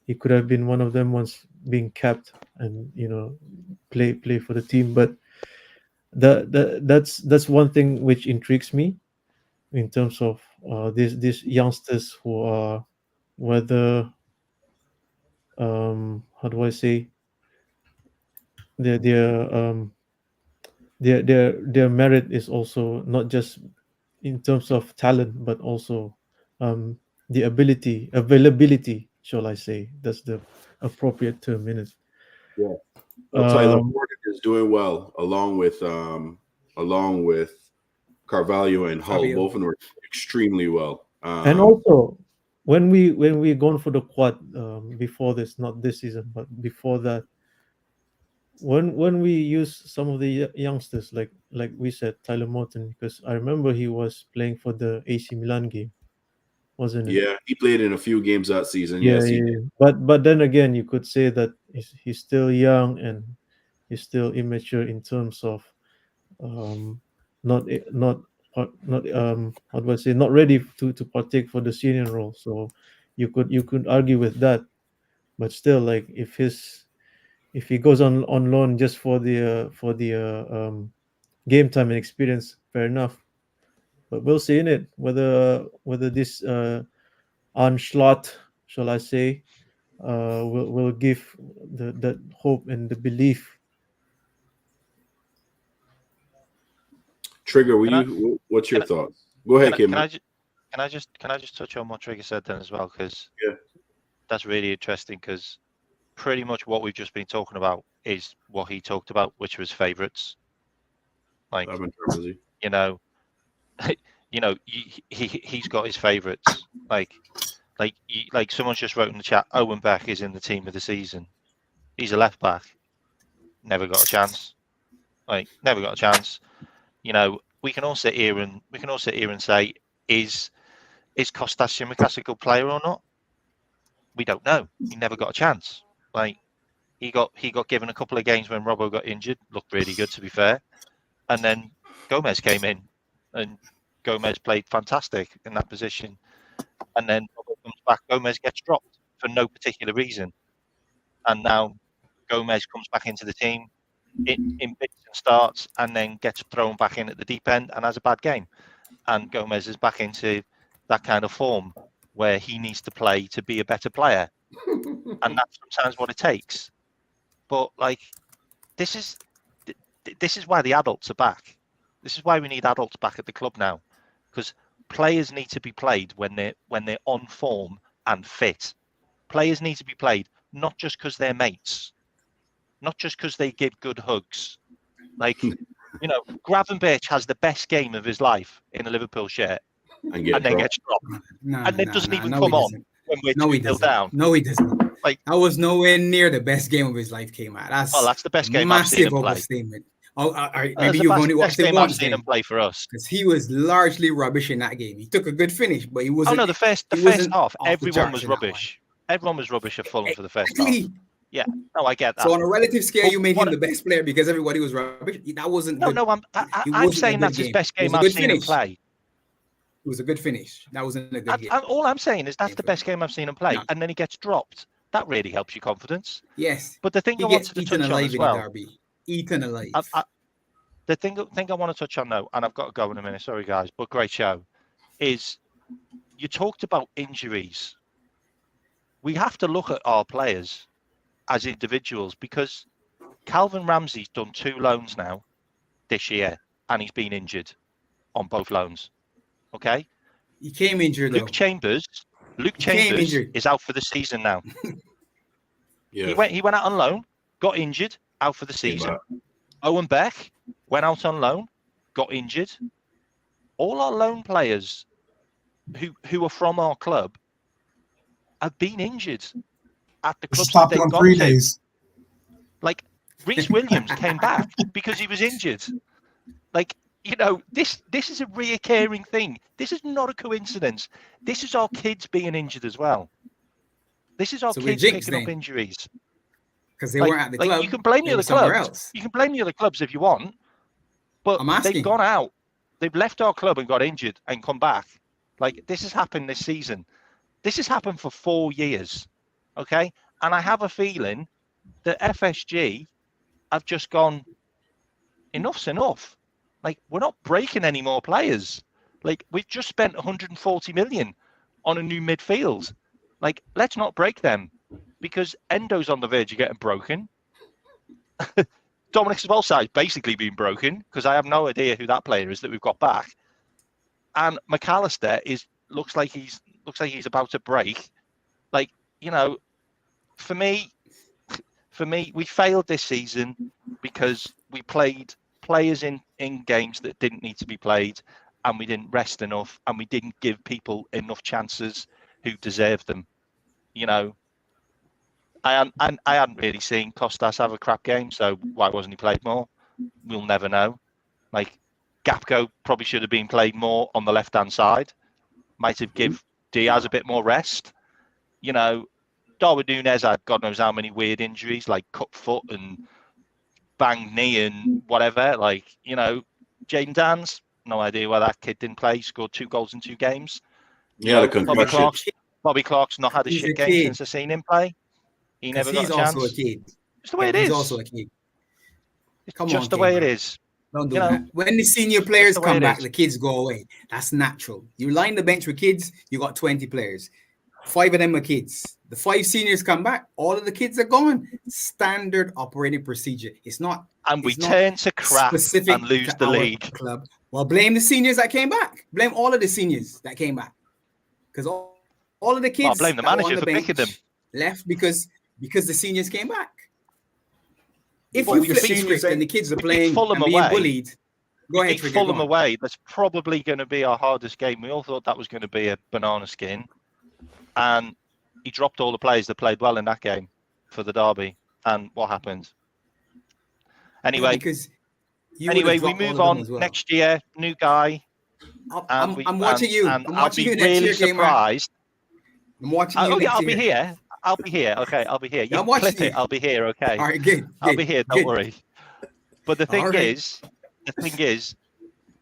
he could have been one of them once being capped and play for the team. But that's one thing which intrigues me in terms of these youngsters who are, whether how do I say, their their um their merit is also not just in terms of talent, but also the availability, shall I say? That's the appropriate term in it.
Yeah. Well, Tyler Morgan is doing well, along with Carvalho and Hull.
Fabio.
Both of them are extremely well.
And also, when we gone for the quad before this, not this season, but before that, when we use some of the youngsters, like we said, Tyler Morton, because I remember he was playing for the AC Milan game, wasn't it?
Yeah, he played in a few games that season.
Yeah,
Yes, he
yeah,
did.
yeah. But then again, you could say that he's still young and he's still immature in terms of not not how do I say, not ready to partake for the senior role. So you could argue with that, but still, like, if he goes on loan just for the game time and experience, fair enough. But we'll see in it whether this onslaught, shall I say, will give that hope and the belief.
Trigger, what's your thoughts? Go ahead, Kim.
Can I just touch on what Trigger said then as well, because
Yeah,
that's really interesting, because pretty much what we've just been talking about is what he talked about, which was favourites. Like, he's got his favourites. Like someone's just wrote in the chat, Owen Beck is in the team of the season. He's a left back. Never got a chance. Never got a chance. We can all sit here and say, is Kostas Tsimikas a good player or not? We don't know. He never got a chance. He got given a couple of games when Robbo got injured. Looked really good, to be fair. And then Gomez came in, and Gomez played fantastic in that position. And then Robbo comes back. Gomez gets dropped for no particular reason. And now Gomez comes back into the team in bits and starts, and then gets thrown back in at the deep end and has a bad game. And Gomez is back into that kind of form where he needs to play to be a better player. And that's sometimes what it takes. But this is why the adults are back. This is why we need adults back at the club now, because players need to be played when they're on form and fit. Players need to be played not just because they're mates, not just because they give good hugs. Gravenberch has the best game of his life in a Liverpool shirt, and then gets dropped, and then doesn't even come on when we're 2-0 down.
No, he doesn't. That was nowhere near the best game of his life, K-Man.
That's the best game I've seen him play.
Overstatement. Maybe you've only watched him once.
I've seen him play for us,
because he was largely rubbish in that game. He took a good finish, but he wasn't.
Oh no, the first half, everyone was rubbish. Everyone was rubbish at Fulham for the first half. Yeah, no, I get that.
So on a relative scale, you made him the best player because everybody was rubbish. That wasn't.
I'm saying that's his best game I've seen him play.
It was a good finish. That wasn't a good game.
All I'm saying is that's the best game I've seen him play, and then he gets dropped. That really helps your confidence.
Yes.
But the thing I wanted to touch on as well.
Eaten alive.
The thing I want to touch on though, and I've got to go in a minute. Sorry guys, but great show. Is you talked about injuries. We have to look at our players as individuals, because Calvin Ramsey's done 2 loans now this year, and he's been injured on both loans. Okay.
He came injured.
Luke Chambers is out for the season now.
Yeah.
He went out on loan, got injured, out for the season. Owen Beck went out on loan, got injured. All our loan players who are from our club have been injured at the clubs that they've gone
3 days.
Like Reece Williams came back because he was injured. This is a reoccurring thing. This is not a coincidence. This is our kids being injured as well. This is our kids picking up injuries.
Because they weren't at the club.
You can blame the other clubs. You can blame the other clubs if you want. But they've gone out. They've left our club and got injured and come back. Like, this has happened this season. This has happened for 4 years, okay? And I have a feeling that FSG have just gone, enough's enough. Like, we're not breaking any more players. Like, we've just spent 140 million on a new midfield. Like, let's not break them, because Endo's on the verge of getting broken. Dominic Szoboszlai's basically been broken, because I have no idea who that player is that we've got back. And McAllister looks like he's about to break. Like, you know, for me, we failed this season because we played players in games that didn't need to be played, and we didn't rest enough, and we didn't give people enough chances who deserved them. You know, I hadn't really seen Costas have a crap game, so why wasn't he played more? We'll never know. Like, Gapco probably should have been played more on the left-hand side. Might have give Diaz a bit more rest. You know, Darwin Núñez had God knows how many weird injuries, like cut foot and banged knee and whatever. Like, you know, Jaden Dans, no idea why that kid didn't play. He scored 2 goals in 2 games.
Yeah, the concussion.
Bobby Clark's not had a shit game since I've seen him play. He never got a chance.
He's also a kid.
It's the way it is.
He's also a kid.
Come on, just the way it is.
Don't do that. When the senior players come back, the kids go away. That's natural. You line the bench with kids, you got 20 players. 5 of them are kids. The 5 seniors come back, all of the kids are gone. Standard operating procedure. It's not.
And we turn to crap and lose the league.
Club. Well, blame the seniors that came back. Blame all of the seniors that came back. Because all of the kids.
I'll blame the manager for picking them.
Left because the seniors came back. If you flip the script and the kids are playing and being bullied, go ahead.
Fulham away. That's probably going to be our hardest game. We all thought that was going to be a banana skin, and he dropped all the players that played well in that game for the derby. And what happened? Anyway, we move on next year. New guy.
I'm watching you. I'm watching you next year.
Surprised.
I'm watching you.
I'll be here. I'll be here. Okay, I'll be here. You clip it. I'll be here. Okay.
All right, good.
I'll be here. Don't worry. But the thing is,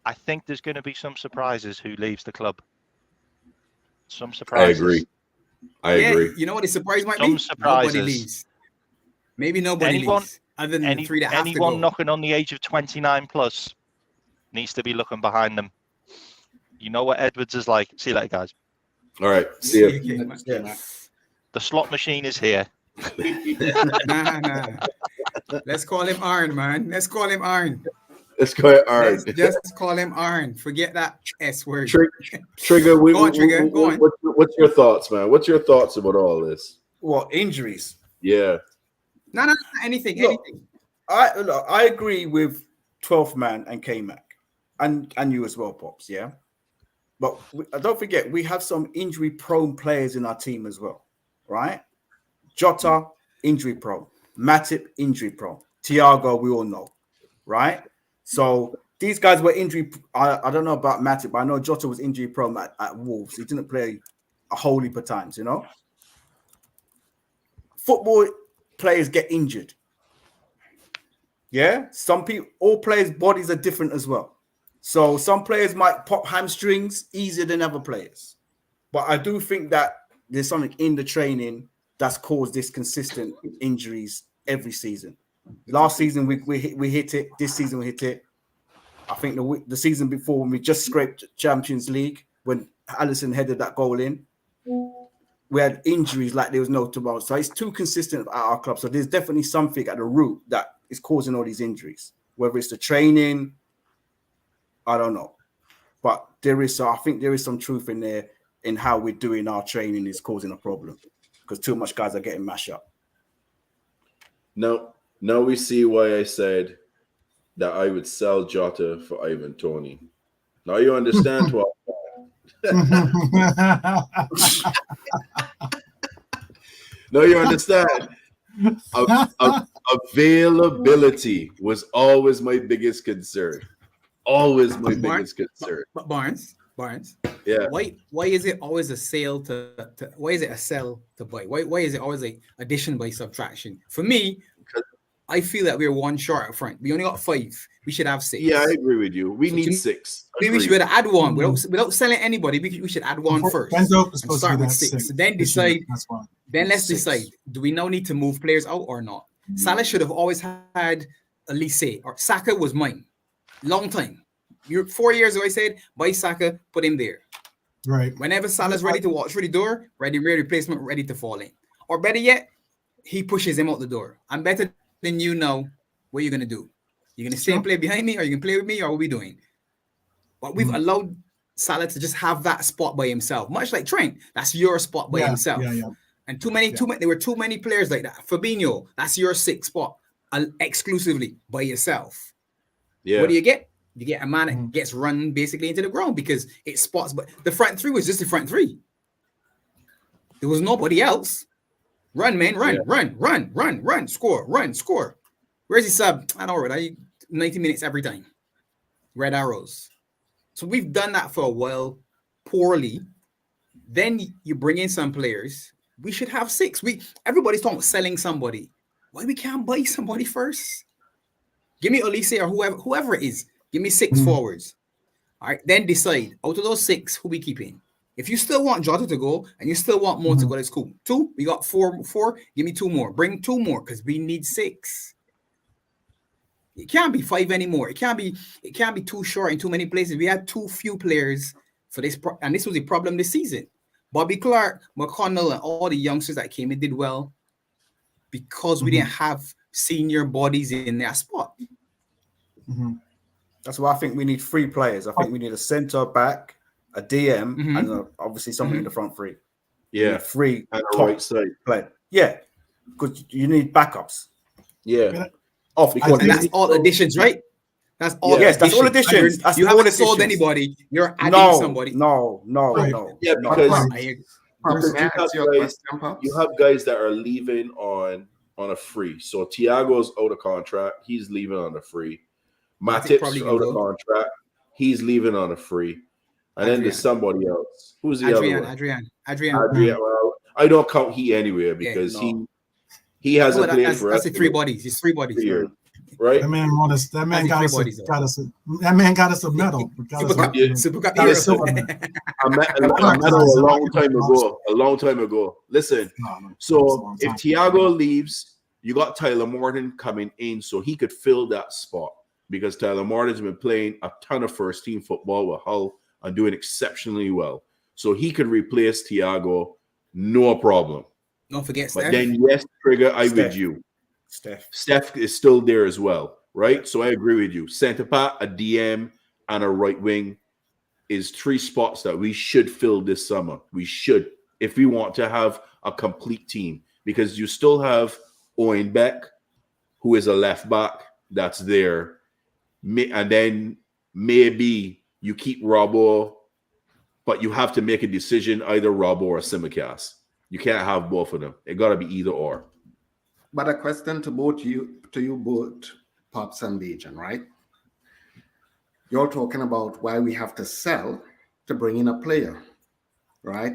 I think there's going to be some surprises who leaves the club. Some surprises.
I agree.
You know what the surprise might be?
Some surprises.
Nobody leaves. Maybe nobody leaves. Other than the 3 that have to go.
Anyone knocking on the age of 29 plus needs to be looking behind them. You know what Edwards is like. See you later, guys.
All right. See you.
The slot machine is here.
Nah. Let's call him Arn, man. Let's call him Arn.
Let's call it Arn.
Just call him Arn. Forget that S word.
Trigger.
Go on, Trigger. Go on.
What's your thoughts, man? What's your thoughts about all this?
What, injuries?
Yeah.
No. Anything.
I agree with 12th man and K-Mac, and you as well, Pops. Yeah. But don't forget, we have some injury-prone players in our team as well, right? Jota, injury-prone. Matip, injury-prone. Thiago, we all know, right? So these guys were injury. I don't know about Matip, but I know Jota was injury-prone at Wolves. He didn't play a whole heap of times, you know? Football players get injured. Yeah? All players' bodies are different as well. So some players might pop hamstrings easier than other players. But I do think that there's something in the training that's caused this consistent injuries every season. Last season, we hit it. This season, we hit it. I think the season before, when we just scraped Champions League, when Alisson headed that goal in, we had injuries like there was no tomorrow. So it's too consistent at our club. So there's definitely something at the root that is causing all these injuries. Whether it's the training, I don't know, but I think there is some truth in there in how we're doing our training is causing a problem because too much guys are getting mashed up.
Now we see why I said that I would sell Jota for Ivan Toney. Now you understand what. Now you understand. Availability was always my biggest concern. Always my biggest concern.
But Barnes.
Yeah.
Why is it always a sale why is it a sell to buy? Why is it always a addition by subtraction? For me, I feel that we're one short up front. We only got 5. We should have 6.
Yeah, I agree with you. We need 6.
Maybe we should add one without selling anybody. We should add one first.
Benzo is
and
supposed to
start
be
with
that
6.
six.
Then decide.
That's why.
Then let's
6.
decide: do we now need to move players out or not? Salah should have always had Elise or Saka was mine, long time. 4 years ago, I said buy Saka, put him there.
Right.
Whenever Salah's ready to walk through the door, ready replacement, ready to fall in. Or better yet, he pushes him out the door. I'm better than you now. What are you gonna do? You're gonna stay and play behind me, or you can play with me, or what are we doing? But we've allowed Salah to just have that spot by himself, much like Trent. That's your spot by himself.
Yeah.
And there were too many players like that. Fabinho, that's your 6th spot exclusively by yourself.
Yeah.
What do you get? You get a man that gets run basically into the ground because it spots. But the front 3 was just the front 3. There was nobody else. Run, man, run, score. Where's his sub? I don't know. 90 minutes every time. Red arrows. So we've done that for a while, poorly. Then you bring in some players. We should have 6. Everybody's talking about selling somebody. Why we can't buy somebody first? Give me Olise or whoever it is. Give me 6 forwards. All right, then decide out of those 6 who we keeping. If you still want Jota to go and you still want more to go, that's cool. 2, we got 4. Give me 2 more. Bring 2 more because we need 6. It can't be 5 anymore. It can't be too short in too many places. We had too few players for this, and this was the problem this season. Bobby Clark, McConnell, and all the youngsters that came in did well because we didn't have senior bodies in their spot.
That's why I think we need 3 players. I think we need a centre back, a DM, and obviously someone in the front 3.
Yeah,
3
and
top
right side
players. Yeah, because you need backups.
Yeah.
And that's all additions, right? That's all.
Yes, that's all additions.
You haven't sold anybody. You're adding somebody.
No.
Yeah, because
Pops.
you have guys that are leaving on a free. So Thiago's out of contract. He's leaving on a free. Matip's out of contract. He's leaving on a free. And then there's somebody else. Who's the other one? Adrian. Well, I don't count he anywhere because he hasn't played for us.
That's the 3 bodies. It's 3 bodies.
Right?
That man got us a medal.
Super Cup.
A medal a long time ago. Listen, so if Thiago leaves, you got Tyler Morton coming in so he could fill that spot because Tyler Morton's been playing a ton of first team football with Hull and doing exceptionally well. So he could replace Thiago, no problem.
Don't forget
But
Steph.
then, yes, Trigger, with you. Steph is still there as well, right? So I agree with you. Centre back, a DM, and a right wing is 3 spots that we should fill this summer. We should, if we want to have a complete team, because you still have Owen Beck, who is a left back that's there. And then maybe you keep Robbo, but you have to make a decision, either Robbo or Simicast. You can't have both of them. It got to be either or.
But a question to you both, Pops and Bajan, right? You're talking about why we have to sell to bring in a player, right?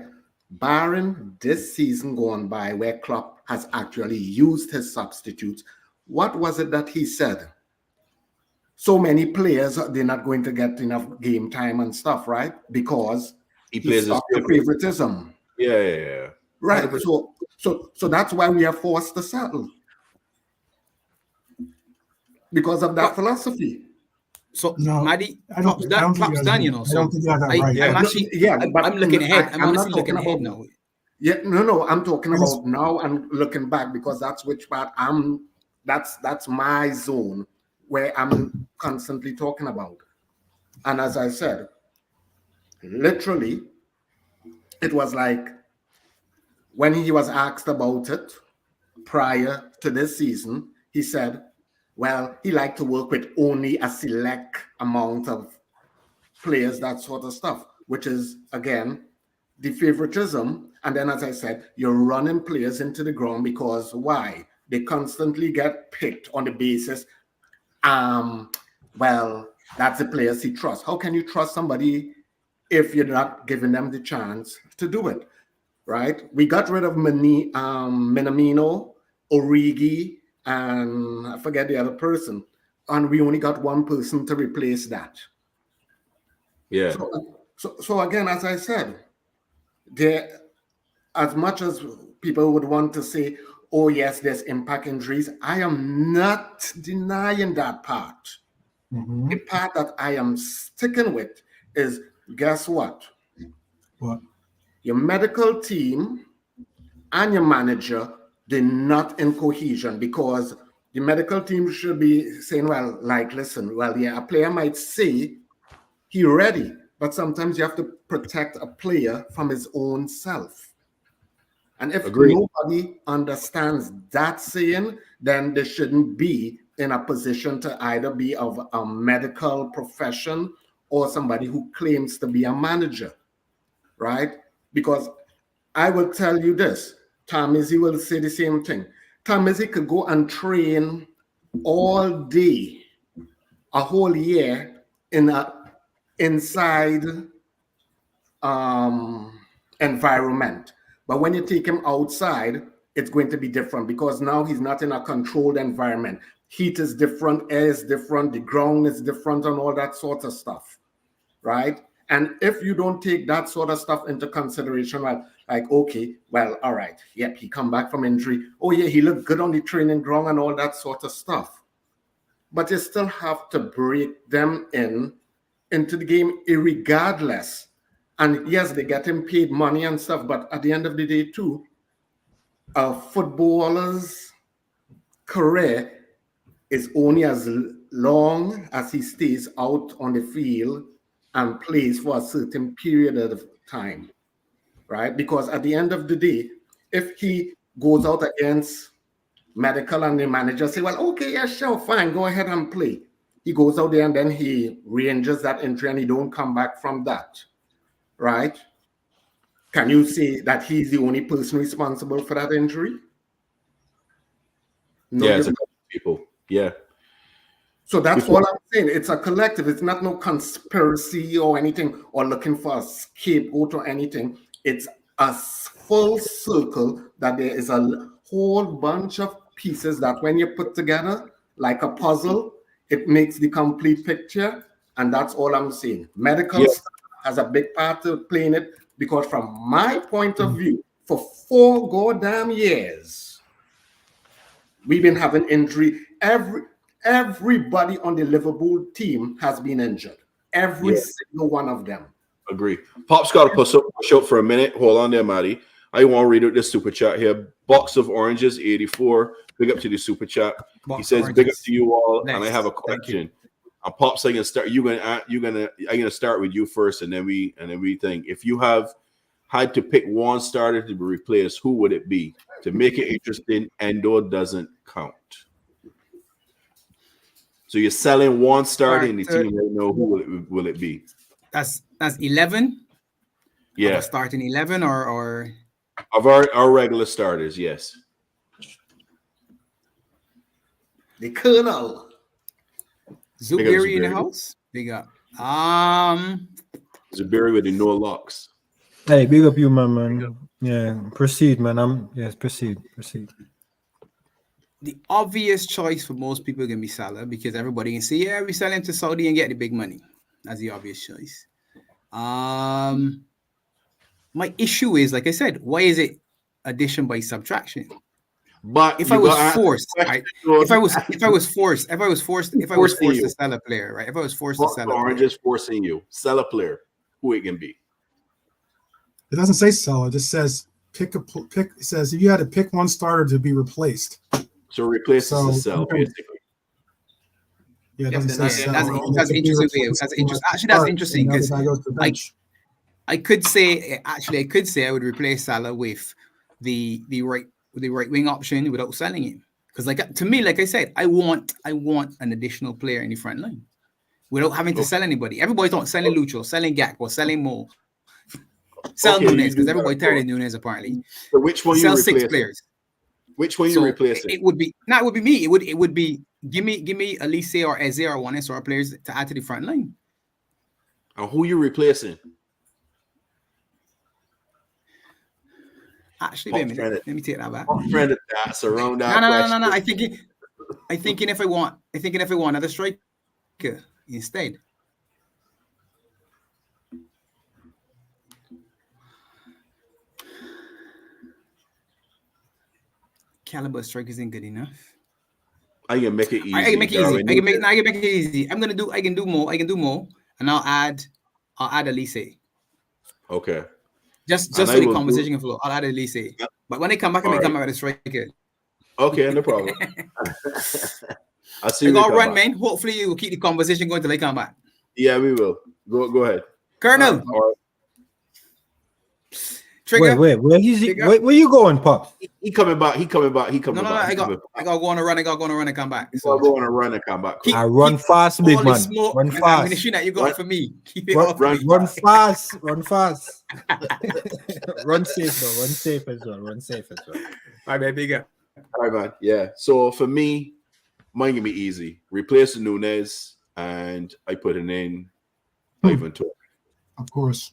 Barring this season going by where Klopp has actually used his substitutes, what was it that he said? So many players, they're not going to get enough game time and stuff, right? Because
he plays
stopped the favoritism.
Yeah.
Right. So that's why we are forced to settle. Because of that philosophy.
So,
no,
Maddie,
I don't think you got that right.
I'm looking ahead. I'm honestly looking ahead now.
Yeah, no, I'm talking about now and looking back because that's which part that's my zone where I'm constantly talking about. And as I said, literally, it was like when he was asked about it prior to this season, he said, well, he liked to work with only a select amount of players, that sort of stuff, which is, again, the favoritism. And then, as I said, you're running players into the ground because why? They constantly get picked on the basis, well, that's the players he trusts. How can you trust somebody if you're not giving them the chance to do it, right? We got rid of Minamino, Origi, and I forget the other person, and we only got one person to replace that.
Yeah.
So again, as I said, there, as much as people would want to say, oh yes, there's impact injuries, I am not denying that part.
Mm-hmm.
The part that I am sticking with is, guess what?
What?
Your medical team and your manager, they're not in cohesion, because the medical team should be saying, well, like, listen, well, yeah, a player might say he ready, but sometimes you have to protect a player from his own self. And if
Agreed.
nobody understands that saying, then they shouldn't be in a position to either be of a medical profession or somebody who claims to be a manager, right? Because I will tell you this, Tom Izzy will say the same thing. Tom Izzy could go and train all day, a whole year, in a inside environment. But when you take him outside, it's going to be different, because now he's not in a controlled environment. Heat is different, air is different, the ground is different, and all that sort of stuff, right? And if you don't take that sort of stuff into consideration, well, like, okay, well, all right, yep, he come back from injury. Oh yeah, he looked good on the training ground and all that sort of stuff. But you still have to break them into the game irregardless. And yes, they get him paid money and stuff, but at the end of the day too, a footballer's career is only as long as he stays out on the field and plays for a certain period of time, right? Because at the end of the day, if he goes out against medical and the manager say, well, okay, yeah, sure, fine, go ahead and play. He goes out there and then he re-injures that injury and he don't come back from that, right? Can you say that he's the only person responsible for that injury? No,
yeah, it's a couple of people. Yeah.
So that's all I'm saying. It's a collective. It's not no conspiracy or anything, or looking for a scapegoat or anything. It's a full circle that there is a whole bunch of pieces that when you put together like a puzzle, it makes the complete picture. And that's all I'm saying. Medical stuff has a big part to play in it, because from my point of view, for 4 goddamn years, we've been having injury. Everybody on the Liverpool team has been injured. Every single one of them.
Agree. Pop's got to push up for a minute. Hold on there, Maddie. I want to read out this super chat here. Box of Oranges 84. Big up to the super chat. He says, "Big up to you all." Next. And I have a question. And Pop's, I'm gonna start. I'm gonna start with you first, and then we think. If you had to pick one starter to be replaced, who would it be? To make it interesting, Endo doesn't count. So you're selling one starter in the team right now. Who will it be?
That's 11.
Yeah,
starting 11 or
of our regular starters. Yes.
The Colonel.
Zubiri in the house. Big up.
Zubiri with the no locks.
Hey, big up you, man. Yeah, proceed, man. Proceed.
The obvious choice for most people is gonna be Salah, because everybody can say, yeah, we sell him to Saudi and get the big money. That's the obvious choice. My issue is, like I said, why is it addition by subtraction?
But
if I was forced to sell a player, right? If I was forced to sell a player,
just forcing you sell a player, who it can be.
It doesn't say sell. It just says pick. It says if you had to pick one starter to be replaced.
So replace is to sell, basically.
Yeah, it doesn't say sell.
That's interesting. Actually, that's interesting, because I could say I would replace Salah with the right wing option without selling him, because to me, like I said, I want an additional player in the front line without having to sell anybody. Everybody's not selling Lucho, selling Gakpo, selling Mo, sell Nunes, because everybody tired of Nunes apparently.
So which one
sell
you
6 players?
Which one you replacing?
It would be me. It would be give me Elise or Eze or one SR players to add to the front line.
And who you replacing?
Actually, wait a minute. Let me take that back.
I'm trying to dance around that.
No. I'm thinking if I want another striker instead. Caliber strike isn't good enough.
I can make it easy.
I can make it easy. I can make it easy. I can do more, and I'll add Elise.
Okay.
Just so the conversation can flow. I'll add Elise. Yep. But when they come back, I may come back with a striker.
Okay, no problem. I see.
They gonna run, man. Hopefully, you will keep the conversation going till they come back.
Yeah, we will. Go ahead,
Colonel.
Trigger. Wait, where you going, Pops?
He coming back. He coming back.
No, I gotta go on a run. I gotta go on a run and come back.
So go on a run and come back.
I run fast, big man. Run fast.
Ammunition that you got for me. Keep it
run fast. Run fast. Run safe though. Run safe as well. All
right, man. Bigger.
All right, man. Yeah. So for me, mine can be easy. Replace the Nunez, and I put it in Ivan Toney.
Of course.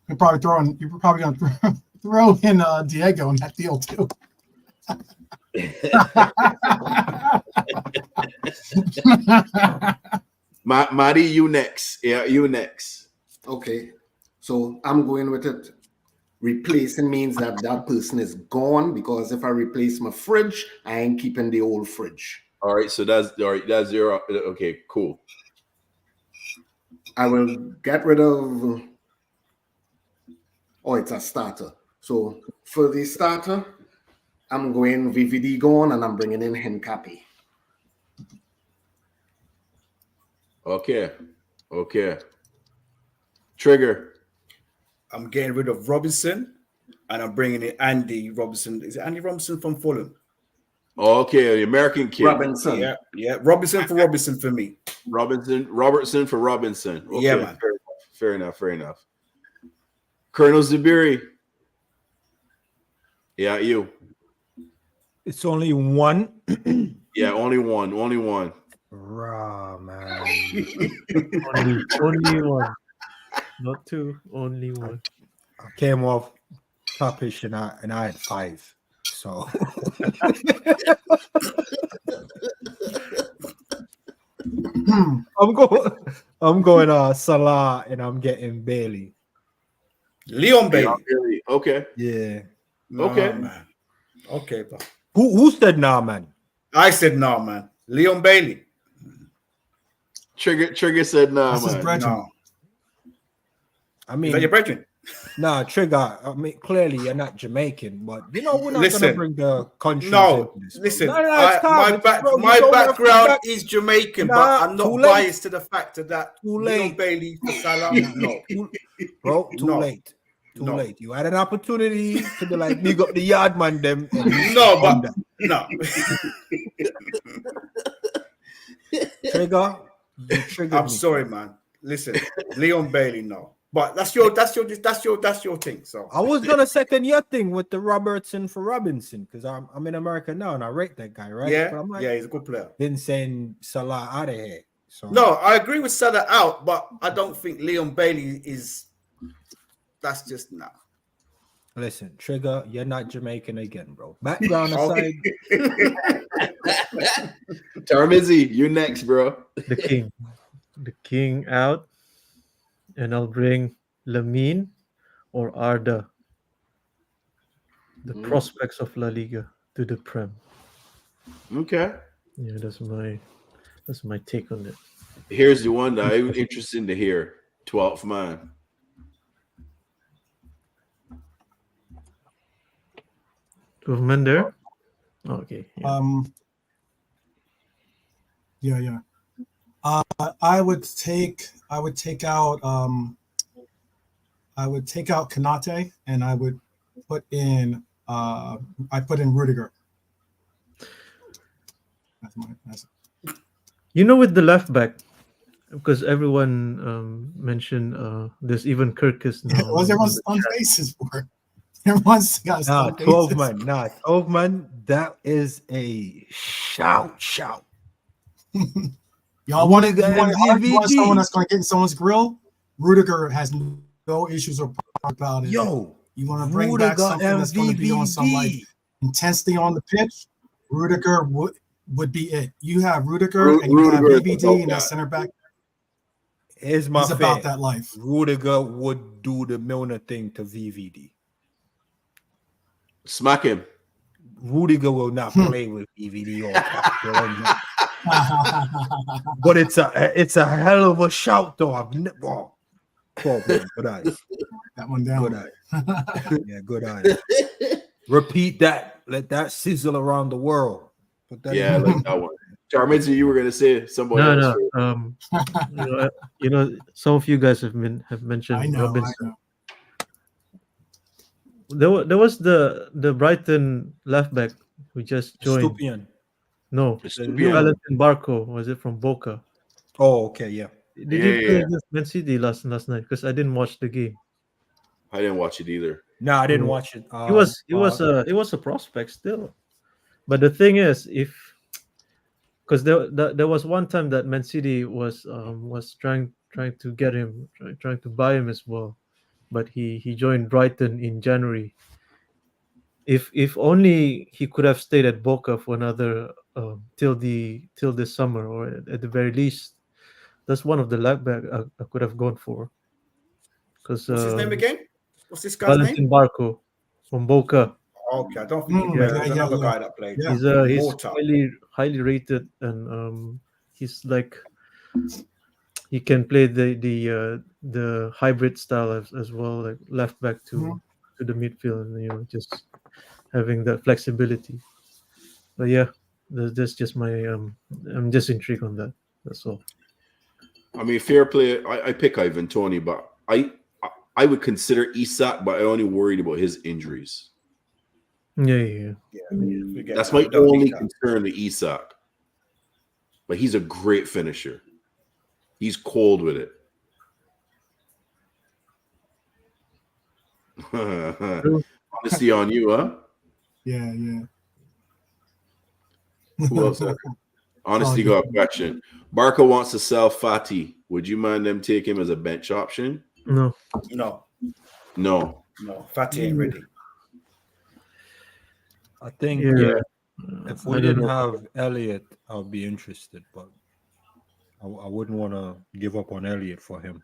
You're probably gonna throw in Diego in that deal too.
Marty, you next. Yeah, you next.
Okay. So I'm going with it. Replacing means that person is gone, because if I replace my fridge, I ain't keeping the old fridge.
All right. So that's all right. That's zero. Okay, cool.
I will get rid of. Oh, it's a starter. So for the starter, I'm going VVD gone, and I'm bringing in Henkapi.
Okay. Trigger.
I'm getting rid of Robinson, and I'm bringing in Andy Robinson. Is it Andy Robinson from Fulham?
Okay, the American kid.
Robinson.
Yeah. Robinson for me.
Robertson for Robinson. Okay,
yeah, man.
Fair enough. Colonel Zubiri. Yeah, you.
It's only one.
Yeah, only one.
Raw, man. only one. Not two, only one. I came off topish and I had 5. So I'm going Salah, and I'm getting Bailey.
Leon Bailey.
Okay.
Yeah.
Okay.
Man. Okay, bro.
Who said nah, man?
I said nah, man. Leon Bailey.
Trigger said nah, man.
No.
I mean,
is that your brethren?
Nah, Trigger. I mean, clearly you're not Jamaican, but we're not gonna bring the country.
No, listen. My background is Jamaican, but I'm not biased to the fact that Leon Bailey for Salah. No,
bro, too late. Too late. You had an opportunity to be like, big up the yard man, them.
No.
Trigger,
I'm sorry, man. Listen, Leon Bailey, no. But that's your thing. So
I was gonna second your thing with the Robertson for Robinson, because I'm in America now and I rate that guy, right?
Yeah,
but I'm like,
he's a good player.
Then saying Salah out of here. So
no, I agree with Salah out, but I don't think Leon Bailey is. That's just nah.
Listen, Trigger, you're not Jamaican again, bro. Background aside.
Tarmizi, you next, bro.
The king out. And I'll bring Lamine or Arda, the prospects of La Liga, to the Prem.
Okay.
Yeah, that's my take on it.
Here's the one that I'm interested to hear. 12th man.
There? Okay.
Yeah. Yeah. I would take out Kanate, and I would put in Rudiger. That's
with the left back, because everyone mentioned there's even Kirkus now.
What's everyone's on faces for? Everyone's got
12 man. 12 man. That is a shout.
Y'all want someone that's going to get in someone's grill? Rudiger has no issues or about it.
Yo,
you want to bring back something that's going to be on some like intensity on the pitch? Rudiger would be it. You have Rudiger and you have
Rudiger is
VVD and
about
that
that.
center back.
Here's my
He's about
fear.
that life.
Rudiger would do the Milner thing to VVD.
Smack him.
Rudiger will not play with VVD or but it's a hell of a shout, though. I've never. Oh, man, good eyes.
That one down.
Good eyes. Yeah, good eyes. Repeat that. Let that sizzle around the world. Put that
Yeah, I like that one. Charminzi, you were gonna say somebody else.
You know, some of you guys have mentioned
I know.
Robinson. There was the Brighton left back who just joined.
Stupian.
No, Valentin Barco. Was it from Boca?
Oh, okay, yeah.
Did he play against Man City last night? Because I didn't watch the game.
I didn't watch it either.
No, I didn't watch it.
It was a prospect still. But the thing is, because there was one time that Man City was trying to get him, trying to buy him as well, but he joined Brighton in January. If only he could have stayed at Boca for another till this summer, or at the very least, that's one of the left back I could have gone for. Because
what's his name again? What's this guy's
Valentin
name?
Barco from Boca.
Okay, I don't think there's another guy that played.
He's highly rated, and he's like he can play the hybrid style as well, like left back to the midfield, and just having that flexibility. But yeah, that's just my I'm just intrigued on that. That's all.
I mean, fair play. I pick Ivan Toney, but I would consider Isak, but I only worried about his injuries.
Yeah.
That's my only concern with Isak. But he's a great finisher. He's cold with it. Honesty on you, huh?
Yeah.
Who else? Honesty got a question. Barca wants to sell Fati. Would you mind them take him as a bench option?
No.
Fati ain't ready. I think if we didn't have Elliot, I would be interested, but I wouldn't want to give up on Elliot for him.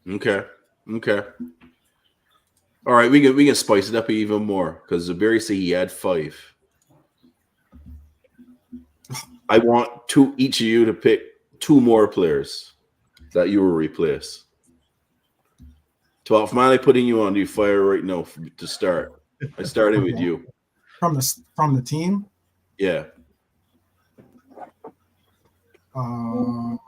Okay. All right, we can spice it up even more because Zaberi said he had 5. I want each of you to pick 2 more players that you will replace. 12th man, I'm putting you on the fire right now to start. I started with you.
From the team?
Yeah.
From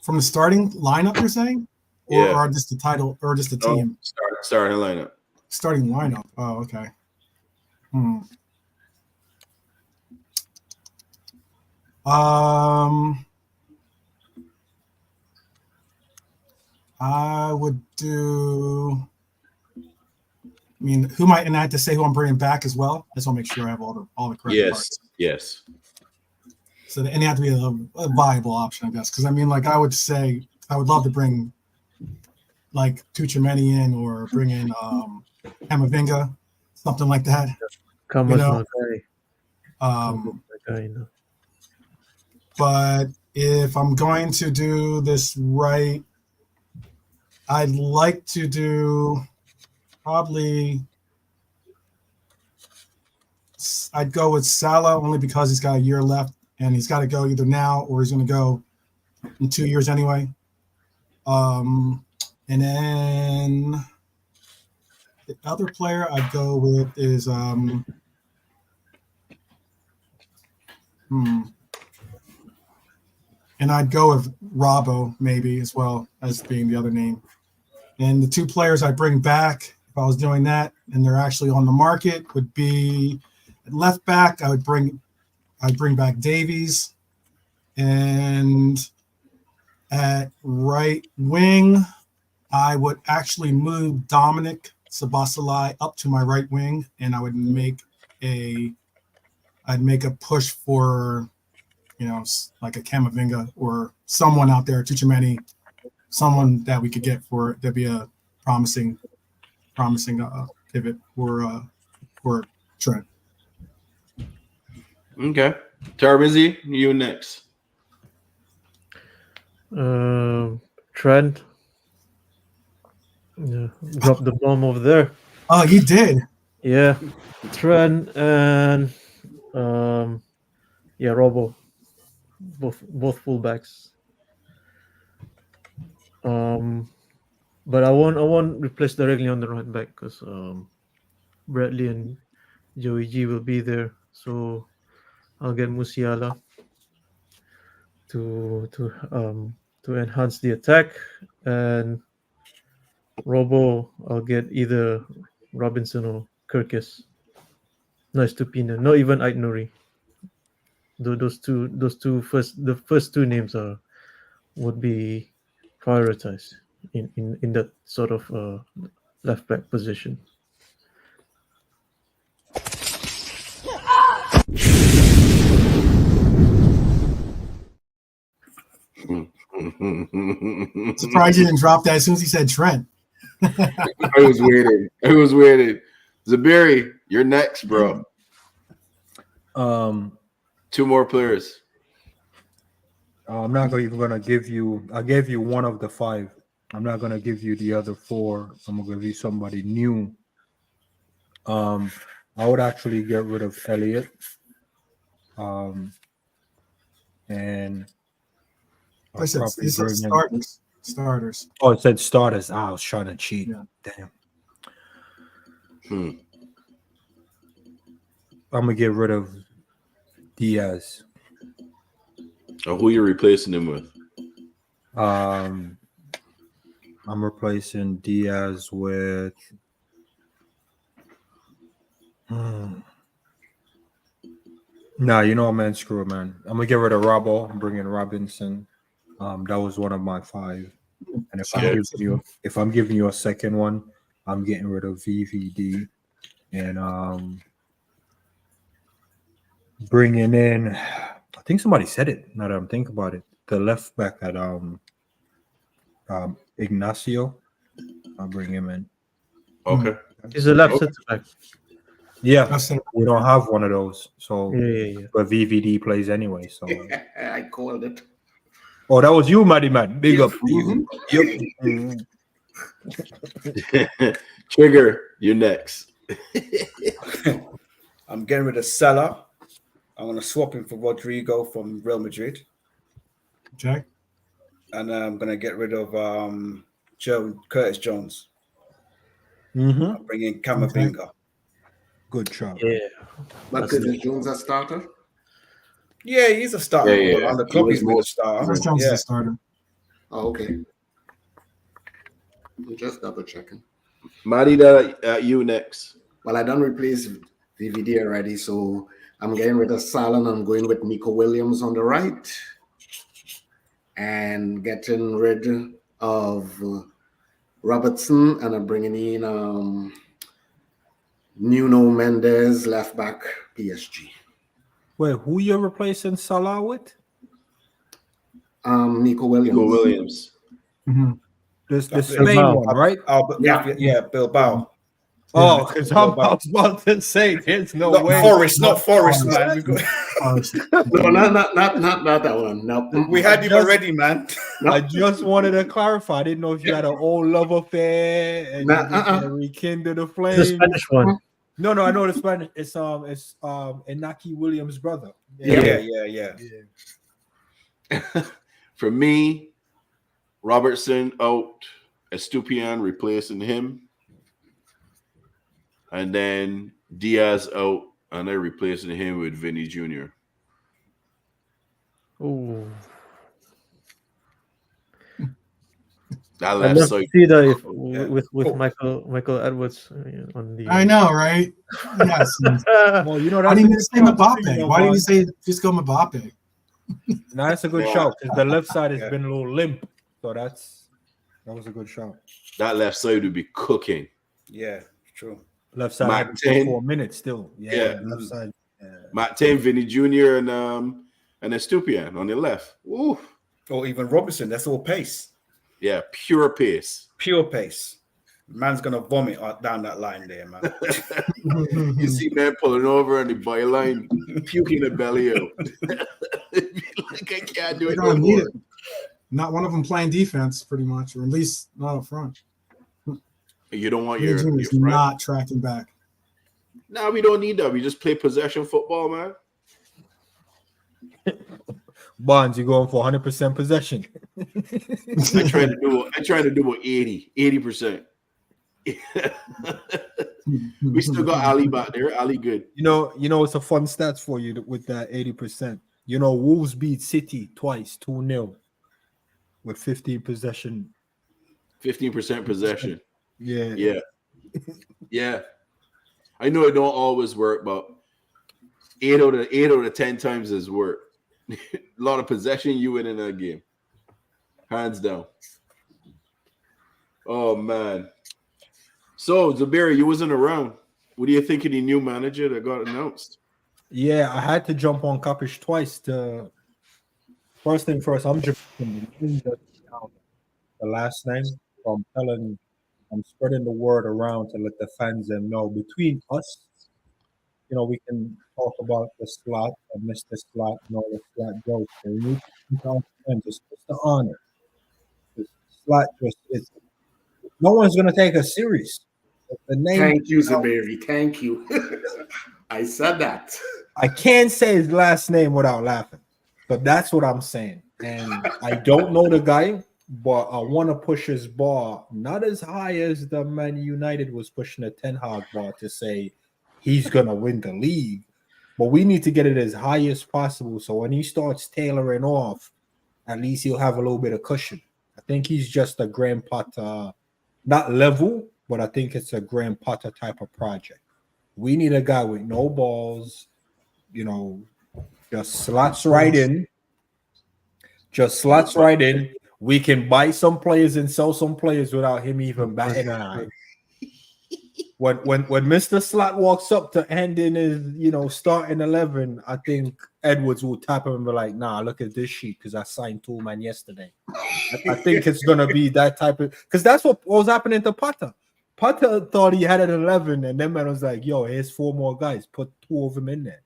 the starting lineup, you're saying? Or just the title, or just the team?
Starting lineup.
Starting lineup. Oh, okay. I would do. I mean, who might, and I have to say who I'm bringing back as well. I just want to make sure I have all the correct parts.
Yes.
So, and they have to be a viable option, I guess. Because I mean, like, I would say I would love to bring like Tuchemeni in, or bring in Camavinga, something like that. But if I'm going to do this right, I'd like to do probably. I'd go with Salah only because he's got a year left, and he's got to go either now or he's going to go in 2 years anyway. And then the other player I'd go with is and I'd go with Robbo maybe as well as being the other name. And the 2 players I bring back, if I was doing that and they're actually on the market, would be at left back. I'd bring back Davies, and at right wing, I would actually move Dominic Szoboszlai up to my right wing, and I would make a push for, like a Camavinga or someone out there, Tuchemeni, someone that we could get for that'd be a promising pivot for Trent.
Okay. Tarbizi, you next.
Trent. Yeah, drop the bomb over there.
Oh, he did.
Yeah, Trent and yeah, Robo, both fullbacks. But I won't replace directly on the right back because Bradley and Joey G will be there, so I'll get Musiala to enhance the attack, and Robo I'll get either Robinson or Kirkis. No, Stupina, not even Ait Nouri. The first two names would be prioritized in that sort of left back position.
Surprised you didn't drop that as soon as he said Trent.
I was waiting. Zabiri, you're next, bro. Two more players.
I'm not even gonna give you. I gave you one of the 5. I'm not gonna give you the other 4. I'm gonna give you somebody new. I would actually get rid of Elliot. And
I said it said starters. Starters.
Oh, it said starters. I was trying to cheat.
Yeah.
Damn. I'm gonna get rid of Diaz.
Oh, who you replacing him with?
I'm replacing Diaz with. Nah, you know what, man? Screw it, man. I'm gonna get rid of Robbo. I'm bringing Robinson. That was one of my 5. And if I'm giving you a second one, I'm getting rid of VVD and bringing in. I think somebody said it. Now that I'm thinking about it, the left back at Ignacio. I'll bring him in.
Okay.
He's a left center back.
Yeah, we don't have one of those. So,
yeah.
But VVD plays anyway. So
I called it.
Oh, that was you, Matty Man. Big up.
Trigger, you're next.
I'm getting rid of Salah. I'm going to swap him for Rodrigo from Real Madrid.
Okay.
And I'm going to get rid of Curtis Jones.
Mm-hmm.
Bring in Camavinga.
Good job.
Yeah.
But Curtis Jones a starter?
Yeah, he's a starter.
Yeah.
On the club, he's been a starter.
Curtis Jones is a starter.
Oh, okay. I'm just double checking.
Marida, you next.
Well, I done replace VVD already, so I'm getting rid of Salah. I'm going with Nico Williams on the right, and getting rid of Robertson, and I'm bringing in Nuno Mendes, left back, PSG.
Wait, who you're replacing Salah with?
Nico Williams.
Nico Williams.
Mm-hmm.
The Spain one, right?
Yeah, Bilbao.
Oh, because I was about to say, there's no way.
Not Forest, man.
No, not that one. No,
we had him already, man.
No.
I just wanted to clarify. I didn't know if you had an old love affair and rekindle the flame.
The Spanish one.
No, I know the Spanish. It's Inaki Williams' brother.
Yeah.
For me, Robertson out, Estupiñán replacing him, and then Diaz out, and they're replacing him with Vinny Jr.
Oh,
That
I'd
left
love
side.
to see that with Michael Edwards on the.
I know, right? Yes.
Well, you know,
why didn't you say Mbappe? Why didn't you say just go Mbappe?
No, that's a good shout because the left side has been a little limp, so that was a good shout.
That left side would be cooking.
Yeah, true.
Left side
Matt
had
10.
4 minutes still. Yeah. Left side.
Matt 10, Vinny Jr. and Estupiñán on the left. Ooh.
Or even Robertson. That's all pace.
Yeah, pure pace.
Pure pace. Man's gonna vomit down that line there, man.
You see man pulling over on the byline, puking the belly out. Like I can't do
They're
it no
gonna need
more.
it. Not one of them playing defense, pretty much, or at least not up front.
You don't want
Your
your
team is
friend.
not tracking back.
No, we don't need that. We just play possession football, man.
Bonds, you going for 100% possession?
I try to do about 80%. We still got Ali back there. Ali good.
You know, it's a fun stats for you with that 80%. You know, Wolves beat City twice, 2-0 with 15 possession.
15% possession.
Yeah.
Yeah. I know it don't always work, but 8 out of 10 times has worked. A lot of possession, you win in that game. Hands down. Oh man. So Zabiri, you wasn't around. What do you think of the new manager that got announced?
Yeah, I had to jump on Kapish twice. First thing first, I'm just the last name. So I'm spreading the word around to let the fans them know. Between us, you know, we can talk about the slot and Mr. Slot and all the slot jokes. And we need to just the honor. The slot it's no one's gonna take us serious. The name.
Thank you, Zabiri. Thank you. I said that.
I can't say his last name without laughing, but that's what I'm saying. And I don't know the guy, but I want to push his bar not as high as the Man United was pushing the Ten Hag bar to say he's gonna win the league, but we need to get it as high as possible. So when he starts tailoring off, at least he'll have a little bit of cushion. I think he's just a Graham Potter, not level, but I think it's a Graham Potter type of project. We need a guy with no balls, you know, just slots right in. Just slots right in. We can buy some players and sell some players without him even batting an eye. When Mr. Slot walks up to hand in his, you know, starting 11, I think Edwards will tap him and be like, nah, look at this sheet because I signed two man yesterday. I think it's going to be that type of, because that's what was happening to Potter. Potter thought he had an 11, and then man was like, yo, here's 4 more guys. Put 2 of them in there.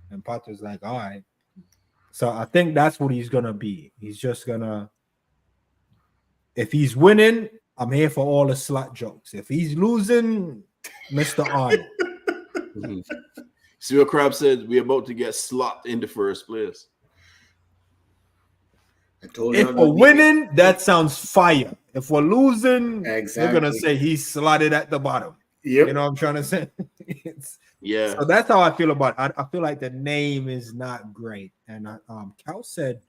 And Potter's like, all right. So I think that's what he's going to be. He's just going to, if he's winning, I'm here for all the slot jokes. If he's losing, Mr. Arnold.
Mm-hmm. See what Crab said? We're about to get slot into first place.
If we're winning, that sounds fire. If we're losing,
exactly.
We're gonna say he's slotted at the bottom.
Yep.
You know what I'm trying to say?
Yeah.
So that's how I feel about it. I feel like the name is not great. And Cal said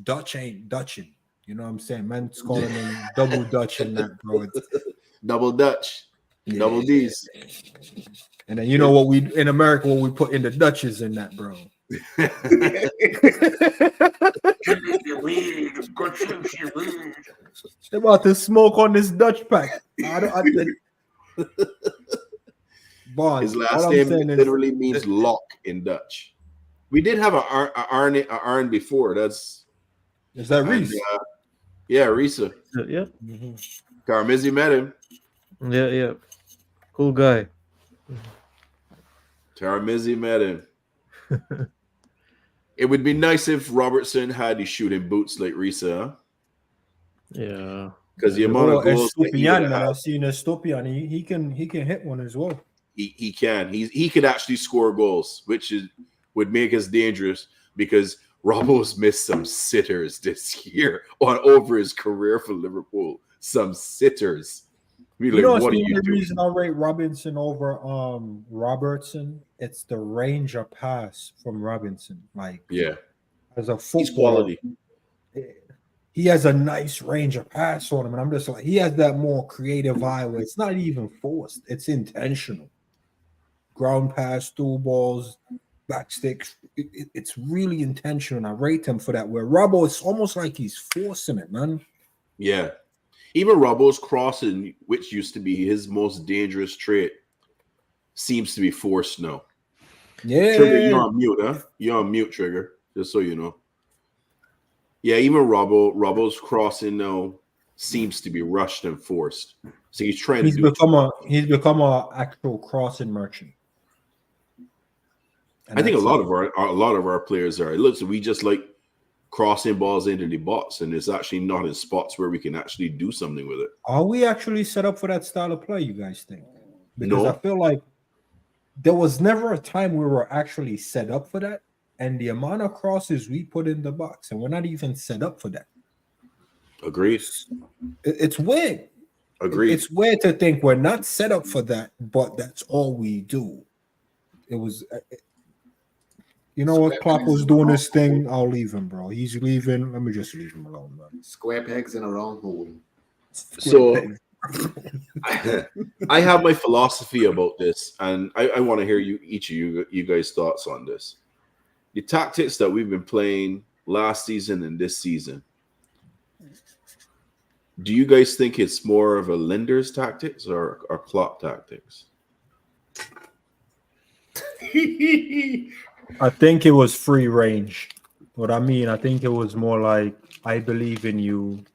Dutch ain't Dutching. You know what I'm saying? Man's calling him double Dutch in that, bro.
Double Dutch. Yeah. Double D's.
And then you know what we in America, what we put in the Dutches in that, bro. They're about to smoke on this Dutch pack. Bond,
his last name literally means lock in Dutch. We did have a Arn before. Is
that Reese?
Yeah, Risa.
Yeah.
Carmizzi met him.
Yeah. Cool guy.
Carmizzi met him. It would be nice if Robertson had his shooting boots like Risa. Huh?
Yeah.
Because the amount of goals
I've seen Estupian, he can hit one as well.
He can. He could actually score goals, which would make us dangerous because Robbo's missed some sitters this year over his career for Liverpool. Some sitters.
You know, what the reason I rate Robinson over Robertson? It's the range of pass from Robinson. Like,
yeah,
as a footballer,
he's quality.
He has a nice range of pass on him, and I'm just like, he has that more creative eye where it's not even forced; it's intentional. Ground pass, through balls, back sticks. It's really intentional, and I rate him for that. Where Robbo, it's almost like he's forcing it, man.
Yeah. Even Robbo's crossing, which used to be his most dangerous trait, seems to be forced now.
Yeah.
Trigger, you're on mute, huh? You're on mute, Trigger, just so you know. Yeah, even Robbo's crossing now seems to be rushed and forced. So he's trying
He's
to do.
become a actual crossing merchant.
And I think a lot of our players are. Look, so we just like crossing balls into the box, and it's actually not in spots where we can actually do something with it.
Are we actually set up for that style of play, you guys think? Because
No.
I feel like there was never a time we were actually set up for that, and the amount of crosses we put in the box, and we're not even set up for that.
Agreed.
It's weird.
Agreed.
It's weird to think we're not set up for that, but that's all we do. It was, you know what? Klopp was doing this thing. I'll leave him, bro. He's leaving. Let me just leave him alone, man.
Square pegs in a round hole.
So I have my philosophy about this, and I want to hear each of you guys' thoughts on this. The tactics that we've been playing last season and this season. Do you guys think it's more of a Linder's tactics or Klopp tactics?
I think it was free range. What I mean, I think it was more like, I believe in you.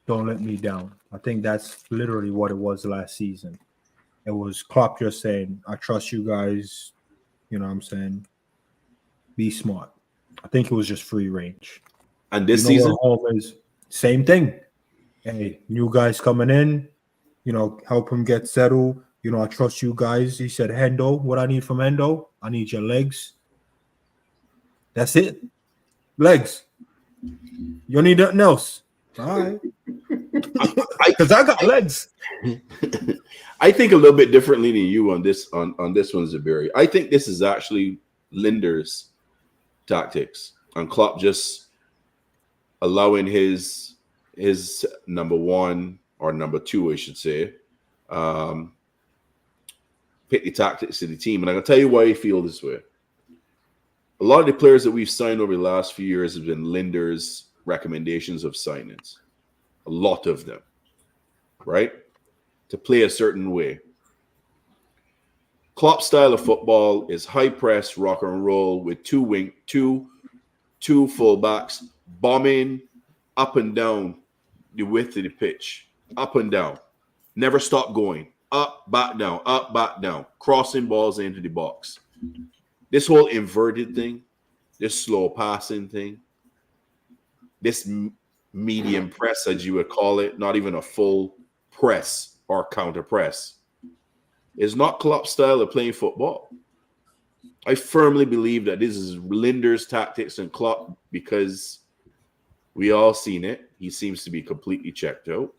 Don't let me down. I think that's literally what it was last season. It was Klopp just saying, I trust you guys. You know what I'm saying? Be smart. I think it was just free range.
And this season?
Home is same thing. Hey, new guys coming in, help him get settled. I trust you guys. He said, Hendo, what I need from Hendo? I need your legs. That's it. Legs. You don't need nothing else. All right. Because I got legs.
I think a little bit differently than you on this one, Zabiri. I think this is actually Linder's tactics. And Klopp just allowing his number one or number two, I should say, pick the tactics of the team. And I'm going to tell you why I feel this way. A lot of the players that we've signed over the last few years have been Linder's recommendations of signings. A lot of them, right? To play a certain way. Klopp's style of football is high press, rock and roll with two fullbacks bombing up and down the width of the pitch, up and down. Never stop going. Up, back, down, crossing balls into the box. This whole inverted thing, this slow passing thing, this medium press, as you would call it, not even a full press or counter press, is not Klopp's style of playing football. I firmly believe that this is Linder's tactics and Klopp, because we all seen it. He seems to be completely checked out.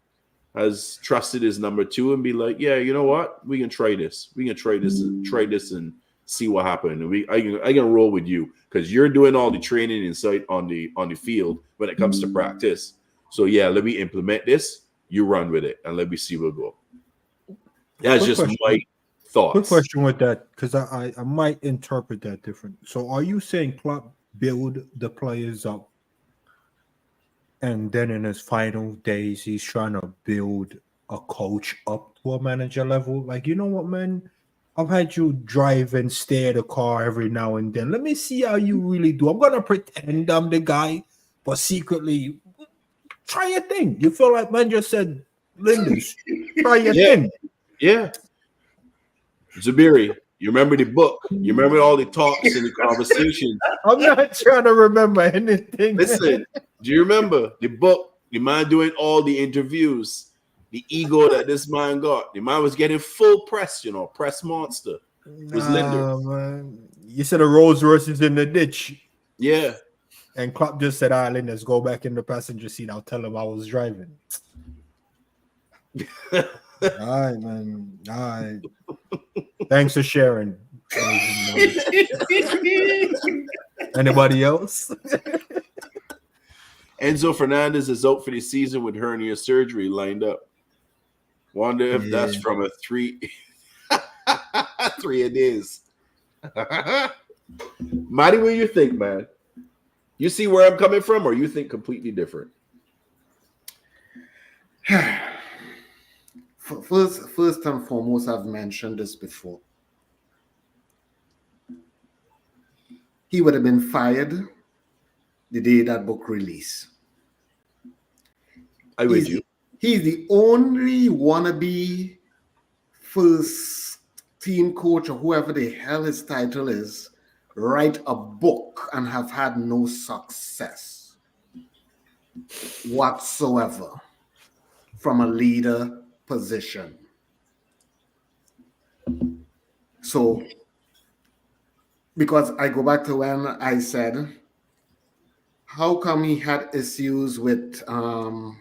Has trusted his number two and be like, yeah, you know what? We can try this. We can try this and see what happens. And I can roll with you because you're doing all the training inside on the field when it comes to practice. So yeah, let me implement this. You run with it and let me see where we go. That's just my thoughts.
Quick question with that, because I might interpret that different. So are you saying Klopp build the players up, and then in his final days, he's trying to build a coach up to a manager level? Like, you know what, man? I've had you drive and stare at a car every now and then. Let me see how you really do. I'm going to pretend I'm the guy, but secretly, try your thing. You feel like man just said, Linders, try your thing.
Yeah. Zabiri, you remember the book? You remember all the talks and the conversations?
I'm not trying to remember anything.
Listen, do you remember the book? The man doing all the interviews, the ego that this man got. The man was getting full press, press monster. It was Linder.
Man. You said a Rolls Royce is in the ditch.
Yeah.
And Klopp just said, all right, Linders, go back in the passenger seat. I'll tell him I was driving. All right, man. All right. Thanks for sharing. Anybody else?
Enzo Fernandez is out for the season with hernia surgery lined up. Wonder if that's from a 3 a days. Matty, what do you think, man? You see where I'm coming from, or you think completely different?
First and foremost, I've mentioned this before. He would have been fired the day that book released.
I with you.
he's the only wannabe first team coach or whoever the hell his title is, write a book and have had no success whatsoever from a leader position. So, because I go back to when I said, how come he had issues with the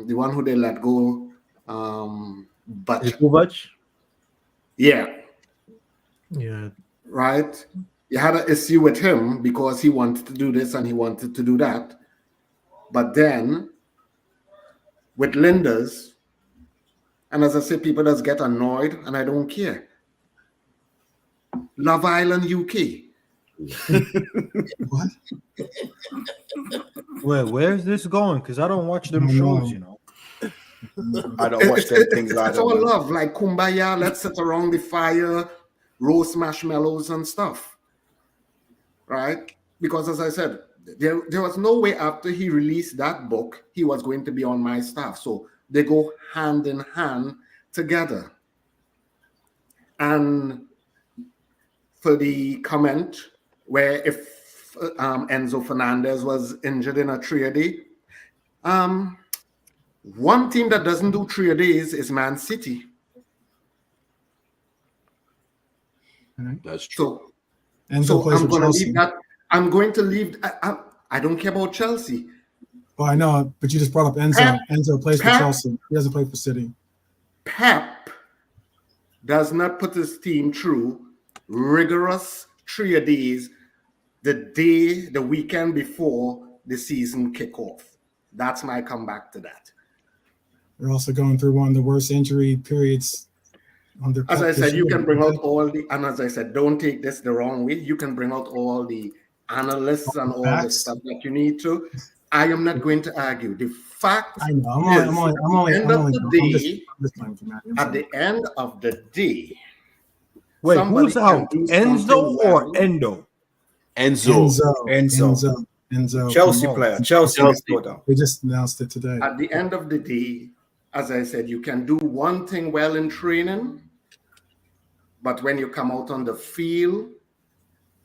one who they let go, but yeah, right. You had an issue with him because he wanted to do this and he wanted to do that, but then with Linders, and as I say, people just get annoyed, and I don't care. Love Island UK.
What?
Well, where's this going? Because I don't watch them shows, you know.
I don't watch them things
It's
either.
all love, like kumbaya, let's sit around the fire, roast marshmallows and stuff. Right? Because as I said, there was no way after he released that book, he was going to be on my staff. So they go hand in hand together. And for the comment where if Enzo Fernandez was injured in a 3-a-day, one team that doesn't do 3 a days is Man City.
That's true.
Enzo plays
I'm
for
going to
Chelsea.
leave that. I'm going to leave. I don't care about Chelsea.
Well, I know, but you just brought up Enzo. Enzo plays for Chelsea. He doesn't play for City.
Pep does not put his team through rigorous 3 a days the weekend before the season kickoff. That's my comeback to that.
They're also going through one of the worst injury periods on their.
As I said, you can bring out all the, and as I said, don't take this the wrong way. You can bring out all the analysts and all the stuff that you need to. I am not going to argue. The fact
I know.
At the end of the day,
wait, who's out? Enzo or Endo?
Enzo.
Chelsea player. Chelsea.
They just announced it today.
At the end of the day, as I said, you can do one thing well in training, but when you come out on the field,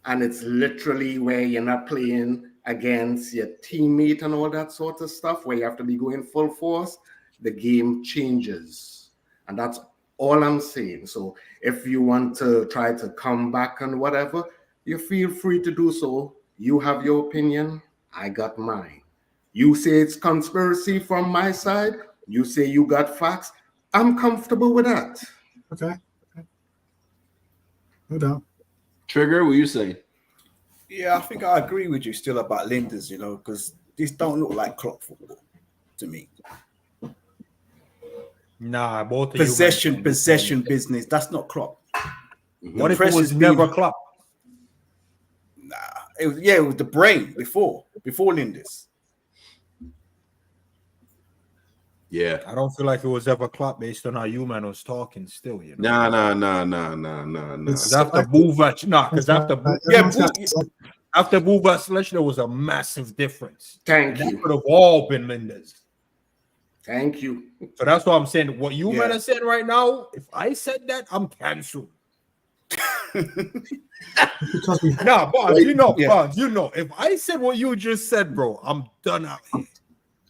and it's literally where you're not playing against your teammate and all that sort of stuff, where you have to be going full force, the game changes. And that's all I'm saying. So if you want to try to come back and whatever, you feel free to do so. You have your opinion. I got mine. You say it's conspiracy from my side. You say you got facts. I'm comfortable with that.
Okay. No doubt.
Trigger, what you saying?
Yeah, I think I agree with you still about Linders, you know, because this don't look like clock football to me.
Nah, both
possession business. That's not clock.
What if it was never clock?
Nah, it was the brain before Linders.
Yeah,
I don't feel like it was ever clock based on how you man was talking. Still, you know.
Nah.
Because after Buvac, after Buvac, there was a massive difference.
Thank
that
you.
Could have all been Linders.
Thank you.
So that's what I'm saying. What you men are saying right now, if I said that, I'm canceled. Bonds, you know. If I said what you just said, bro, I'm done out here.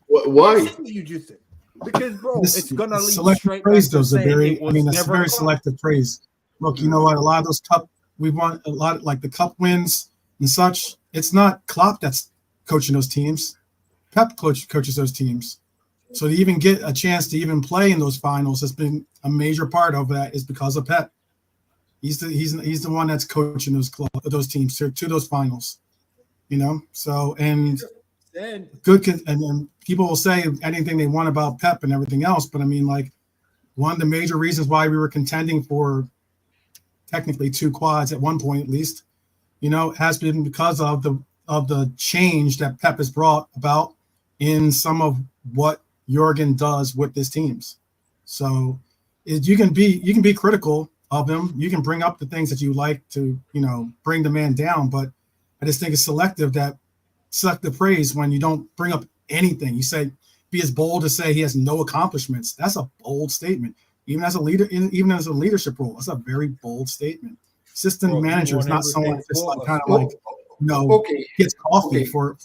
Why?
What you just said. Because, bro, it's gonna lead
selective
straight
praise.
back to
Those are very.
saying
I mean, that's
never
very
clock.
selective praise. Look, you know what? A lot of those we want a lot like the cup wins and such. It's not Klopp that's coaching those teams. Pep coaches those teams. So to even get a chance to even play in those finals has been a major part of that is because of Pep. He's the one that's coaching those teams to those finals. You know, so and and people will say anything they want about Pep and everything else, but I mean, like, one of the major reasons why we were contending for technically 2 quads at one point, at least, you know, has been because of the change that Pep has brought about in some of what Jurgen does with his teams. So you can be critical of him. You can bring up the things that you like to, you know, bring the man down, but I just think it's selective praise when you don't bring up anything. You say, be as bold to say he has no accomplishments. That's a bold statement. Even as a leader, even as a leadership role, that's a very bold statement. Assistant manager is not someone that's just like, kind of like, gets coffee for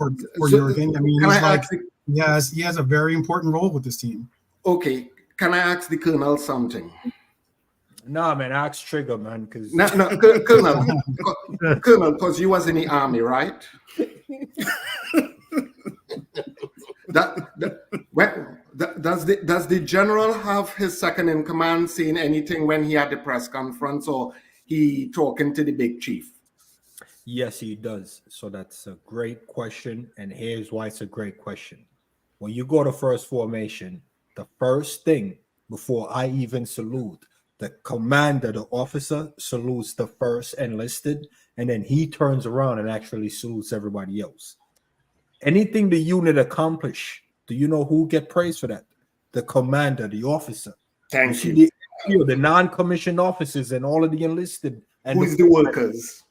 Jurgen. I mean, he's like, he has a very important role with this team.
Okay, can I ask the Colonel something?
Nah, man, ask Trigger, man, because
Colonel, because you was in the army, right? Does the general have his second in command saying anything when he had the press conference, or he talking to the big chief?
Yes, he does. So that's a great question, and here's why it's a great question. When you go to first formation, the first thing before I even salute, the commander, the officer, salutes the first enlisted, and then he turns around and actually salutes everybody else. Anything the unit accomplish, do you know who get praise for that? The commander, the officer.
Thank you.
The non-commissioned officers and all of the enlisted. And
who's the workers?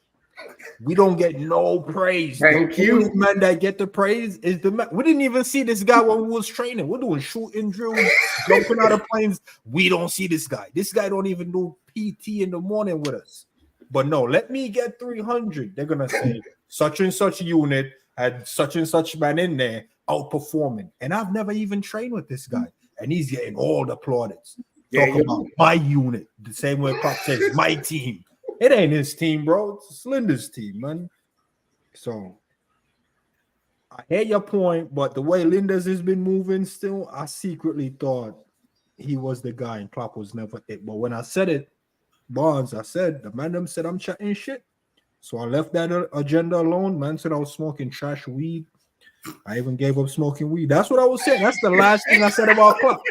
We don't get no praise.
Thank you.
The only man that get the praise is the man. We didn't even see this guy when we was training. We're doing shooting drills, jumping out of planes. We don't see this guy. This guy don't even do PT in the morning with us. But no, let me get 300. They're gonna say such and such unit had such and such man in there outperforming. And I've never even trained with this guy, and he's getting all the plaudits. Talk about my unit, the same way Pop says my team. It ain't his team, bro. It's Linda's team, man. So I hear your point, but the way Linda's has been moving still, I secretly thought he was the guy and Klopp was never it. But when I said it, Barnes, I said, the man them said I'm chatting shit. So I left that agenda alone. Man said I was smoking trash weed. I even gave up smoking weed. That's what I was saying. That's the last thing I said about Klopp.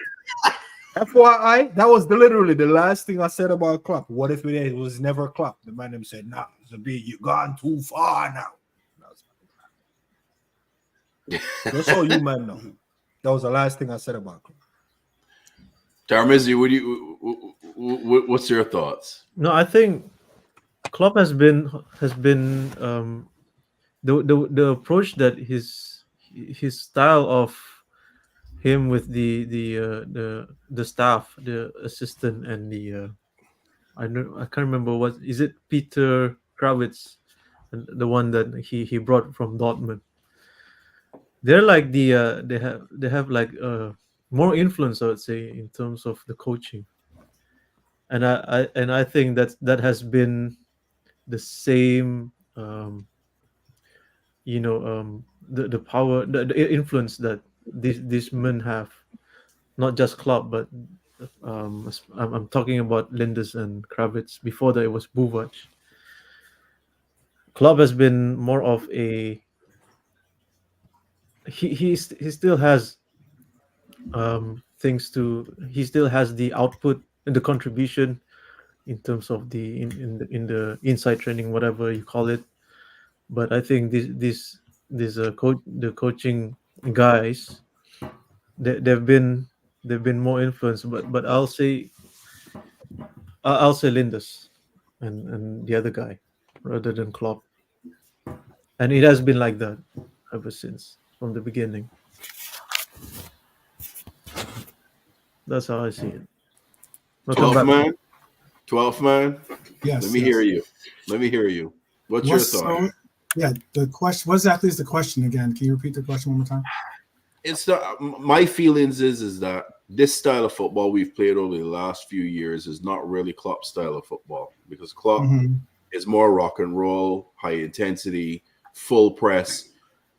FYI, that was literally the last thing I said about Klopp. What if it was never Klopp? The man them said, nah, Zabi, you've gone too far now. That's all you man know. That was the last thing I said about Klopp.
Tarmizi, what's your thoughts?
No, I think Klopp has been the approach that his style of him with the staff, the assistant, and the I can't remember what is it, Peter Kravitz, the one that he brought from Dortmund. They're like they have like more influence, I would say, in terms of the coaching, and I think that has been the same, the power, the influence that these men have, not just Klopp, but I'm talking about Linders and Kravitz. Before that, it was Buvac. Klopp has been more of a he still has things to. He still has the output and the contribution in terms of the in the inside training, whatever you call it. But I think the coaching guys, they've been more influenced. But I'll say Linders and the other guy rather than Klopp, and it has been like that ever since, from the beginning. That's how I see it.
12 man.
Yes.
Let me hear you. What's your thought?
Yeah, the question. What exactly is the question again? Can you repeat the question one more time?
It's my feelings is that this style of football we've played over the last few years is not really Klopp's style of football, because Klopp is more rock and roll, high intensity, full press.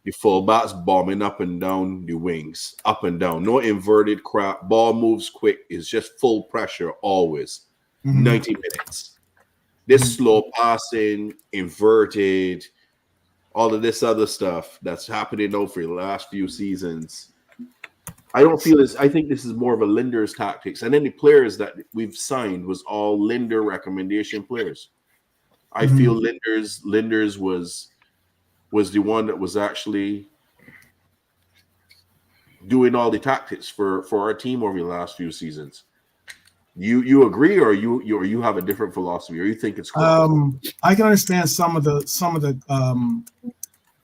The fullbacks bombing up and down the wings, up and down. No inverted crap. Ball moves quick. It's just full pressure always. 90 minutes. This slow passing, inverted, all of this other stuff that's happening over the last few seasons. I don't feel this. I think this is more of a Linder's tactics. And then the players that we've signed was all Linder recommendation players. I feel Linders was the one that was actually doing all the tactics for our team over the last few seasons. You agree, or you have a different philosophy, or you think it's cool?
I can understand some of the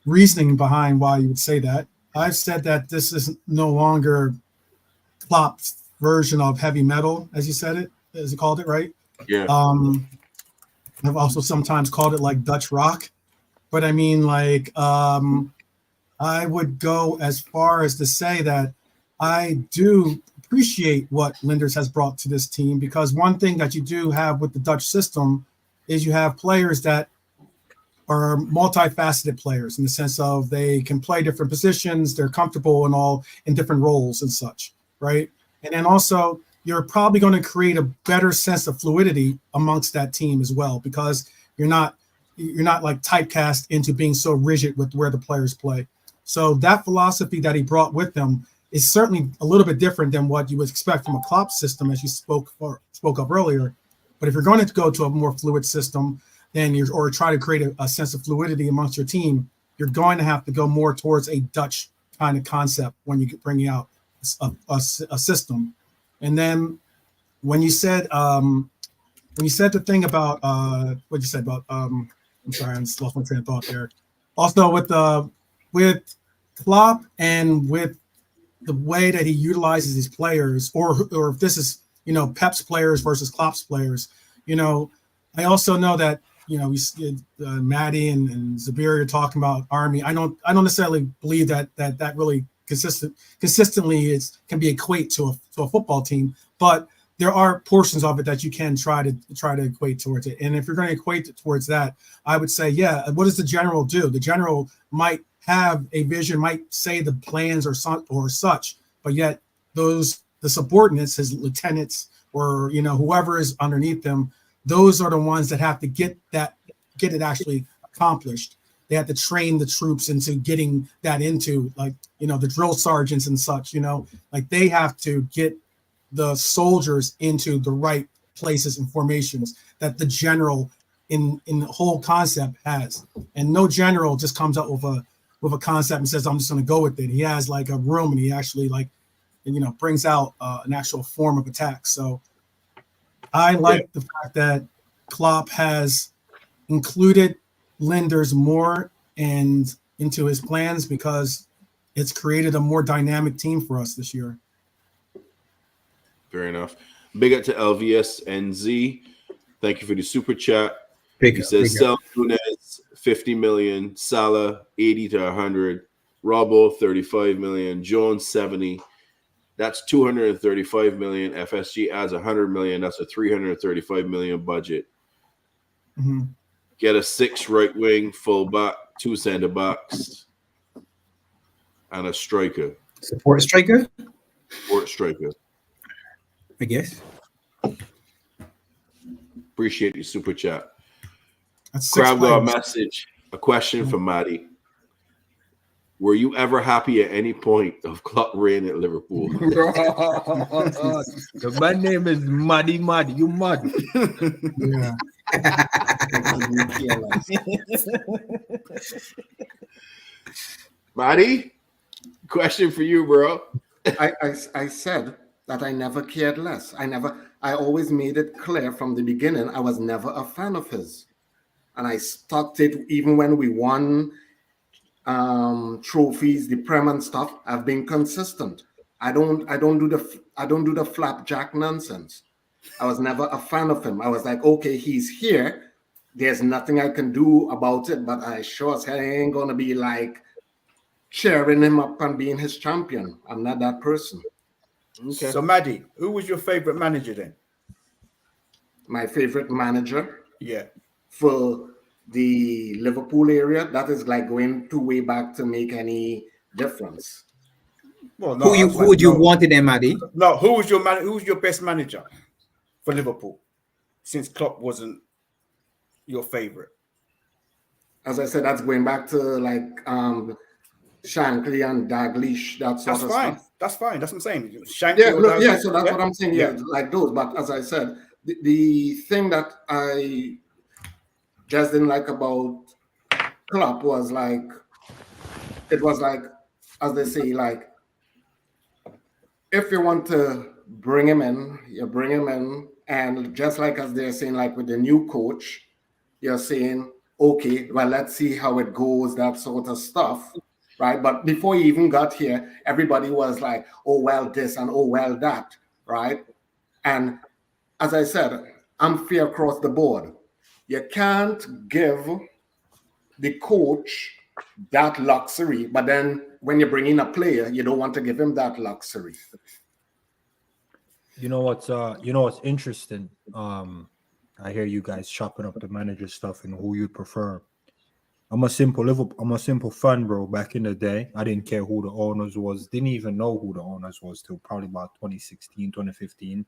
reasoning behind why you would say that. I've said that this is no longer Klopp's version of heavy metal, as you said it, as you called it, right?
Yeah.
I've also sometimes called it like Dutch rock, but I mean, like, I would go as far as to say that I do appreciate what Linders has brought to this team, because one thing that you do have with the Dutch system is you have players that are multifaceted players in the sense of they can play different positions, they're comfortable and all in different roles and such, right? And then also you're probably going to create a better sense of fluidity amongst that team as well, because you're not like typecast into being so rigid with where the players play. So that philosophy that he brought with him is certainly a little bit different than what you would expect from a Klopp system, as you spoke of earlier. But if you're going to go to a more fluid system, then or try to create a sense of fluidity amongst your team, you're going to have to go more towards a Dutch kind of concept when you bring out a system. And then when you said the thing about what you said about I'm sorry, I just lost my train of thought there. Also with Klopp and with the way that he utilizes his players, or if this is Pep's players versus Klopp's players, I also know that Maddie and Zabir are talking about Army. I don't necessarily believe that really consistently can be equate to a football team, but there are portions of it that you can try to equate towards it. And if you're going to equate it towards that, I would say, yeah, what does the general do? The general might have a vision, might say the plans or such, but yet the subordinates, his lieutenants or whoever is underneath them, those are the ones that have to get it actually accomplished. They have to train the troops into getting that into, like, the drill sergeants and such, like they have to get the soldiers into the right places and formations that the general in the whole concept has. And no general just comes up with a concept and says, I'm just going to go with it. He has like a room, and he actually brings out an actual form of attack. So I like the fact that Klopp has included Linders more and into his plans, because it's created a more dynamic team for us this year.
Fair enough. Big up to LVS NZ. Thank you for the super chat. He says sell Nunes 50 million, Salah 80 to 100, Robbo 35 million, Jones 70. That's 235 million. FSG adds 100 million. That's a 335 million budget.
Mm-hmm.
Get a 6 right wing, full back, 2 center backs, and a striker.
Support striker?
Support striker.
I guess.
Appreciate your super chat.
Crowd
got a message, a question for Maddie. Were you ever happy at any point of Klopp reign at Liverpool?
My name is Maddie. You mad?
Yeah.
Maddie, question for you, bro.
I said that I never cared less. I always made it clear from the beginning I was never a fan of his. And I stuck to it even when we won trophies, the Prem and stuff. I've been consistent. I don't do the flapjack nonsense. I was never a fan of him. I was like, okay, he's here. There's nothing I can do about it, but I sure as hell ain't gonna be like cheering him up and being his champion. I'm not that person.
Okay. So Maddie, who was your favorite manager then?
My favorite manager?
Yeah.
For the Liverpool area, that is like going too way back to make any difference.
Well, no, who would you want in Maddie?
No, who was your best manager for Liverpool, since Klopp wasn't your favorite?
As I said, that's going back to like Shankly and Dalglish, that sort of stuff.
That's fine. That's what I'm saying. Shankly
so that's what I'm saying. Yeah, like those. But as I said, the thing that I just didn't like about Klopp was like, it was like, as they say, like, if you want to bring him in, you bring him in, and just like as they're saying, like with the new coach, you're saying, okay, well, let's see how it goes, that sort of stuff, right? But before he even got here, everybody was like, oh, well, this and oh, well, that, right? And as I said, I'm fair across the board. You can't give the coach that luxury, but then when you bring in a player, you don't want to give him that luxury.
You know what's interesting? I hear you guys chopping up the manager stuff and who you prefer. I'm a simple fan, bro. Back in the day, I didn't care who the owners was. Didn't even know who the owners was till probably about 2016, 2015.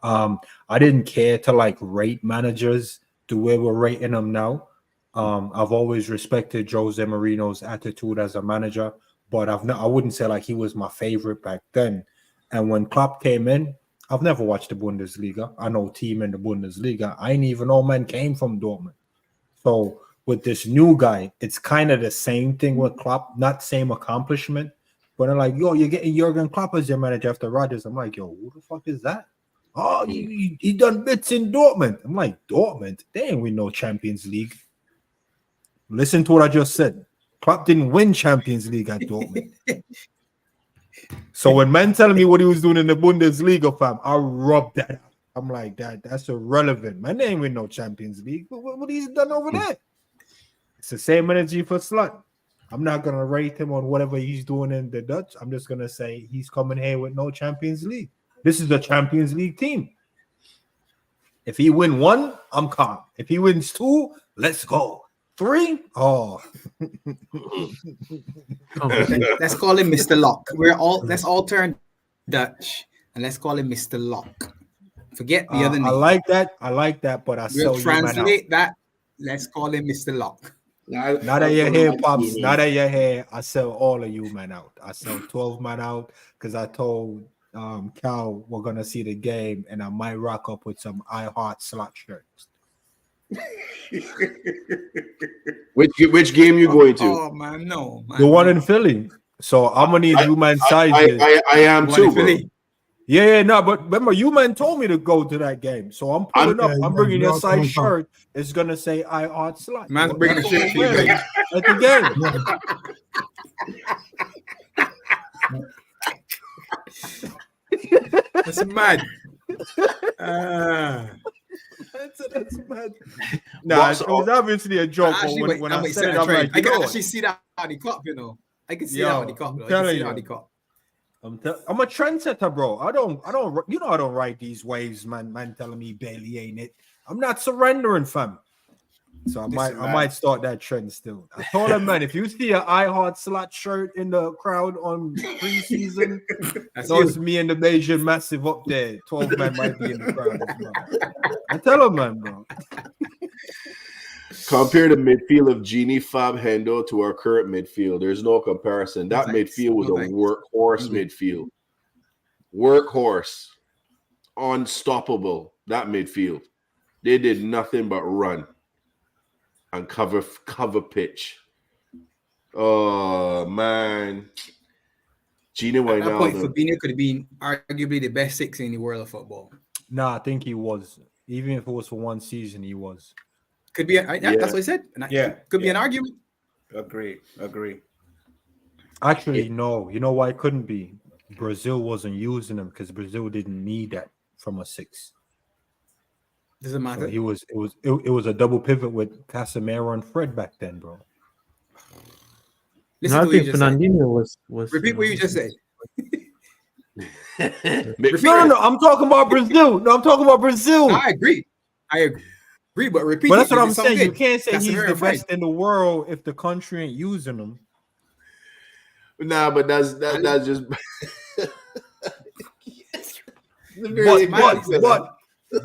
I didn't care to like rate managers the way we're rating them now. I've always respected Jose Mourinho's attitude as a manager, but I wouldn't say like he was my favorite back then. And when Klopp came in, I've never watched the Bundesliga. I know team in the Bundesliga. I didn't even know man came from Dortmund. So with this new guy, it's kind of the same thing with Klopp, not same accomplishment, but I'm like, yo, you're getting Jurgen Klopp as your manager after Rodgers. I'm like, yo, who the fuck is that? Oh, he done bits in Dortmund. I'm like, Dortmund? They ain't win no Champions League. Listen to what I just said. Klopp didn't win Champions League at Dortmund. So when men telling me what he was doing in the Bundesliga, fam, I rubbed that out. I'm like, that's irrelevant. Man, they ain't win no Champions League. What he's done over there? It's the same energy for Slut. I'm not going to rate him on whatever he's doing in the Dutch. I'm just going to say he's coming here with no Champions League. This is the Champions League team. If he win 1, I'm calm. If he wins 2, let's go. 3, oh.
Let's call him Mr. Lock. Let's all turn Dutch and let's call him Mr. Lock. Forget the other name.
I like that, but
we'll translate that. Let's call him Mr. Lock.
Now that you're here, Pops, now that you're here, I sell all of you man out. I sell 12 man out because I told Cal we're gonna see the game and I might rock up with some I Heart slot shirts.
Which game you going to?
Oh man, no. Man,
the one in Philly. So I'm gonna need you man sizes.
I am too, bro.
Yeah, no, but remember, you man told me to go to that game, so I'm pulling up. I'm bringing your size shirt. It's gonna say I Art Slot.
Man's bringing a shirt for you
at the
game. That's mad.
That's mad. Nah, it was obviously a joke. But when I said it, I'm like,
I can actually see that on the cup, you know. I can see that on the cup. I'm
a trendsetter, bro. I don't, I don't ride these waves, man telling me Bailey ain't it. I'm not surrendering, fam. So I might start that trend still. I told him, man, if you see an I Heart Slot shirt in the crowd on preseason, it's me and the Bajan Massive up there. 12 men might be in the crowd as well. I tell him, man, bro.
Compare the midfield of Genie, Fab, Hendo to our current midfield. There's no comparison. That midfield was a workhorse midfield. Workhorse. Unstoppable. That midfield. They did nothing but run and cover pitch. Oh, man. Genie
At that point, Fabinho could have been arguably the best 6 in the world of football.
Nah, I think he was. Even if it was for one season, he was.
Could be, that's what I said. Could be an argument.
Agree.
Actually, no. You know why it couldn't be? Brazil wasn't using him because Brazil didn't need that from a 6.
Doesn't matter.
So it was a double pivot with Casemiro and Fred back then, bro.
I think Fernandinho was.
Repeat what you just said.
No. I'm talking about Brazil.
No, I agree, but repeat.
But that's what I'm saying. You can't say he's the best in the world if the country ain't using him.
Nah, but that's just.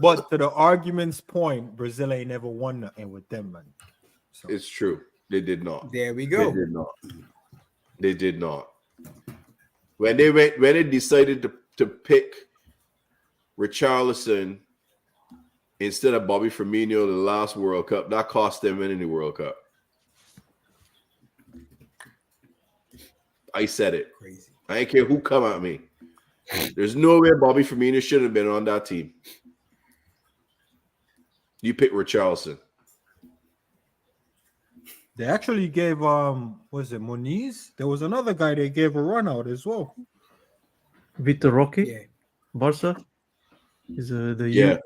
But to the argument's point, Brazil ain't never won nothing with them, man.
So. It's true. They did not.
There we go.
They did not. When they decided to pick Richarlison instead of Bobby Firmino the last World Cup, that cost them winning the World Cup. I said it.
Crazy.
I ain't care who come at me. There's no way Bobby Firmino should have been on that team. You pick Richarlison.
They actually gave was it Moniz? There was another guy they gave a run out as well.
Vitor Roque,
Yeah.
Barca, is the
Yeah.
youth.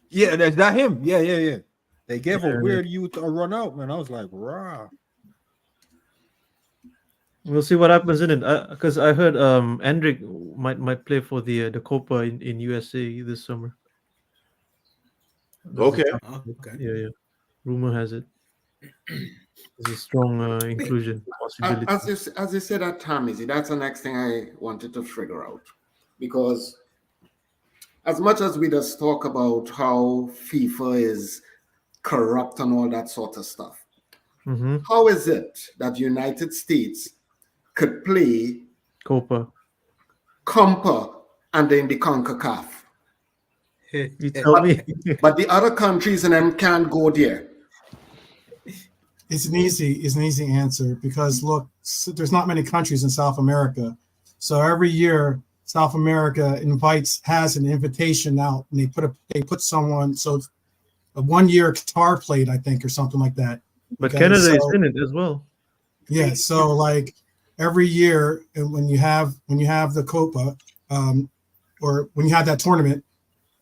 Yeah, that's that him. Yeah. They gave a weird youth a run out, man. I was like, rah.
We'll see what happens in it. Because I heard Endrick might play for the Copa in USA this summer.
Okay.
Okay.
Yeah. Rumor has it. There's a strong inclusion possibility.
As you said at Tamizi, that's the next thing I wanted to figure out. Because as much as we just talk about how FIFA is corrupt and all that sort of stuff, how is it that the United States could play
Copa,
and then the CONCACAF?
You tell me.
But the other countries and them can't go there.
It's an easy answer because look, there's not many countries in South America, so every year South America has an invitation out, and they put someone. So, 1 year Qatar played, I think, or something like that.
But Canada is in it as well.
Yeah, so like every year, and when you have the Copa, or when you have that tournament,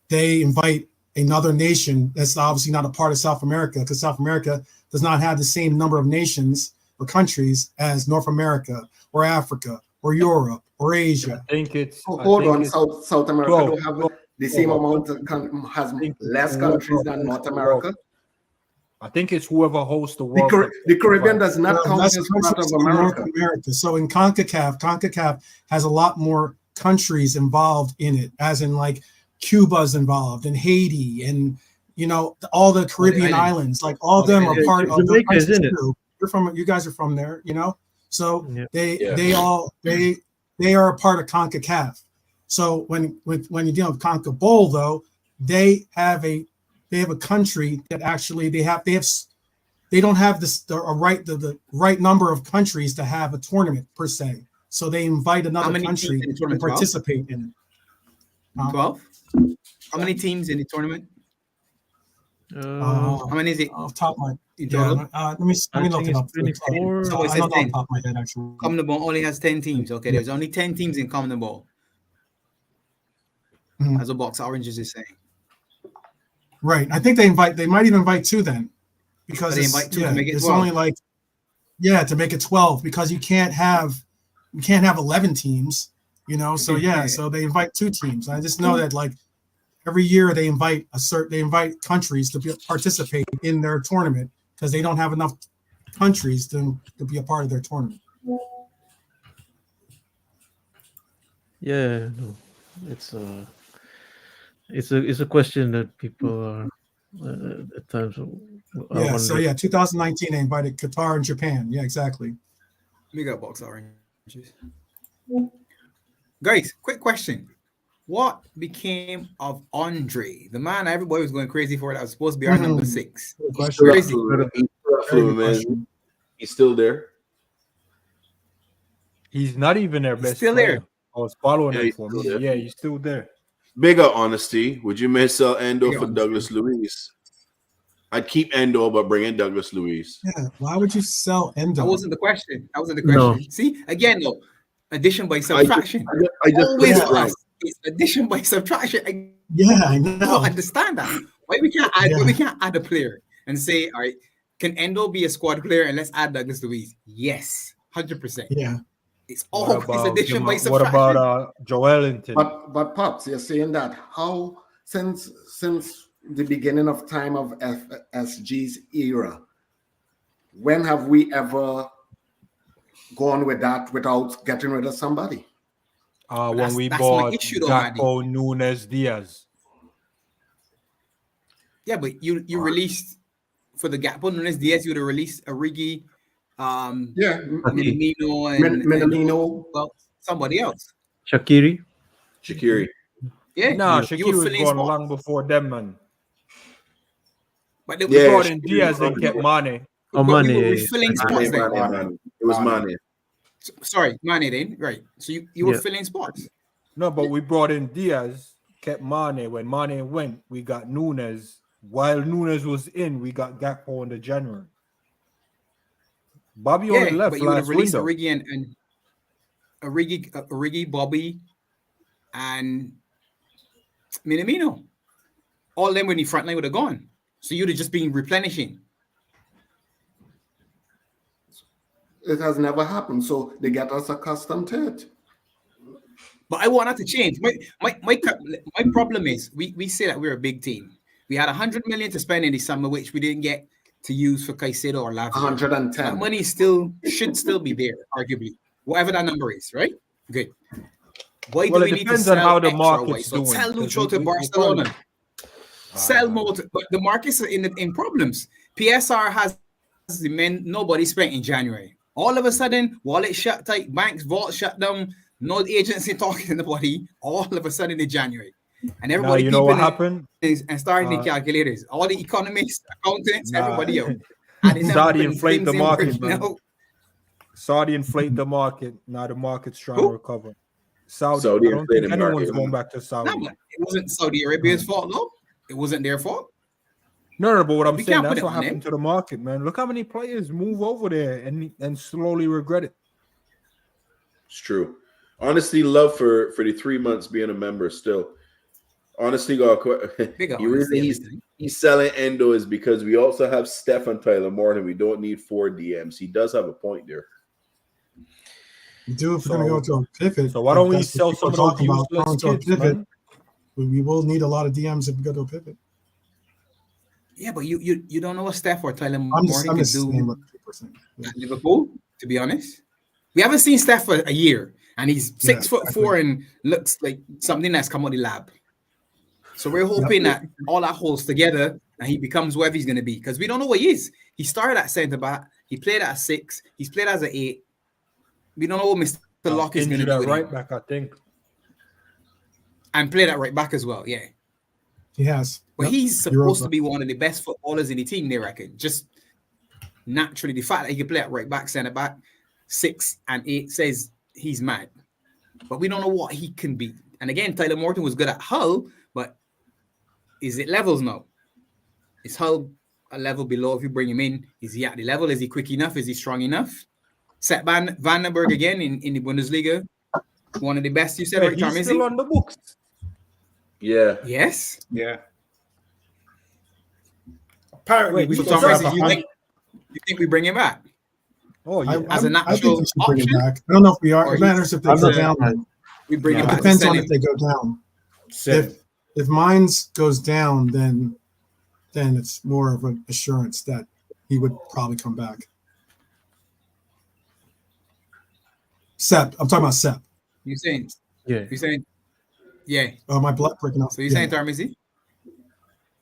they invite another nation that's obviously not a part of South America, because South America does not have the same number of nations or countries as North America or Africa or Europe or Asia.
I think it's
South America don't have the same amount has less countries than North America.
I think it's whoever hosts the World Cup.
The Caribbean does not count as part of America.
So in CONCACAF has a lot more countries involved in it, as in like Cuba's involved and Haiti and all the Caribbean islands, like all of them are part of the countries too. You guys are from there, so they are a part of CONCACAF. So when you deal with CONCABOL, though, they have a country that actually they don't have the right number of countries to have a tournament per se. So they invite another country to participate in it.
12. How many teams in the tournament? How many is it?
Off top of my
let
me look it up.
24. So it says 10. Off top of my head, actually. CONMEBOL only has 10 teams. Okay, there's only 10 teams in CONMEBOL. As a box oranges is saying.
Right. I think they might even invite 2 then, because
they invite 2 to make it 12.
It's only like to make it 12, because you can't have 11 teams, So so they invite 2 teams. I just know that like every year they invite countries to participate in their tournament, because they don't have enough countries to be a part of their tournament.
Yeah, no, it's a question that people are at times.
So 2019 they invited Qatar and Japan. Yeah, exactly.
We got box oranges. Guys, quick question. What became of Andre, the man everybody was going crazy for, that was supposed to be our number 6?
Crazy. He's still there.
He's not even their best
still
player.
there.
I was following him for a minute. Yeah, he's still there.
Bigger honesty, would you may sell Endo for Douglas Luiz? I'd keep Endo, but bring in Douglas Luiz.
Yeah, why would you sell Endo?
That wasn't the question. No. See, again, though, addition by subtraction.
I just
always ask. It's addition by subtraction.
I know.
I don't understand that. Why we can't add? Why we can't add a player and say, all right, can Endo be a squad player and let's add Douglas Luiz? Yes, 100%.
Yeah.
It's always addition by subtraction.
What about Joelinton?
But Pops, you're saying that how since the beginning of time of FSG's era, when have we ever gone with that without getting rid of somebody?
When we bought Gakpo, Nunes, Diaz.
Yeah, but you released for the Gakpo, Nunes, Diaz. You would have released Origi, Minamino,
Minamino.
Well, somebody else.
Shaqiri.
Yeah,
Shaqiri was gone long before them, man.
But they
brought in Diaz and kept Mane.
Oh, Mane.
We were filling spots then.
It was Mane.
Sorry, Mane then, right. So you were filling spots.
No, but we brought in Diaz, kept Mane. When Mane went, we got Nunes. While Nunes was in, we got Gakpo in the January. Bobby only left
but you would have
last
released
window.
Origi, Bobby, and Minamino. All them when the front line would have gone. So you'd have just been replenishing.
It has never happened, so they get us accustomed to it.
But I want that to change. My problem is we say that we're a big team. We had 100 million to spend in the summer, which we didn't get to use for Caicedo or Lavia.
110.
That money should still be there, arguably, whatever that number is, right? Good. Why do we need to sell
how the
extra
market's
away? So
doing.
sell Lucho to Barcelona. Sell more, but the market's in problems. PSR has the men nobody spent in January. All of a sudden, wallet shut tight, banks vault shut down, no agency talking to nobody. All of a sudden in January, and everybody
you know what happened
and starting the calculators. All the economists, accountants, everybody else.
Saudi inflate the market, man. Saudi inflate the market. Now the market's trying to recover. Saudi I don't think anyone's going back to Saudi.
No, it wasn't Saudi Arabia's fault, though. It wasn't their fault.
No, but what I'm saying, that's what happened to the market, man. Look how many players move over there and slowly regret it.
It's true. Honestly, love for the 3 months being a member still. Honestly, he's selling Endo is because we also have Stefan Tyler Morton. We don't need 4 DMs. He does have a point there.
We do if we're going to go to a pivot.
So why don't we sell some of those useless kids, man?
We will need a lot of DMs if we go to a pivot.
Yeah, but you don't know what Steph or Tyler Morton can do at Liverpool, to be honest. We haven't seen Steph for a year, and he's 6'4" and looks like something that's come out of the lab. So we're hoping that all that holds together and he becomes whoever he's going to be, because we don't know what he is. He started at centre back, he played at 6, he's played as an 8. We don't know what Mr. Locke is going to do.
Right back, I think.
And played at right back as well, yeah.
He has.
But he's supposed to be one of the best footballers in the team, they reckon. Just naturally, the fact that he can play at right back, centre back, 6 and 8 says he's mad. But we don't know what he can be. And again, Tyler Morton was good at Hull, but is it levels now? Is Hull a level below if you bring him in? Is he at the level? Is he quick enough? Is he strong enough? Sepp Vandenberg again in the Bundesliga. One of the best, you said, right, Tom?
He's still on the books.
Yeah.
Yes.
Yeah.
Apparently, you think we bring him back?
Oh, yeah.
As an
I think we should bring him back. I don't know if we are. It matters if they go down.
We bring him back.
It depends on if they go down. If Mines goes down, then it's more of an assurance that he would probably come back. Sepp. I'm talking about Sepp.
You saying?
Yeah.
You saying? Yeah.
Oh, my blood breaking up.
So you saying Tarmizi?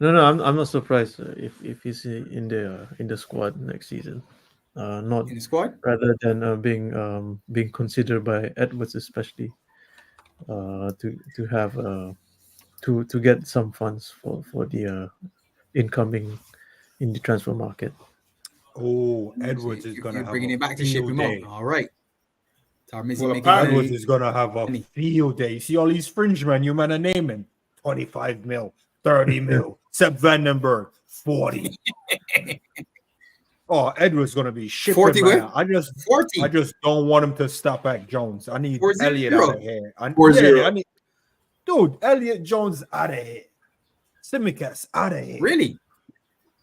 No, I'm not surprised if he's in the squad next season. Not
in the squad,
rather than being considered by Edwards, especially to have to get some funds for the incoming in the transfer market.
Oh, Edwards is going to have
bringing it back to shape him up. All right.
Edwards is going to have a field day. You see all these fringe men you man are naming? 25 mil, 30 mil. Sepp Vandenberg, 40. Oh, Edwards going to be shipping.
40
man. I just don't want him to stop at Jones. I need Elliot out of here. Dude, Elliot Jones out of here. Simicast out of here.
Really?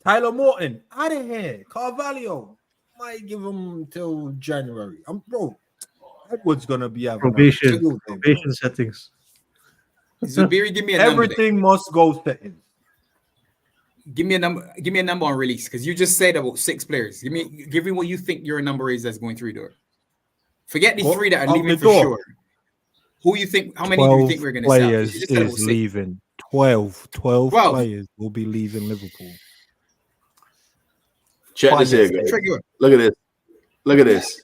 Tyler Morton out of here. Carvalho might give him till January. Bro. Edwards gonna be having
probation settings.
Zubiri, give me a
everything
number.
Must go settings.
Give me a number. Give me a number on release, because you just said about 6 players. Give me what you think your number is that's going through the door. Forget the 3 that are leaving for sure. Who you think? How many do you think we're gonna sell?
Players is leaving. 12 players will be leaving Liverpool.
Check this here, guys. Look at this. Look at this.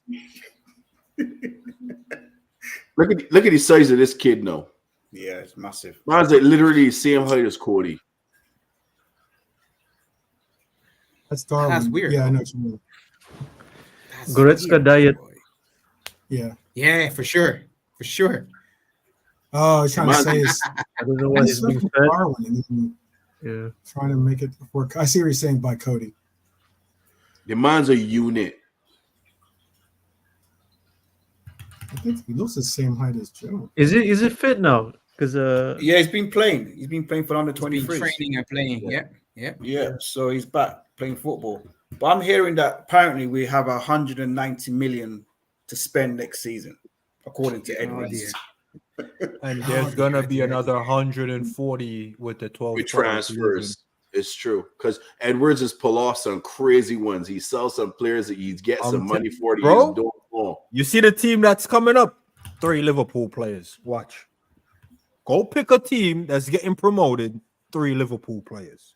Look at the size of this kid now.
Yeah, it's massive.
Mine's like literally the same height as Cody.
That's Darwin.
That's weird.
Yeah, I know what you mean.
Goretzka diet.
Yeah.
Yeah, for sure. For sure.
Oh, I was trying to say is
I don't know what he's being fed.
Darwin, yeah. Trying to make it work. I see what you're saying by Cody.
The man's a unit.
I think he looks the same height as Joe.
Is it fit now? Because
Yeah, he's been playing. He's been playing for under 23s.
Training and playing. Yeah.
So he's back playing football. But I'm hearing that apparently we have 190 million to spend next season, according to Edwards.
And there's gonna be another 140 with the 12
with transfers. It's true, because Edwards is pull off some crazy ones. He sells some players that he gets some money for.
Bro, you see the team that's coming up? 3 Liverpool players. Watch. Go pick a team that's getting promoted. 3 Liverpool players.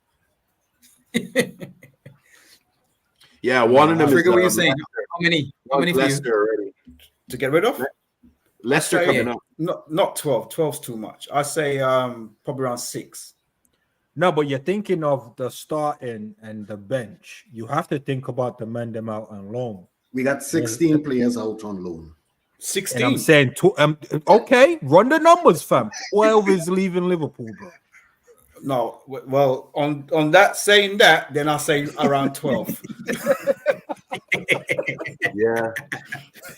Yeah, one of them.
I forget what you're saying. How many? How many
Leicester already
to get rid of?
Leicester coming up.
Not 12. 12's too much. I say probably around 6.
No, but you're thinking of the starting and the bench. You have to think about the men them out on loan.
We got 16 players out on loan.
16.
And I'm saying, okay, run the numbers, fam. 12 is leaving Liverpool, bro.
No, well, on that saying that, then I'll say around 12.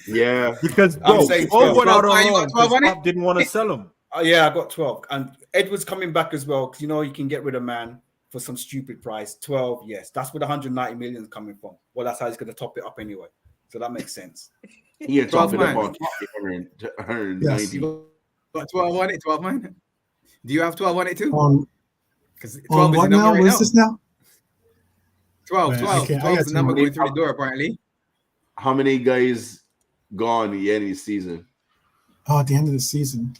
Yeah.
Because bro, all went out on loan. Didn't want to sell them.
Yeah, I got 12. And Edwards coming back as well, because you can get rid of man for some stupid price. 12, yes. That's where the 190 million is coming from. Well, that's how he's going to top it up anyway. So that makes sense.
He had topped it up on 190.
Yes, you got 12 on it, 12 man. Do you have 12 on it too? Because 12 is
what
the number
now?
right
What
now.
is this now?
12. 12 is the number going through the door, apparently.
How many guys gone at the end of the season?
Oh, at the end of the season.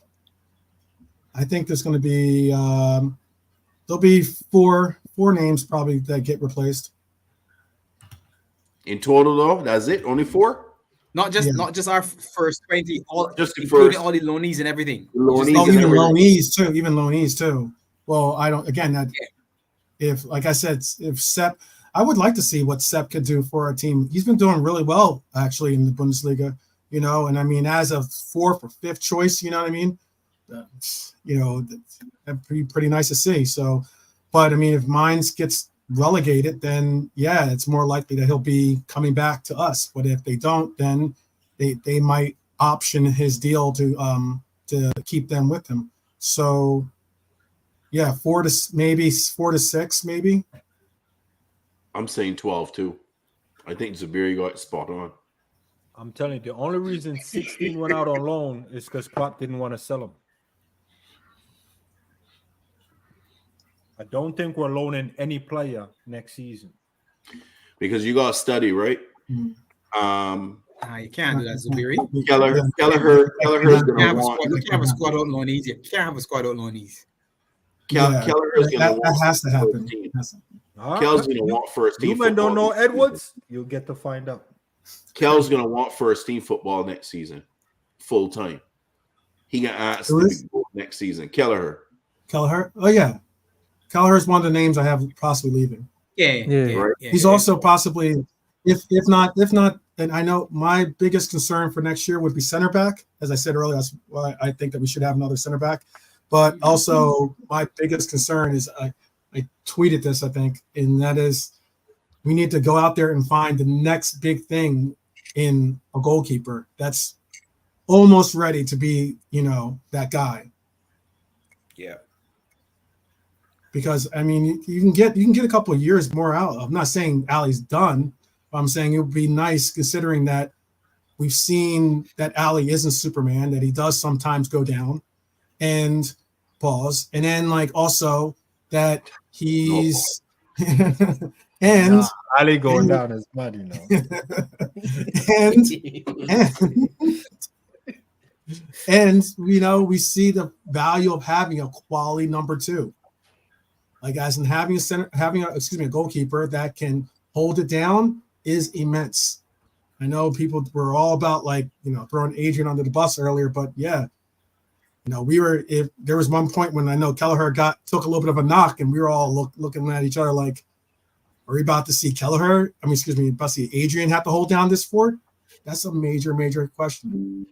I think there's going to be there'll be four names probably that get replaced.
In total, though, that's it. Only 4.
Not just our first 20,
just
including
first.
all the loanees and everything.
Even loanees too. Well, I don't. Again, that if like I said, if Sepp, I would like to see what Sepp could do for our team. He's been doing really well actually in the Bundesliga. And I mean, as a 4th or 5th choice, you know what I mean. That'd be pretty nice to see. So, but I mean, if Mainz gets relegated, then yeah, it's more likely that he'll be coming back to us. But if they don't, then they might option his deal to keep them with him. So yeah, 4 to 6, maybe.
I'm saying 12 too. I think Zabiri got spot on.
I'm telling you, the only reason 16 went out on loan is because Klopp didn't want to sell them. I don't think we're loaning any player next season.
Because you got to study, right?
You can't do that, Zubiri.
Kelleher's going to want.
You can't have a squad out loanees. You can't have a squad out loanees.
Kelleher's going to want.
That has to happen.
Kel's going to want first team.
You men don't know Edwards. You'll get to find out.
Kel's going to want first team football next season, full time. He got asked to be next season. Kelleher.
Oh yeah, Kelleher's one of the names I have possibly leaving.
Yeah.
He's also possibly, if not, and I know my biggest concern for next year would be center back. As I said earlier, that's why I think that we should have another center back. But also, my biggest concern is I tweeted this, I think, and that is we need to go out there and find the next big thing in a goalkeeper that's almost ready to be, that guy.
Yeah.
Because I mean, you can get a couple of years more out. I'm not saying Ali's done, but I'm saying it would be nice considering that we've seen that Ali isn't Superman, that he does sometimes go down, and pause, and then also that he's and
Ali going down is mad,
and we see the value of having a quality number 2. As in having a goalkeeper that can hold it down is immense. I know people were all about throwing Adrian under the bus earlier, but yeah, if there was one point when I know Kelleher took a little bit of a knock, and we were all looking at each other like, are we about to see about to see Adrian have to hold down this fort? That's a major, major question.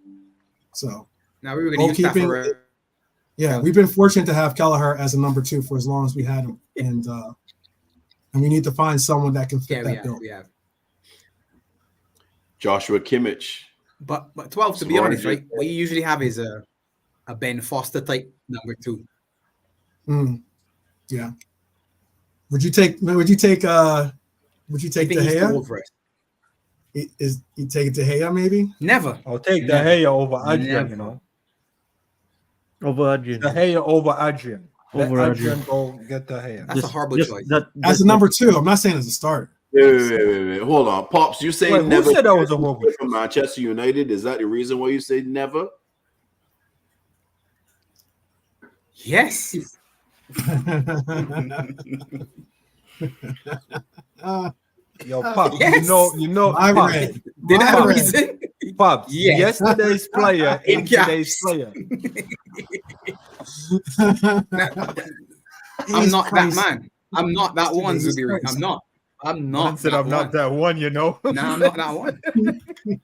So
now we were going to use that for.
Yeah, we've been fortunate to have Kelleher as a number 2 for as long as we had him, and we need to find someone that can fit that bill.
Joshua Kimmich
But 12, to be honest, right? What you usually have is a Ben Foster type number 2.
Yeah. Would you take De Gea? Is you take De Gea maybe?
Never.
I'll take De Gea over Adrian, you know.
Over Adrian.
De Gea over Adrian.
Over
Let
Adrian.
go get De Gea.
That's a horrible choice.
As a number 2, I'm not saying as a starter.
Wait. Hold on. Pops, you say never.
Who said that was a horrible
from Manchester United? Is that the reason why you say never?
Yes.
Yo, Pops,
yes.
you know,
Pops.
Did I have a reason?
Pops,
yes.
Yesterday's player in today's player.
I'm not that man. I'm not that one, Zubiri. I'm not.
Man said I'm not that one, you know.
No, I'm not that one.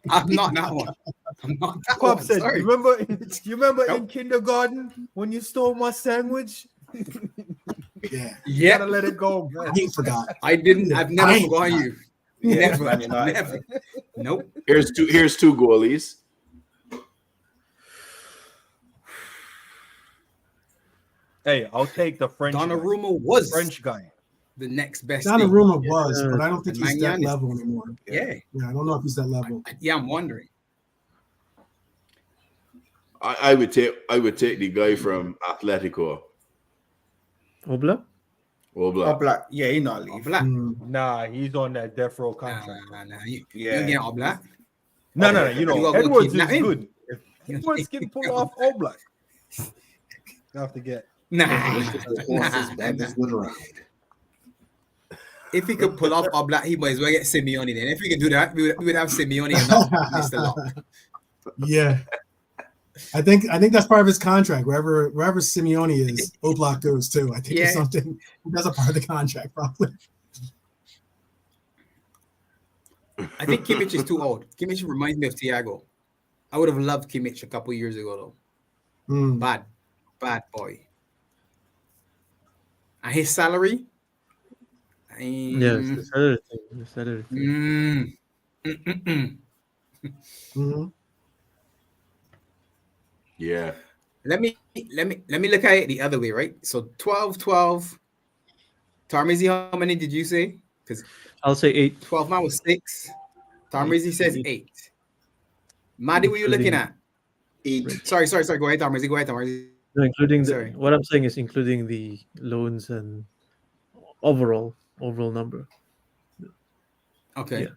I'm not that one. I'm not that
Pop
one.
said,
Sorry.
you remember in kindergarten when you stole my sandwich?
Yeah.
You gotta let it go, man.
I ain't forgot.
I didn't. I've never forgotten you.
Yeah,
Never. Never. Nope.
Here's two goalies.
Hey, I'll take the French
Donnarumma was
French guy.
The next best.
Donnarumma was, but I don't think he's that
Magnan
level anymore.
Yeah.
I don't know if he's that level.
I'm wondering.
I would take the guy from Atletico.
Oblak?
Oblak. Yeah, he not leave.
Oblak.
Nah, he's on that death row contract.
Nah. You get Oblak.
No. You know, Edwards is good.
If
Edwards can pull off Oblak. You have to get.
If he could pull off Oblak, he might as well get Simeone then. If we could do that, we would have Simeone and not Mr. Locke.
Yeah. I think that's part of his contract. Wherever Simeone is, Oblak goes too. I think it's something that's a part of the contract, probably.
I think Kimmich is too old. Kimmich reminds me of Thiago. I would have loved Kimmich a couple years ago though. Bad boy. And his salary?
Yes, the salary thing.
Yeah.
Let me look at it the other way, right? So 12. Tarmizi, how many did you say? Because
I'll say 8.
12 man was 6. Tarmizi says 8. Maddie, what are you looking at?
8.
Sorry. Go ahead, Tarmizi.
No, including what I'm saying is including the loans and overall number.
Okay.
Yeah.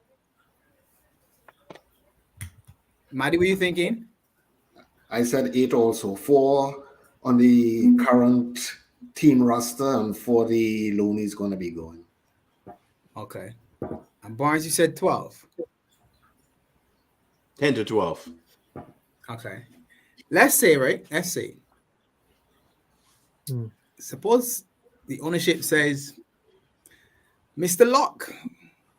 Maddie, what are you thinking?
I said 8 also. 4 on the current team roster and 4 the loanees going to be going.
Okay. And Barnes, you said 12.
10 to 12.
Okay. Let's say. Suppose the ownership says, Mr. Locke,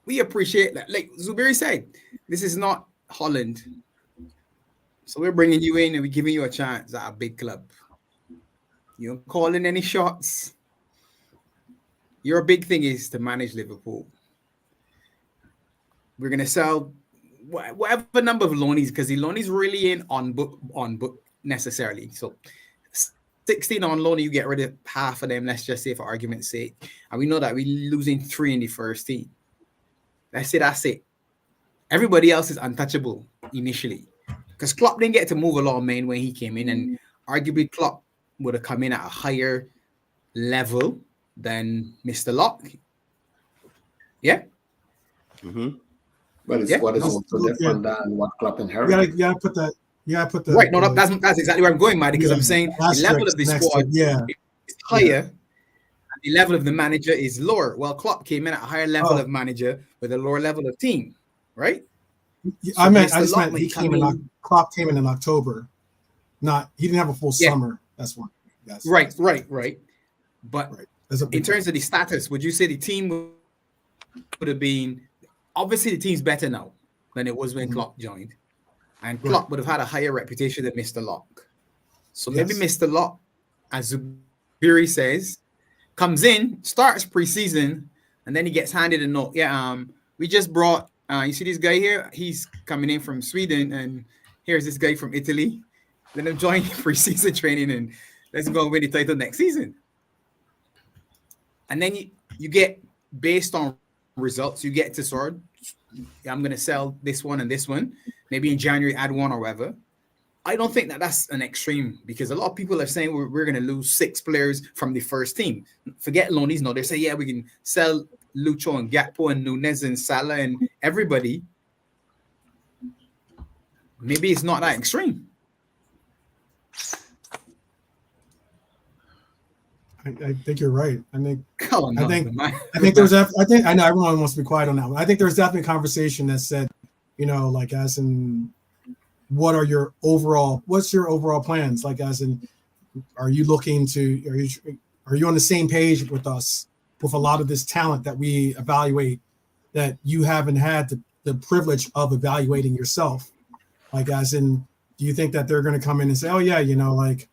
we appreciate that. Like Zubiri said, this is not Holland. So we're bringing you in and we're giving you a chance at a big club. You're calling any shots. Your big thing is to manage Liverpool. We're going to sell whatever number of loanees, because the loanees really ain't on book necessarily. So 16 on loan, you get rid of half of them, let's just say for argument's sake. And we know that we're losing 3 in the first team. Let's say that's it. Everybody else is untouchable initially. Because Klopp didn't get to move a lot of men when he came in, and arguably Klopp would have come in at a higher level than Mr. Locke. Yeah?
But it's what is also different than what Klopp inherited.
You gotta put that.
Right, no, that's exactly where I'm going, Maddie, because I'm saying the level of the squad is higher, and the level of the manager is lower. Well, Klopp came in at a higher level of manager with a lower level of team, right?
I meant Klopp came in October. He didn't have a full summer. That's one.
Right. But in terms of the status, would you say the team would have been, obviously the team's better now than it was when Klopp joined. And Klopp would have had a higher reputation than Mr. Locke. So maybe Mr. Locke, as Zubiri says, comes in, starts preseason, and then he gets handed a note. Yeah, we just brought You see this guy here? He's coming in from Sweden, and here's this guy from Italy. Let him join preseason training, and let's go win the title next season. And then you get, based on results, you get to sort. I'm going to sell this one and this one. Maybe in January add one or whatever. I don't think that's an extreme, because a lot of people are saying we're going to lose 6 players from the first team. Forget loanies. No, they say, yeah, we can sell Lucho and Gakpo and Nunez and Salah and everybody. Maybe it's not that extreme.
I think you're right. I think
I
know everyone wants to be quiet on that one. I think there's definitely a conversation that said, like as in, what's your overall plans? Like as in, are you on the same page with us with a lot of this talent that we evaluate that you haven't had the privilege of evaluating yourself? Like as in, do you think that they're going to come in and say, oh yeah, like,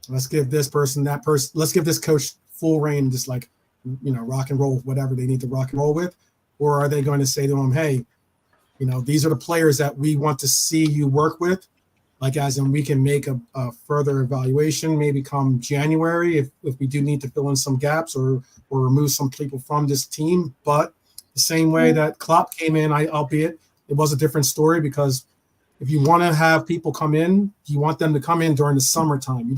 let's give this person, that person, let's give this coach full reign, just like, rock and roll with whatever they need to rock and roll with? Or are they going to say to them, hey, these are the players that we want to see you work with, like as in we can make a further evaluation, maybe come January if we do need to fill in some gaps or remove some people from this team. But the same way that Klopp came in, albeit it was a different story, because if you want to have people come in, you want them to come in during the summertime.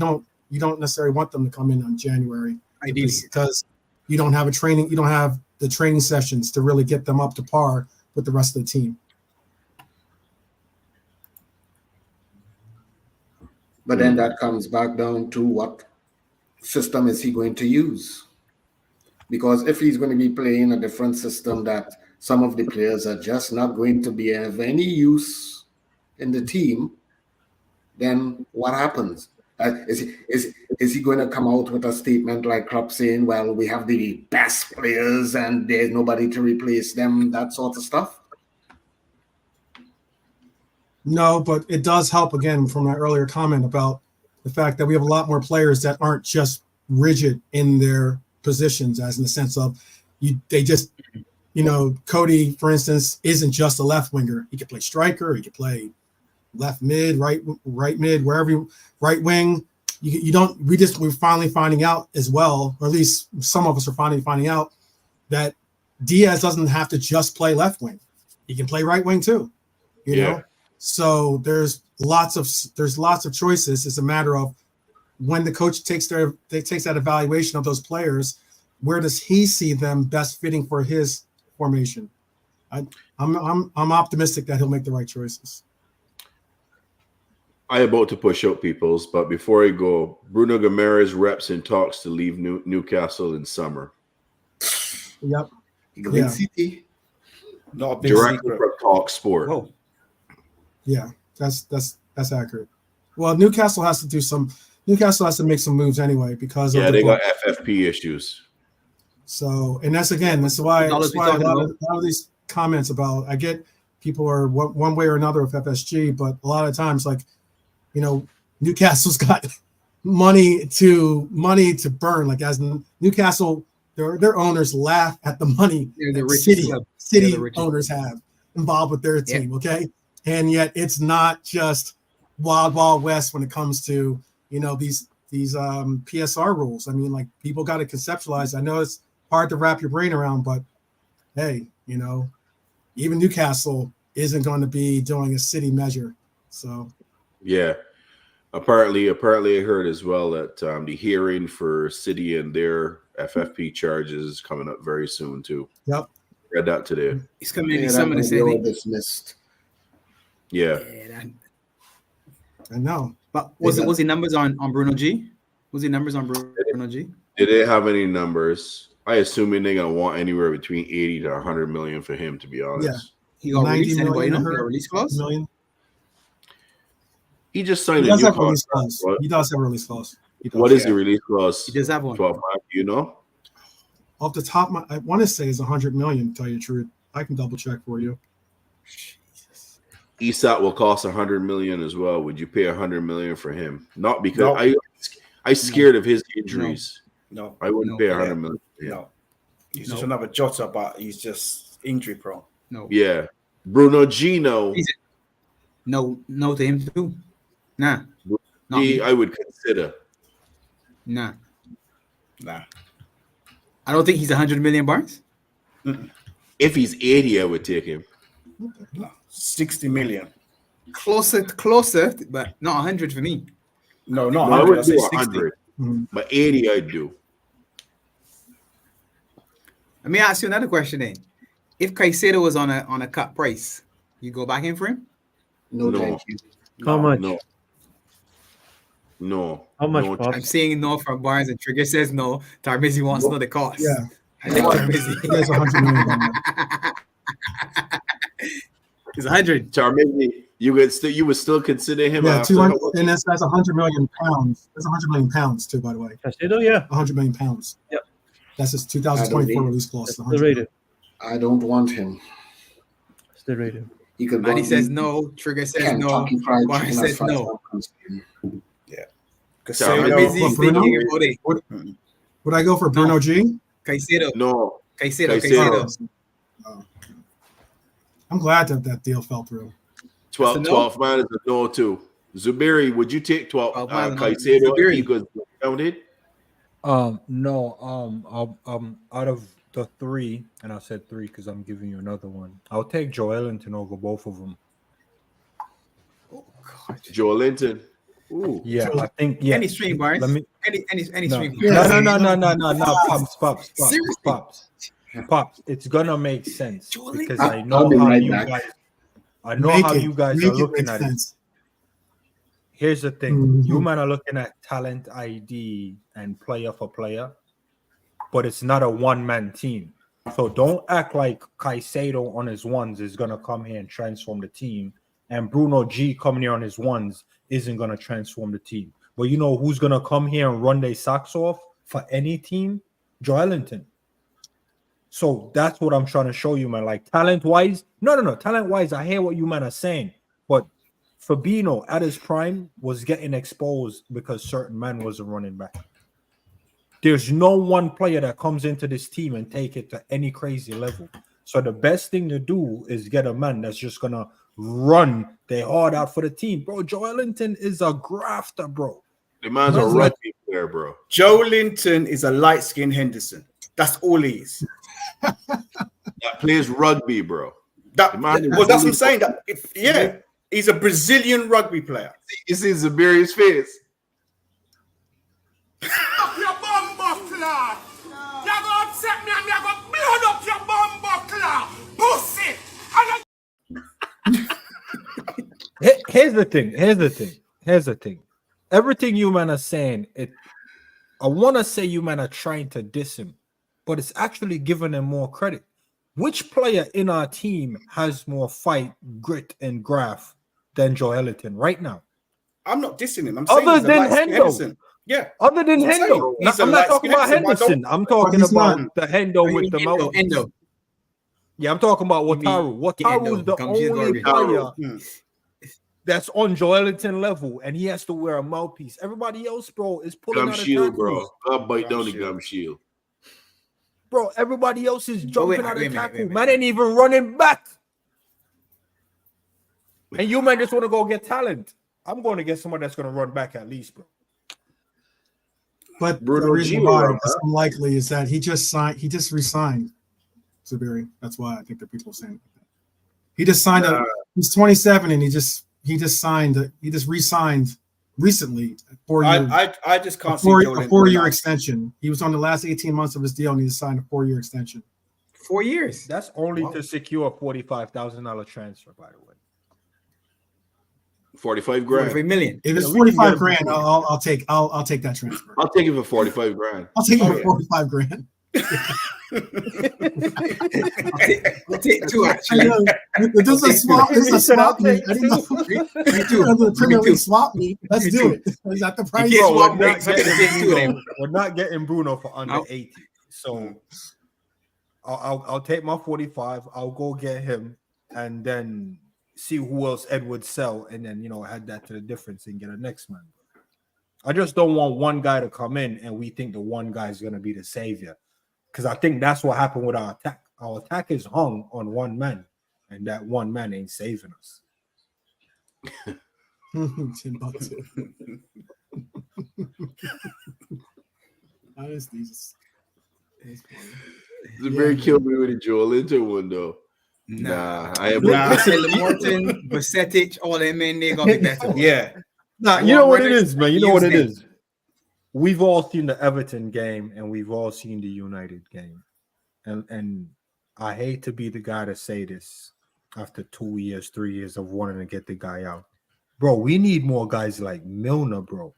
You don't necessarily want them to come in on January,
ideally,
because you don't have the training sessions to really get them up to par with the rest of the team.
But then that comes back down to what system is he going to use? Because if he's going to be playing a different system that some of the players are just not going to be of any use in the team, then what happens? Is he going to come out with a statement like Klopp saying, well, we have the best players and there's nobody to replace them, that sort of stuff?
No, but it does help, again, from my earlier comment about the fact that we have a lot more players that aren't just rigid in their positions, as in the sense of Cody, for instance, isn't just a left winger. He could play striker, he could play left mid, right mid, wherever, right wing. We're finally finding out as well, or at least some of us are finally finding out, that Diaz doesn't have to just play left wing. He can play right wing too, you know? So there's lots of choices. It's a matter of when the coach takes that evaluation of those players, where does he see them best fitting for his formation? I'm optimistic that he'll make the right choices.
I about to push out people's, but before I go, Bruno Guimaraes reps in talks to leave Newcastle in summer.
Yep.
Yeah. City.
Not a big
Directly
secret.
from Talk Sport.
Whoa.
Yeah, that's accurate. Well, Newcastle has to make some moves anyway, because
they got FFP issues.
So, and that's why a lot of these comments about, I get people are one way or another with FSG, but a lot of times, like, Newcastle's got money to burn. Like, as Newcastle, their owners laugh at the money that City owners have involved with their team. Okay. And yet it's not just wild west when it comes to, these PSR rules. I mean, like, people got to conceptualize. I know it's hard to wrap your brain around, but hey, even Newcastle isn't going to be doing a City measure. So
yeah, apparently I heard as well that the hearing for City and their FFP charges is coming up very soon too.
Yep,
read that today.
It's coming in summer. They say
dismissed.
Yeah.
I know.
But was the numbers on Bruno G? Was the numbers on Bruno G?
They didn't have any numbers. I assume they're gonna want anywhere between 80 to 100 million for him, to be honest.
Yeah.
He got released. Anybody know? He got release clause?
Million.
He just signed a new contract.
He does have a release clause.
What is the release clause?
He does have one.
12 months, do you know?
Off the top, I want to say is 100 million. To tell you the truth, I can double check for you.
Isak will cost 100 million as well. Would you pay 100 million for him? Not because I scared of his injuries.
No,
I wouldn't pay 100 million.
No, he's just another Jota, but he's just injury prone.
No.
Yeah. Bruno Gino.
No to him too. Nah.
I would consider.
Nah. I don't think he's 100 million bars.
If he's 80, I would take him.
60 million.
Closer, but not 100 for me.
No,
I would do
60.
100. But 80, I'd do.
Let me ask you another question then. If Caicedo was on a cut price, you go back in for him?
No, thank you.
How much?
No.
How much?
No.
I'm saying no from Barnes, and Trigger says no. Tarmizi wants to know the cost.
Yeah.
I think Tarmizi.
There's 100 million.
It's 100.
Tarmizi, you would still consider him.
Yeah,
after
200, and that's 100 million pounds. That's 100 million pounds too, by the way.
Caicedo, yeah.
100 million pounds.
Yep.
That's his 2024 release clause.
Still rated.
I don't want him.
Still rated.
He could.
Maddie says no. Trigger says no. Barnes says no.
Yeah.
Would I go for Bruno G?
Caicedo.
No.
Caicedo.
Oh. I'm glad that deal fell through.
12 man is a no too. Zubiri, would you take 12 Caicedo if he goes counted?
No. Out of the three, and I said three because I'm giving you another one. I'll take Joelinton over both of them.
Oh God.
Joelinton. Ooh.
Yeah, I think. Yeah.
Any stream, Barnes.
Let me.
Any
No.
stream.
No. Pops. It's gonna make sense because I know how you guys. I know how you guys are looking at it. Here's the thing: you men are looking at talent ID and player for player, but it's not a one-man team. So don't act like Caicedo on his ones is gonna come here and transform the team, and Bruno G coming here on his ones isn't gonna transform the team. But you know who's gonna come here and run their socks off for any team? Joelinton. So that's what I'm trying to show you, man. Like talent-wise, no. Talent-wise, I hear what you men are saying, but Fabinho at his prime was getting exposed because certain men wasn't running back. There's no one player that comes into this team and take it to any crazy level. So the best thing to do is get a man that's just gonna run their heart out for the team, bro. Joelinton is a grafter, bro.
The man's a rugby player, bro.
Joelinton is a light-skinned Henderson. That's all he is.
That plays rugby, bro.
That's what I'm saying. He's a Brazilian rugby player.
You see Zabiri's face.
Your bum buckler. You're gonna upset me and you're gonna blow up your bum buckler. Pussy.
Here's the thing. Everything you men are saying, I want to say you men are trying to diss him, but it's actually giving him more credit. Which player in our team has more fight, grit, and graft than Joelinton right now?
I'm not dissing him. I'm saying
other than Hendo.
Yeah.
Other than Hendo. I'm not talking about Henderson. I'm talking about the Hendo with the mouth. Yeah, I'm talking about Wataru. Wataru is the only player that's on Joelinton level, and he has to wear a mouthpiece. Everybody else, bro, is pulling
Gum
out
shield,
a
bro. I'll bite down the gum shield.
Bro, everybody else is jumping out of tackle. Man ain't even running back. And you man just want to go get talent. I'm going to get someone that's going to run back at least, bro.
But the reason why it's unlikely is that he just re-signed Zubiri. That's why I think that people are saying that. He just signed he's 27 and he just re-signed recently 4 years.
I just can't see
a 4-year extension. He was on the last 18 months of his deal and he just signed a 4-year extension.
4 years.
That's only to secure a $45,000 transfer, by the way.
45 grand.
45 million.
If it's 45 grand, I'll take that transfer.
I'll take it for 45 grand.
I'll take it for 45 grand.
I'll take two actually.
This is a swap. This is a swap meet. I didn't know. The Premier League swap meet. Let's do it. Is that the price?
We're not getting Bruno for under 80. So I'll take my 45. I'll go get him and then see who else Ed would sell, and then add that to the difference and get a next man. I just don't want one guy to come in and we think the one guy is going to be the savior, because I think that's what happened with our attack. Our attack is hung on one man, and that one man ain't saving us.
Timbuktu. Honestly, it's
very killed me with a Joel Inter one though. Nah, I have
Morton, Basetic, all them men, they gonna be better.
Yeah. Nah, you know what it is, man. You know what it is. We've all seen the Everton game and we've all seen the United game. And I hate to be the guy to say this after 2 years, 3 years of wanting to get the guy out. Bro, we need more guys like Milner, bro.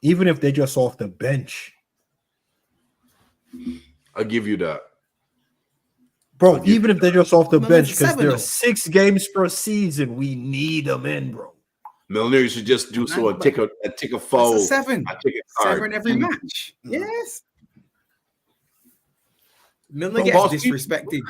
Even if they're just off the bench.
I'll give you that.
Bro, even if they're just off the bench, because there are 6 games per season, we need them in, bro.
Milner, you should just do so and take a foul.
That's a 7.
I take a card.
7 every match. Yes. Milner gets disrespected.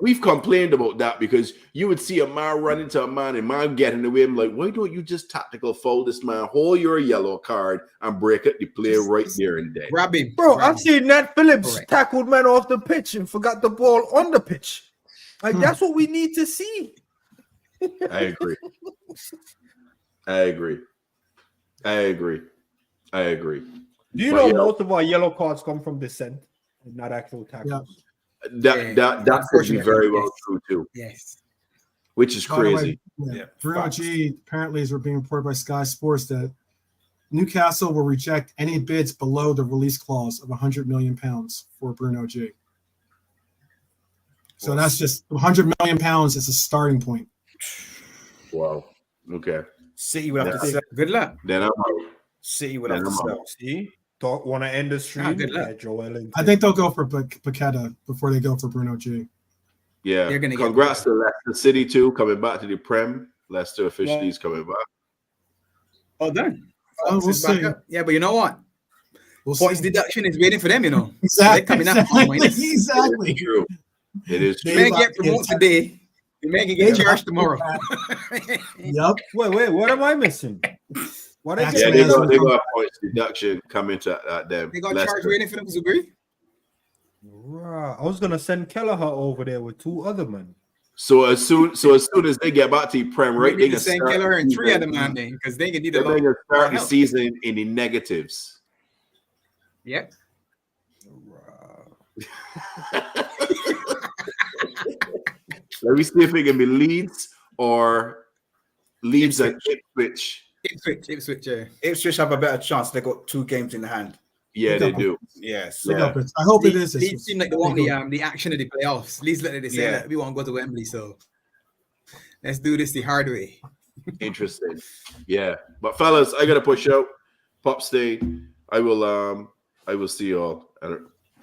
We've complained about that because you would see a man run into a man and man get in the way. I'm like, why don't you just tactical foul this man, hold your yellow card and break it the play right there and there?
Grab him.
Bro, I've seen Nat Phillips tackled man off the pitch and forgot the ball on the pitch. Like, that's what we need to see.
I agree. I agree.
Do you know most of our yellow cards come from dissent and not actual tackles?
That could be very well true too.
Yes.
Which is crazy.
Bruno G apparently is being reported by Sky Sports that Newcastle will reject any bids below the release clause of £100 million for Bruno G. So that's just £100 million is a starting point.
Wow. Okay.
City would have to sell.
Good luck.
Then I'm out.
City would have to sell. See? Don't want to end the stream.
I think they'll go for Paqueta before they go for Bruno G.
Yeah. Congrats to Leicester City too, coming back to the Prem. Leicester officially is coming back.
Oh, done.
We'll see.
Yeah, but you know what? Points deduction is waiting for them, you know.
Exactly.
They're coming up.
Exactly.
True. It is true.
They may get promoted today. They may get charged tomorrow.
Yep.
Wait, what am I missing? What
they got points deduction coming to them.
They got charged waiting for them to agree.
Right. I was gonna send Kelleher over there with 2 other men.
So as soon as they get back to the Prem, right? They can
send Kelleher and 3 other men because they can need
to start the season in the negatives.
Yep.
Let me see if it can be Leeds or Leeds and Ipswich.
Ipswich, yeah.
Ipswich have a better chance. They got 2 games in the hand.
Yeah, they do.
Yes.
I hope it is.
Leeds seem like they want the action of the playoffs. Leeds let it say that we want to go to Wembley, so let's do this the hard way.
Interesting. Yeah. But fellas, I gotta push out. Pop stay. I will see you all.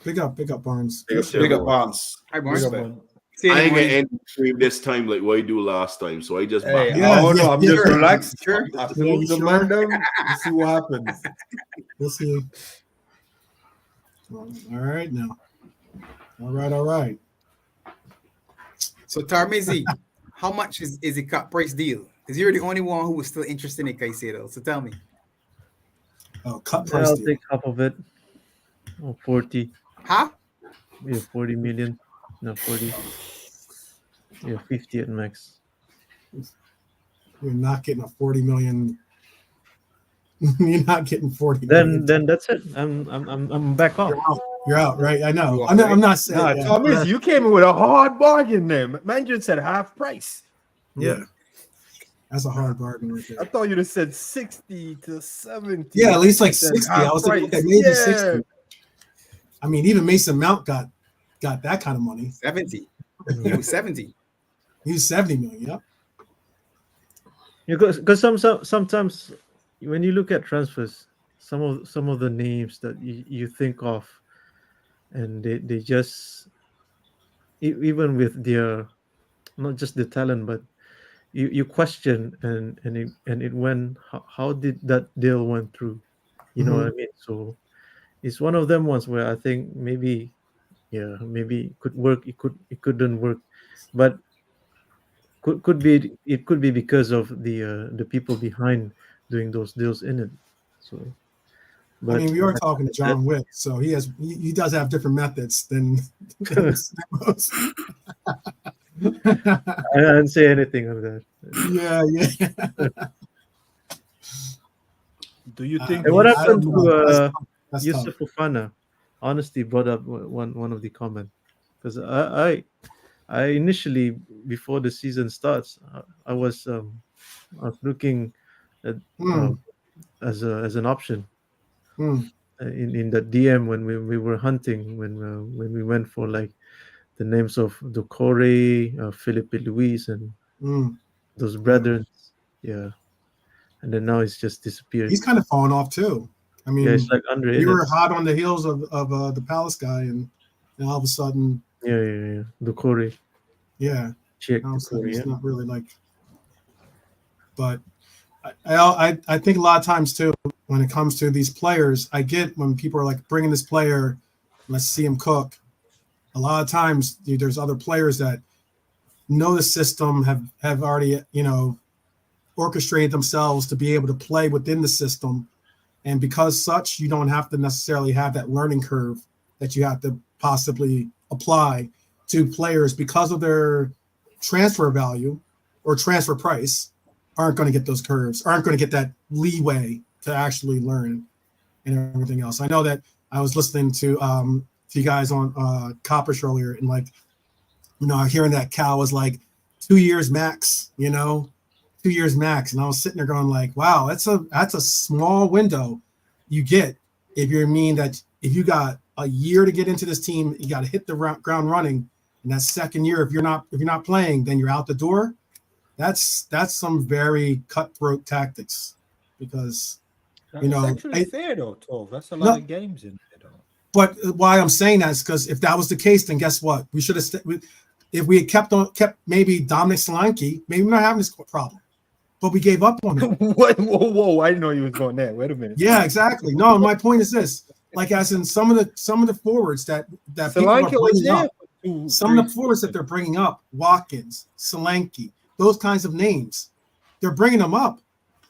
Big up Barnes.
Big up
Barnes.
Hi, Barnes.
I ain't gonna end the stream this time like what I do last time, so I just
I'm just relaxed.
Sure.
I feel the random. See what happens.
We'll see. All right now. All right.
So Tarmizi, how much is a cut price deal? Because you're the only one who was still interested in Caicedo. So tell me.
Oh, cut price
I'll
deal.
take half of it. 40.
Huh?
Yeah, 40 million. No, 40. Yeah, 50 at max.
You're not getting a 40 million. You're not getting 40 million.
Then that's it. I'm back off.
You're out, right? I know. I'm not saying.
Nah, Thomas, you came in with a hard bargain there. Man just said half price.
Yeah. That's a hard bargain right there.
I thought you'd have said 60 to 70.
Yeah, at least like 60. I was like, okay, maybe 60. I mean, even Mason Mount got that kind of money.
70. He was 70.
He was 70 million. Yep.
Because sometimes when you look at transfers, some of the names that you think of, and they just even with their not just the talent, but you question and it went how did that deal went through? You know what I mean? So it's one of them ones where I think maybe it could work, it couldn't work, but could be because of the people behind doing those deals in it. So But
I mean, we are talking to John Wick, so he does have different methods than most.
I didn't say anything on that.
Yeah.
Do you think?
And what happened
don't know.
to
That's
Yusuf
tough.
Fofana? Honestly, brought up one of the comments because I initially, before the season starts, I was looking at as an option in the DM when we were hunting when we went for like the names of Ducore, Felipe Luis, and those brethren. Yeah, and then now it's just disappeared.
He's kind of fallen off too. I mean,
yeah, it's like Andre.
We were hot on the heels of the Palace guy, and all of a sudden,
Ducore.
Yeah,
Check
all of a sudden
Ducore,
it's not really like. But I think a lot of times too, when it comes to these players, I get when people are like bringing this player, let's see him cook. A lot of times there's other players that know the system, have already orchestrated themselves to be able to play within the system, and because such, you don't have to necessarily have that learning curve that you have to possibly apply to players because of their transfer value or transfer price. Aren't going to get those curves, aren't going to get that leeway to actually learn and everything else. I know that I was listening to you guys on Coppish earlier, and like, hearing that Cal was like 2 years max, 2 years max. And I was sitting there going like, wow, that's a small window you get if you mean that if you got a year to get into this team, you got to hit the ground running. And that second year, if you're not playing, then you're out the door. That's some very cutthroat tactics, because
It's actually fair though, 12. That's a lot of games in there though.
But why I'm saying that is because if that was the case, then guess what? We should have if we had kept maybe Dominic Solanke, maybe we're not having this problem. But we gave up on him.
Whoa! I didn't know you was going there. Wait a minute.
Yeah, exactly. No, my point is this: like, as in some of the forwards that people are bringing up, some of the forwards that they're bringing up, Watkins, Solanke, those kinds of names, they're bringing them up,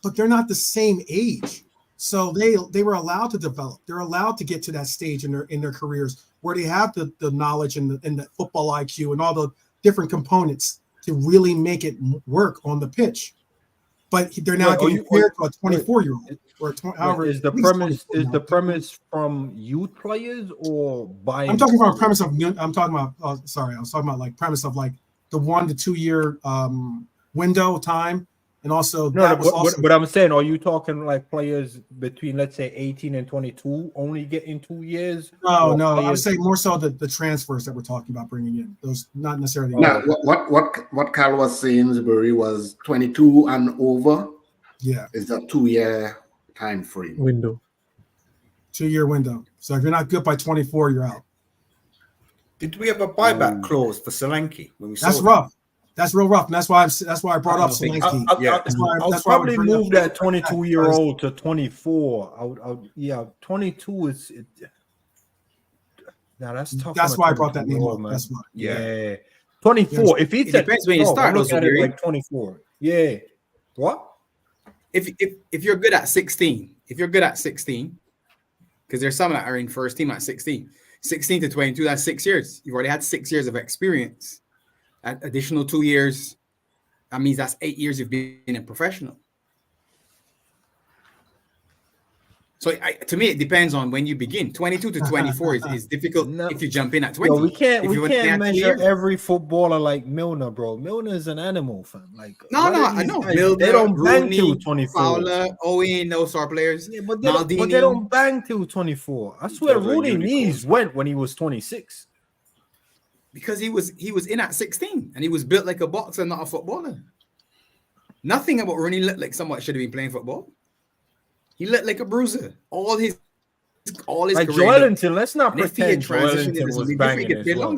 but they're not the same age. So they were allowed to develop. They're allowed to get to that stage in their careers where they have the knowledge and the football IQ and all the different components to really make it work on the pitch. But they're now getting compared to a 24-year-old or however.
Is the premise from youth players or buying?
I'm talking about premise of. I'm talking about. I was talking about like premise of like the 1 to 2 year window time, and also
But I'm saying, are you talking like players between, let's say, 18 and 22 only getting 2 years?
No. I would say more so the transfers that we're talking about bringing in. Those not necessarily.
Now, what Carl was saying, Zuberi, was 22 and over.
Yeah,
is a 2 year time frame
window.
2 year window. So if you're not good by 24, you're out.
Did we have a buyback clause for Solanke when we?
That's rough. That's real rough, and that's why I brought up Solanke.
I'll probably move that 22-year-old to 24. 22 is. Now that's tough.
That's why I brought that name up. That's why.
Yeah. 24. If it
depends when you start.
Look at it like 24. Yeah. What?
If you're good at 16, because there's some that are in first team at 16 to 22, that's 6 years. You've already had 6 years of experience. That additional 2 years, that means that's 8 years you've been a professional. So to me, it depends on when you begin. 22 to 24 is difficult if you jump in at 20.
Yo, we can't measure every footballer like Milner, bro. Milner is an animal, fam. Like
I know. Milner, they don't bang till 24. Fowler, Owen, those star players.
Yeah, but they don't bang till 24. I swear, Rooney knees went when he was 26.
Because he was in at 16 and he was built like a boxer, not a footballer. Nothing about Rooney looked like someone should have been playing football. He looked like a bruiser. All his
like
career.
Joelinton, let's not pretend Joelinton was banging as well.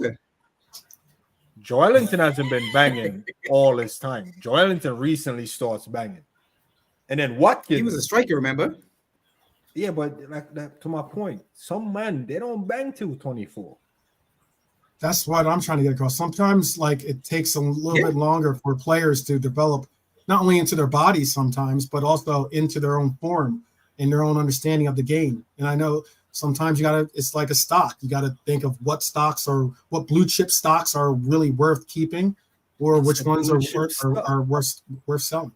Joelinton hasn't been banging all his time. Joelinton recently starts banging. And then Watkins.
He was a striker, remember?
Yeah, but like that, to my point, some men, they don't bang till 24.
That's what I'm trying to get across. Sometimes, like, it takes a little bit longer for players to develop not only into their bodies sometimes, but also into their own form and their own understanding of the game. And I know sometimes it's like a stock. You got to think of what blue chip stocks are really worth keeping, or which ones are worth selling.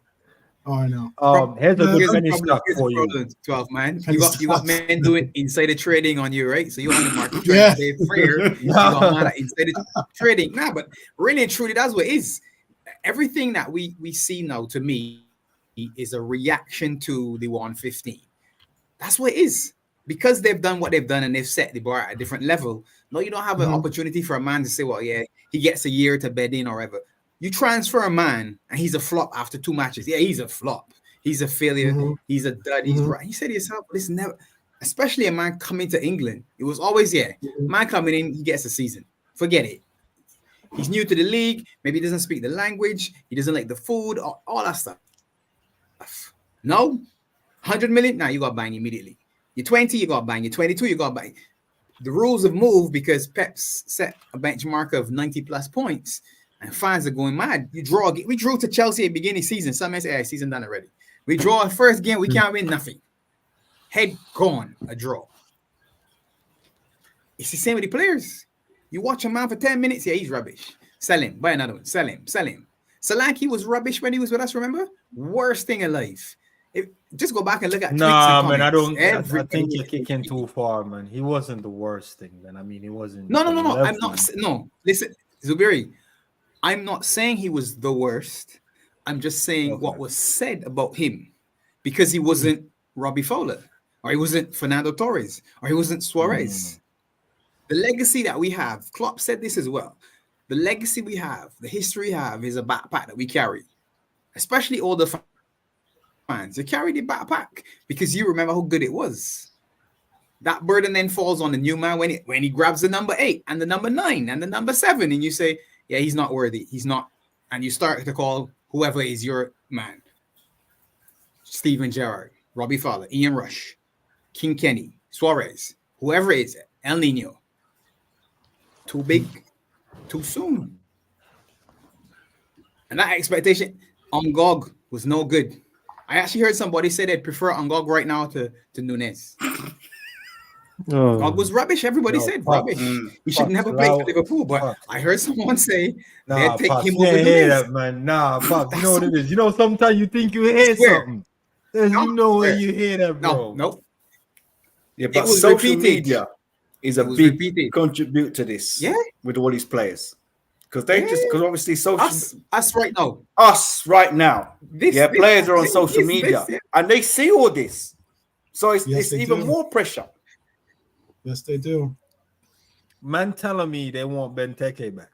Oh, I know.
Here's a good penny stock for you.
12, man. You got men doing insider trading on you, right? So you're on the market trying
Yeah.
to stay fair. You got man at insider trading. Nah, but really and truly, that's what it is. Everything that we see now, to me, is a reaction to the 115. That's what it is. Because they've done what they've done and they've set the bar at a different level. No, you don't have an opportunity for a man to say, well, yeah, he gets a year to bed in or whatever. You transfer a man and he's a flop after 2 matches. Yeah, he's a flop. He's a failure. He's a dud. He's right. You said to yourself, this never, especially a man coming to England. It was always, man coming in, he gets a season. Forget it. He's new to the league. Maybe he doesn't speak the language. He doesn't like the food, all that stuff. No, 100 million. Now you got bang immediately. You're 20, you got bang. You're 22, you got bang. The rules have moved because Pep's set a benchmark of 90 plus points. And fans are going mad. We drew to Chelsea at the beginning of the season. Some may say, season done already. We draw a first game, we can't win nothing. Head gone, a draw. It's the same with the players. You watch a man for 10 minutes, he's rubbish. Sell him, buy another one, sell him. Solanke was rubbish when he was with us, remember? Worst thing alive. Just go back and look at tweets and
man,
comments.
I think you're kicking too far, man. He wasn't the worst thing, man. I mean, he wasn't.
No. I'm not. No, listen, Zubiri. I'm not saying he was the worst. I'm just saying what was said about him, because he wasn't Robbie Fowler, or he wasn't Fernando Torres, or he wasn't Suarez. The legacy that we have, Klopp said this as well. The legacy we have, the history we have, is a backpack that we carry, especially older fans. You carry the backpack because you remember how good it was. That burden then falls on the new man when he grabs the number 8 and the number 9 and the number 7, and you say, yeah, he's not worthy. He's not. And you start to call whoever is your man. Steven Gerrard, Robbie Fowler, Ian Rush, King Kenny, Suarez, whoever it is, El Nino. Too big, too soon. And that expectation on Gog was no good. I actually heard somebody say they'd prefer Angog right now to Nunes. Gog was rubbish. Everybody said rubbish. He should never play for Liverpool. But I heard someone say they'd take him over Nunes.
That, man. Pops, you know what it is. You know, sometimes you think you hear something. You know where you hear that, bro.
No.
Yeah, but social media is a big contribute to this.
Yeah,
with all these players. Because obviously social
us right now.
Us right now. Players are on social media and they see all this. So it's even more pressure.
Yes, they do.
Man telling me they want Benteke back.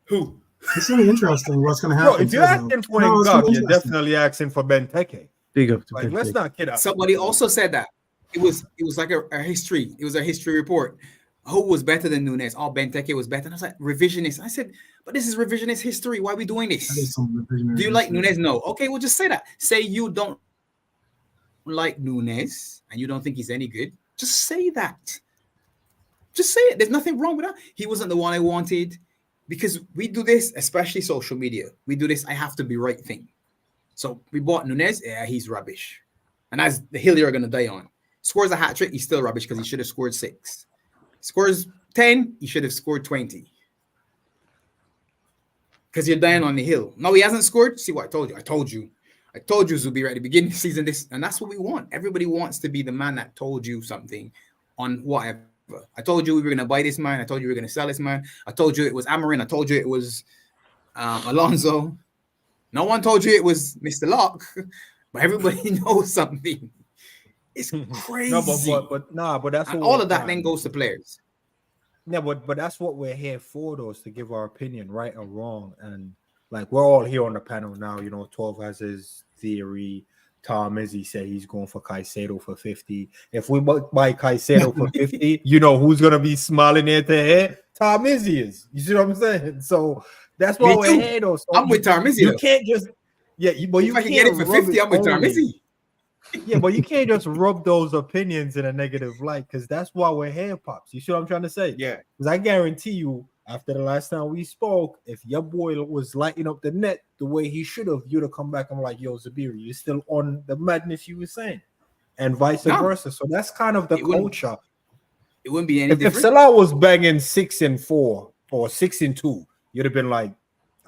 Who?
It's really interesting what's going to happen.
Bro, if you're asking for Ngog, you're definitely asking for Benteke.
Big up to
Benteke. Let's not kid out.
Somebody also said that. It was like a history. It was a history report. Who was better than Nunes? Oh, Benteke was better. And I was like, revisionist. I said, but this is revisionist history. Why are we doing this? Do you like Nunes? No. Okay, well, just say that. Say you don't like Nunes and you don't think he's any good. Just say that. Just say it. There's nothing wrong with that. He wasn't the one I wanted. Because we do this, especially social media. We do this, I have to be right thing. So we bought Nunes. Yeah, he's rubbish. And that's the hill you're going to die on. Scores a hat trick, he's still rubbish because he should have scored 6. Scores 10, he should have scored 20. Because you're dying on the hill. No, he hasn't scored. See what I told you? I told you, Zubir, at the beginning of the season. And that's what we want. Everybody wants to be the man that told you something on whatever. I told you we were going to buy this man. I told you we were going to sell this man. I told you it was Amarin. I told you it was Alonso. No one told you it was Mr. Locke. But everybody knows something. It's crazy.
But that's
and all of that then goes to players.
Yeah, but that's what we're here for, though, is to give our opinion, right or wrong. And like we're all here on the panel now. You know, 12 has his theory. Tom Izzy said he's going for Caicedo for 50. If we buy Caicedo for 50, you know who's gonna be smiling ear to ear? Tom Izzy is. You see what I'm saying? So that's why we're here, though. So
I'm with Tom Izzy.
You can't just but you can't
get it for 50. I'm with Tom Izzy.
Yeah, but you can't just rub those opinions in a negative light because that's why we're here, Pops. You see what I'm trying to say?
Yeah.
Because I guarantee you, after the last time we spoke, if your boy was lighting up the net the way he should have, you'd have come back and like, yo, Zabiri, you're still on the madness you were saying. and vice versa. So that's kind of the culture.
It wouldn't be any
if
different.
Salah was banging 6-4 or 6-2, you'd have been like,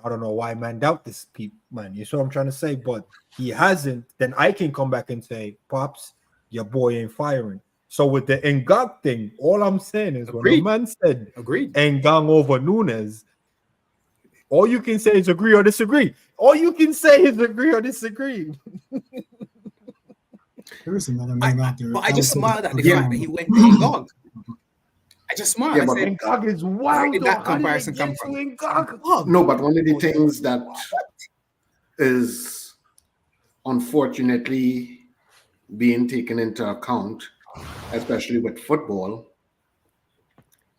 I don't know why man doubt this man. You see what I'm trying to say? But he hasn't. Then I can come back and say, Pops, your boy ain't firing. So with the Ngog thing, all I'm saying is when a man said Ngog over Nunes, all you can say is agree or disagree. All you can say is agree or disagree.
There is another name out there.
But I just smiled at the fact that he went to Ngog. I just smiled.
Yeah,
I
but
said,
Ngog is wild.
Where did that comparison come from?
No, but one of the things that is unfortunately being taken into account, especially with football,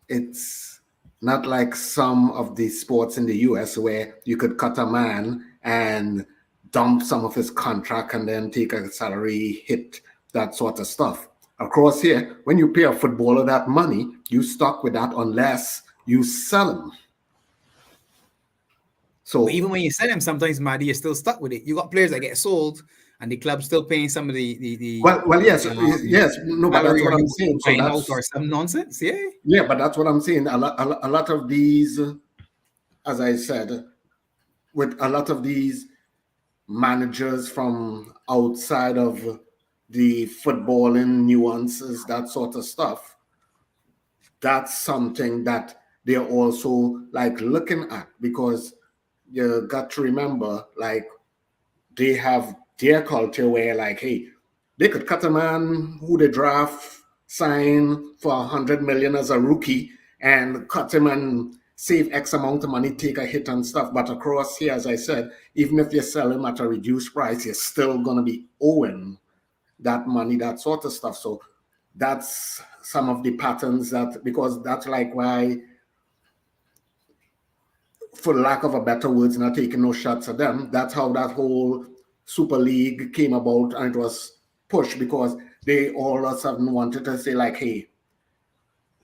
it's not like some of the sports in the US where you could cut a man and dump some of his contract and then take a salary hit, that sort of stuff. Across here, when you pay a footballer that money, you stuck with that unless you sell him. So
but even when you sell him, sometimes Maddie, you're still stuck with it. You got players that get sold, and the club's still paying some of the
well, yes, no, but that's what I'm saying. So that's
or some nonsense,
yeah, but that's what I'm saying. A lot of these, as I said, with a lot of these managers from outside of the footballing nuances, that sort of stuff, that's something that they're also like looking at, because you got to remember, like, they have their culture where, like, hey, they could cut a man who they draft, sign for 100 million as a rookie, and cut him and save X amount of money, take a hit and stuff. But across here, as I said, even if you sell him at a reduced price, you're still going to be owing that money, that sort of stuff. So that's some of the patterns that, because that's like why, for lack of a better words, not taking no shots at them, that's how that whole Super League came about, and it was pushed because they all of a sudden wanted to say, like, hey,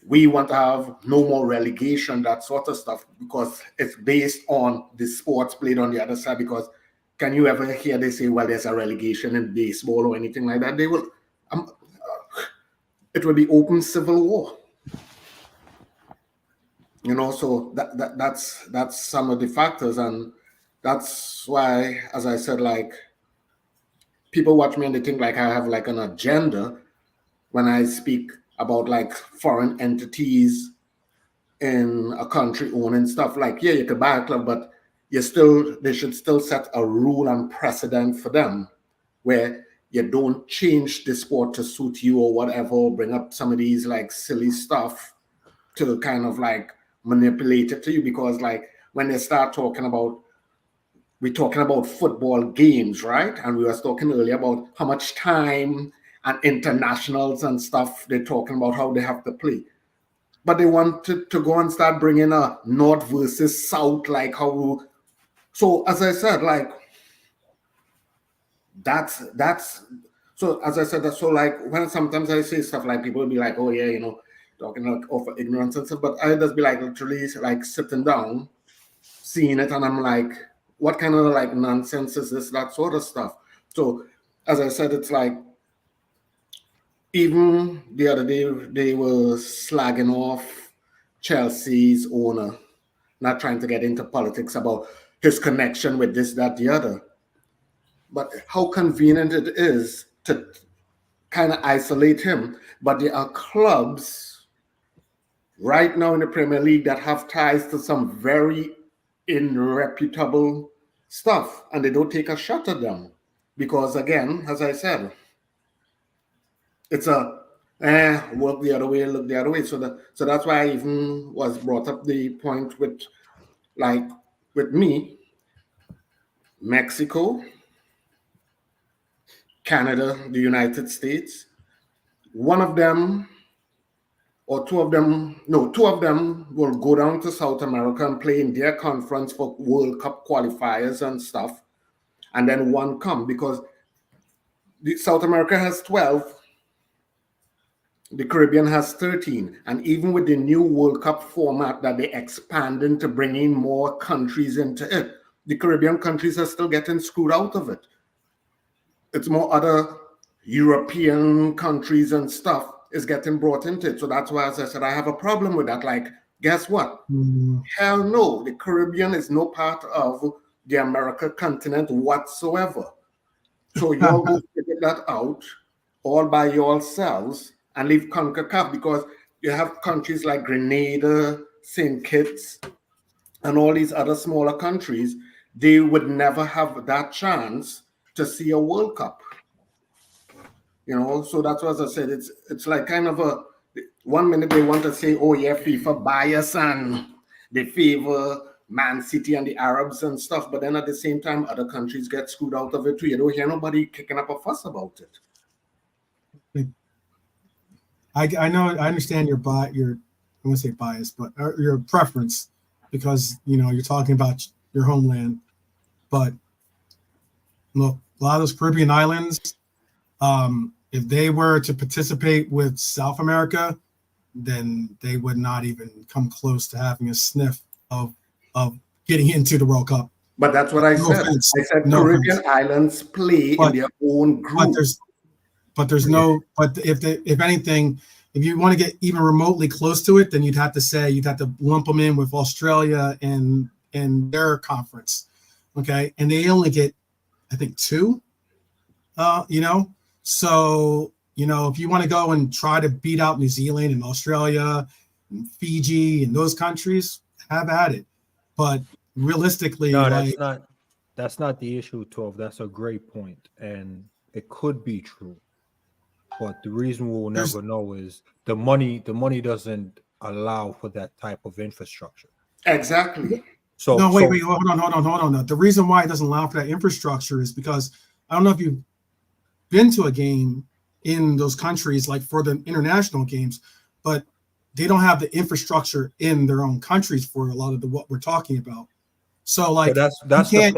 we want to have no more relegation, that sort of stuff, because it's based on the sports played on the other side. Because can you ever hear they say, well, there's a relegation in baseball or anything like that? They will, it will be open civil war. You know, so that's some of the factors, and that's why, as I said, like, people watch me and they think like I have like an agenda when I speak about like foreign entities in a country owning stuff. Like, yeah, you could buy a club, but they should still set a rule and precedent for them where you don't change the sport to suit you or whatever, or bring up some of these like silly stuff to kind of like manipulate it to you. Because like when they start talking about, we're talking about football games, right? And we were talking earlier about how much time and internationals and stuff, they're talking about how they have to play. But they want to go and start bringing a North versus South, like how. So as I said, like, that's so as I said, that's so like when sometimes I say stuff like, people will be like, oh yeah, you know, talking like over ignorance and stuff, but I just be like literally like sitting down, seeing it, and I'm like, what kind of like nonsense is this, that sort of stuff. So as I said, it's like, even the other day they were slagging off Chelsea's owner, not trying to get into politics about his connection with this, that, the other. But how convenient it is to kind of isolate him. But there are clubs right now in the Premier League that have ties to some very irreputable stuff, and they don't take a shot at them. Because again, as I said, it's a work the other way, look the other way. So that's why I even was brought up the point with, like, with me, Mexico, Canada, the United States, one of them or two of them will go down to South America and play in their conference for World Cup qualifiers and stuff. And then one come, because South America has 12, the Caribbean has 13. And even with the new World Cup format that they expanding to bring in more countries into it, the Caribbean countries are still getting screwed out of it. It's more other European countries and stuff is getting brought into it. So that's why, as I said, I have a problem with that. Like, guess what? Hell no, the Caribbean is no part of the American continent whatsoever. So y'all go figure that out all by yourselves and leave CONCACAF, because you have countries like Grenada, St. Kitts, and all these other smaller countries. They would never have that chance to see a World Cup. So that's what I said. It's like kind of a, 1 minute they want to say, oh yeah, FIFA bias and they favor Man City and the Arabs and stuff, but then at the same time, other countries get screwed out of it too. You don't hear nobody kicking up a fuss about it.
I know, I understand your I won't say bias, but your preference, because you're talking about your homeland. But look, a lot of those Caribbean islands, if they were to participate with South America, then they would not even come close to having a sniff of getting into the World Cup.
But that's what I said.
Offense.
I said Caribbean islands play in their own group.
But if anything, if you want to get even remotely close to it, then you'd have to lump them in with Australia and their conference. Okay. And they only get, I think, 2, So, if you want to go and try to beat out New Zealand and Australia and Fiji and those countries, have at it. But realistically,
no, that's not the issue, 12. That's a great point, and it could be true. But the reason we'll never know is the money doesn't allow for that type of infrastructure.
Exactly.
So no, wait, hold on. The reason why it doesn't allow for that infrastructure is because I don't know if you've been to a game in those countries, like for the international games, but they don't have the infrastructure in their own countries for a lot of what we're talking about. So like
that's
you can't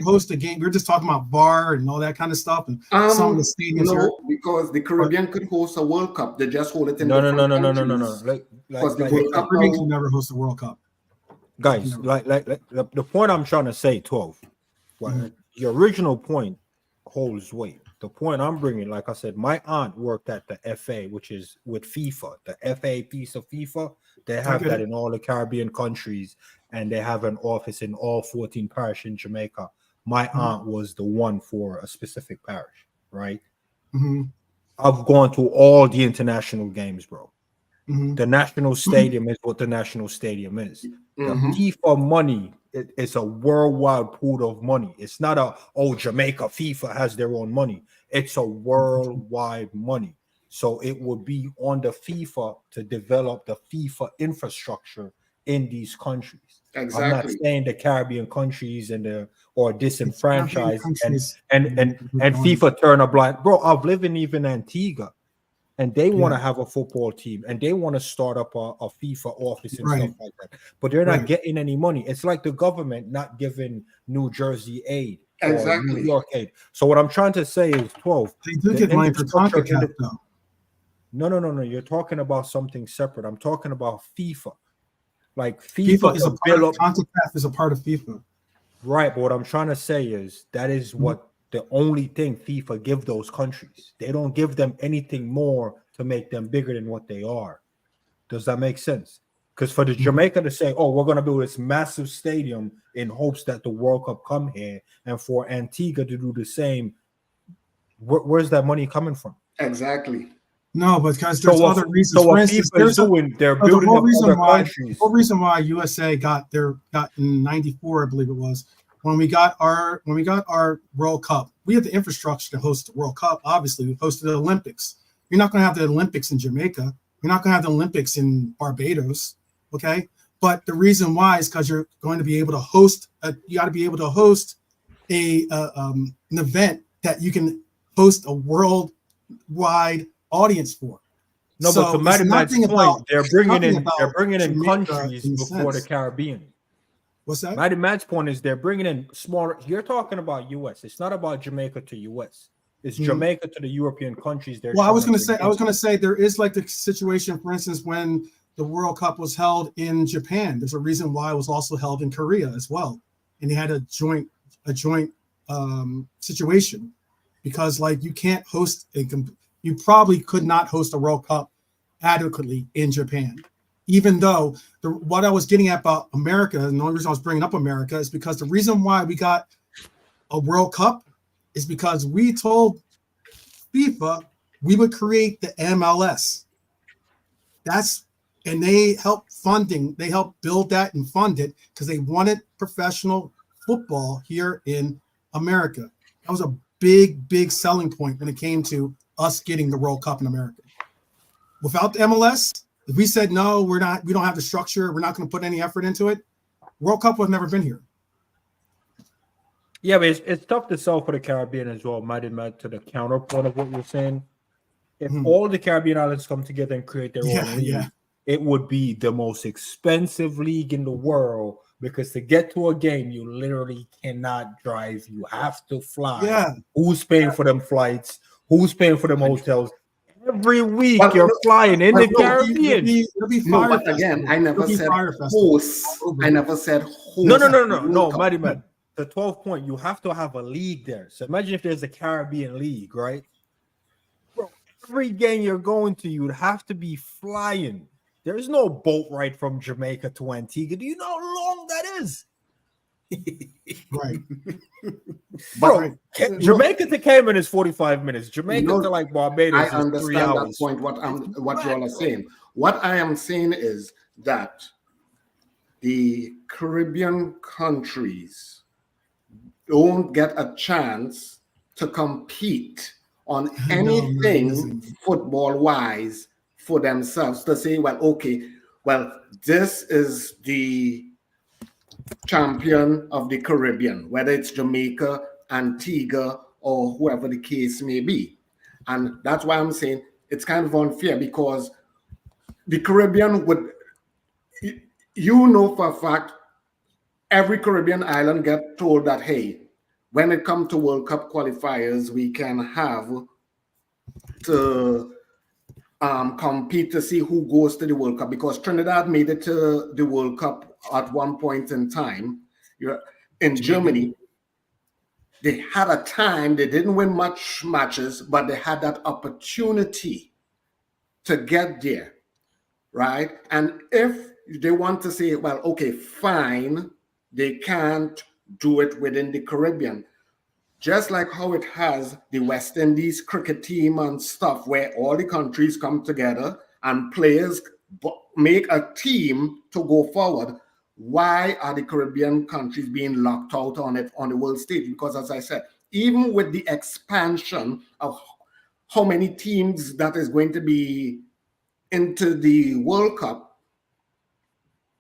host a game. We're just talking about VAR and all that kind of stuff, and some of the stadiums here.
Because the Caribbean could host a World Cup. They just hold it in
no.
Because the World Cup
Caribbean can never host a World Cup.
Guys, the point I'm trying to say, 12. Your original point holds weight. The point I'm bringing, like I said, my aunt worked at the FA, which is with FIFA. The FA piece of FIFA, they have that in all the Caribbean countries, and they have an office in all 14 parishes in Jamaica. My aunt was the one for a specific parish, right? I've gone to all the international games, bro. The national stadium is what the national stadium is. The FIFA money is a worldwide pool of money. It's not Jamaica FIFA has their own money. It's a worldwide money. So it would be on the FIFA to develop the FIFA infrastructure in these countries.
Exactly.
I'm not saying the Caribbean countries or disenfranchised and FIFA turn a blind. Bro, I've lived in even Antigua. And they want to have a football team, and they want to start up a FIFA office and stuff like that. But they're not getting any money. It's like the government not giving New Jersey aid or New York aid. So what I'm trying to say is, 12.
They do get money for CONCACAF, though.
No. You're talking about something separate. I'm talking about FIFA. Like FIFA
is a part of CONCACAF is a part of FIFA.
Right, but what I'm trying to say is that is what the only thing FIFA give those countries. They don't give them anything more to make them bigger than what they are. Does that make sense? Because for the Jamaica to say, oh, we're going to build this massive stadium in hopes that the World Cup come here, and for Antigua to do the same, where's that money coming from?
Exactly.
No, but because there's other reasons.
So what FIFA is doing, they're building up other countries.
The whole reason why USA got in '94, I believe it was, when we got our World Cup, we had the infrastructure to host the World Cup. Obviously, we hosted the Olympics. You're not going to have the Olympics in Jamaica. You're not going to have the Olympics in Barbados. Okay, but the reason why is because you're going to be able to host. You got to be able to host an event that you can host a worldwide audience for.
No, so but to Matt's point, they're bringing in countries before the Caribbean.
What's that?
Matt's point is they're bringing in smaller. You're talking about U.S. It's not about Jamaica to U.S. It's Jamaica to the European countries.
Well, I was going to say there is like the situation, for instance, when the World Cup was held in Japan. There's a reason why it was also held in Korea as well, and they had a joint situation because like you can't host you probably could not host a World Cup adequately in Japan. Even though what I was getting at about America, and the only reason I was bringing up America is because the reason why we got a World Cup is because we told FIFA we would create the MLS. And they helped build that and fund it because they wanted professional football here in America. That was a big selling point when it came to us getting the World Cup in America. Without the MLS, if we said no, we don't have the structure, we're not going to put any effort into it, World Cup would have never been here.
Yeah, but it's tough to sell for the Caribbean as well. Might admit to the counterpoint of what you're saying. If all the Caribbean islands come together and create their own league, it would be the most expensive league in the world because to get to a game, you literally cannot drive. You have to fly.
Yeah.
Who's paying for them flights? Who's paying for them hotels? Every week you're flying in the Caribbean.
It'll be fire
but again, I never said hosts. I never said hosts.
No, Mighty Man. The 12th point, you have to have a league there. So imagine if there's a Caribbean league, right? Bro, every game you're going to, you'd have to be flying. There's no boat ride from Jamaica to Antigua. Do you know how long that is?
Right.
Bro, Jamaica to Cayman is 45 minutes. Jamaica to like Barbados is 3 hours.
That point. What you all are saying. What I am saying is that the Caribbean countries don't get a chance to compete on anything football-wise for themselves to say, well, okay, well, this is the champion of the Caribbean, whether it's Jamaica, Antigua, or whoever the case may be. And that's why I'm saying it's kind of unfair because the Caribbean would, you know for a fact, every Caribbean island get told that, hey, when it comes to World Cup qualifiers, we can have to compete to see who goes to the World Cup because Trinidad made it to the World Cup at one point in time. In Germany, they had a time, they didn't win much matches, but they had that opportunity to get there, right? And if they want to say, well, okay, fine, they can't do it within the Caribbean. Just like how it has the West Indies cricket team and stuff where all the countries come together and players make a team to go forward. Why are the Caribbean countries being locked out on it on the world stage? Because as I said, even with the expansion of how many teams that is going to be into the World Cup,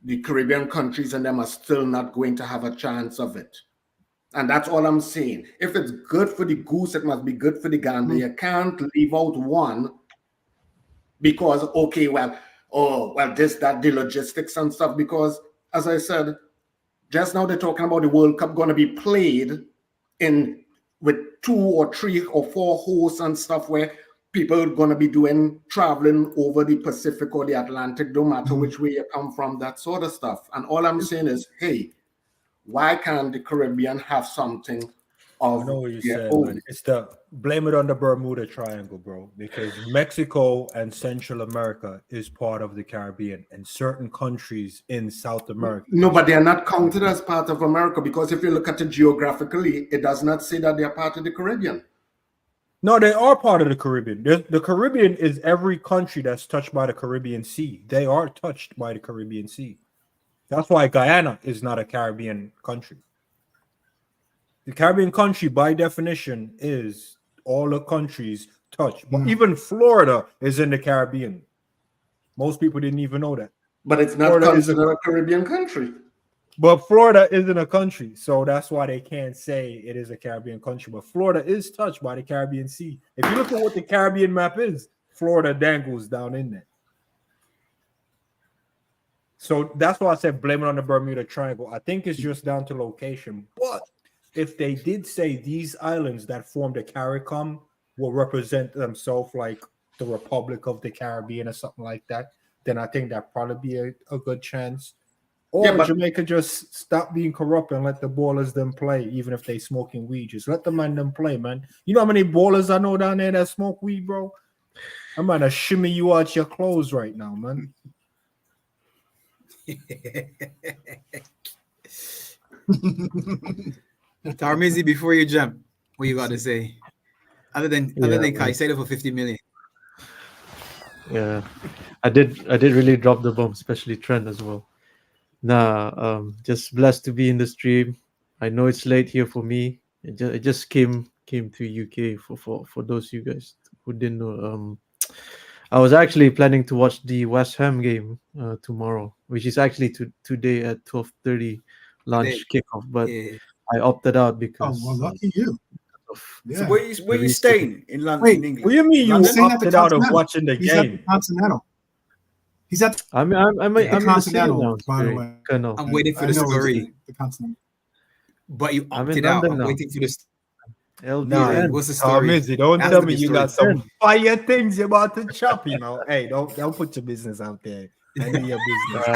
the Caribbean countries and them are still not going to have a chance of it. And that's all I'm saying. If it's good for the goose, it must be good for the gander. You can't leave out one because, okay, well, this, that, the logistics and stuff. Because, as I said, just now they're talking about the World Cup going to be played with 2 or 3 or 4 hosts and stuff where people are going to be traveling over the Pacific or the Atlantic, no matter which way you come from, that sort of stuff. And all I'm saying is, hey, why can't the Caribbean have something of
I know what you
their
said,
own?
man. It's blame it on the Bermuda Triangle, bro, because Mexico and Central America is part of the Caribbean and certain countries in South America.
No, but they are not counted as part of America because if you look at it geographically, it does not say that they are part of the Caribbean.
No, they are part of the Caribbean. The Caribbean is every country that's touched by the Caribbean Sea. They are touched by the Caribbean Sea. That's why Guyana is not a Caribbean country. The Caribbean country, by definition, is all the countries touched. But even Florida is in the Caribbean. Most people didn't even know that.
But it's not considered a Caribbean country.
But Florida isn't a country, so that's why they can't say it is a Caribbean country. But Florida is touched by the Caribbean Sea. If you look at what the Caribbean map is, Florida dangles down in there. So that's why I said blame it on the Bermuda Triangle. I think it's just down to location. But if they did say these islands that form the CARICOM will represent themselves like the Republic of the Caribbean or something like that, then I think that'd probably be a good chance. Or Jamaica just stop being corrupt and let the ballers them play, even if they smoking weed. Just let the man them play, man. You know how many ballers I know down there that smoke weed, bro? I'm gonna shimmy you out your clothes right now, man.
Tarmizi, before you jump, what you got to say? Other than Caicedo for 50 million.
Yeah, I did really drop the bomb, especially Trent as well. Just blessed to be in the stream. I know it's late here for me. It just came to UK for those of you guys who didn't know. I was actually planning to watch the West Ham game tomorrow, which is actually today at 12:30 lunch kickoff. But I opted out because.
Oh, well, lucky you.
So where you staying in London?
Wait,
in England?
what do you mean you opted out of watching the
He's
game?
at the Continental. He's at.
I'm in the
Continental, by the way.
I'm waiting for the story.
The Continental.
But you
I'm
opted
in
out.
London
I'm
now.
waiting for the
LDN.
What's the story?
Mizzy, don't
That's
tell
the
me
big
you
story.
got some fire things you're about to chop, you know. Hey, don't put your business out there. I know your business.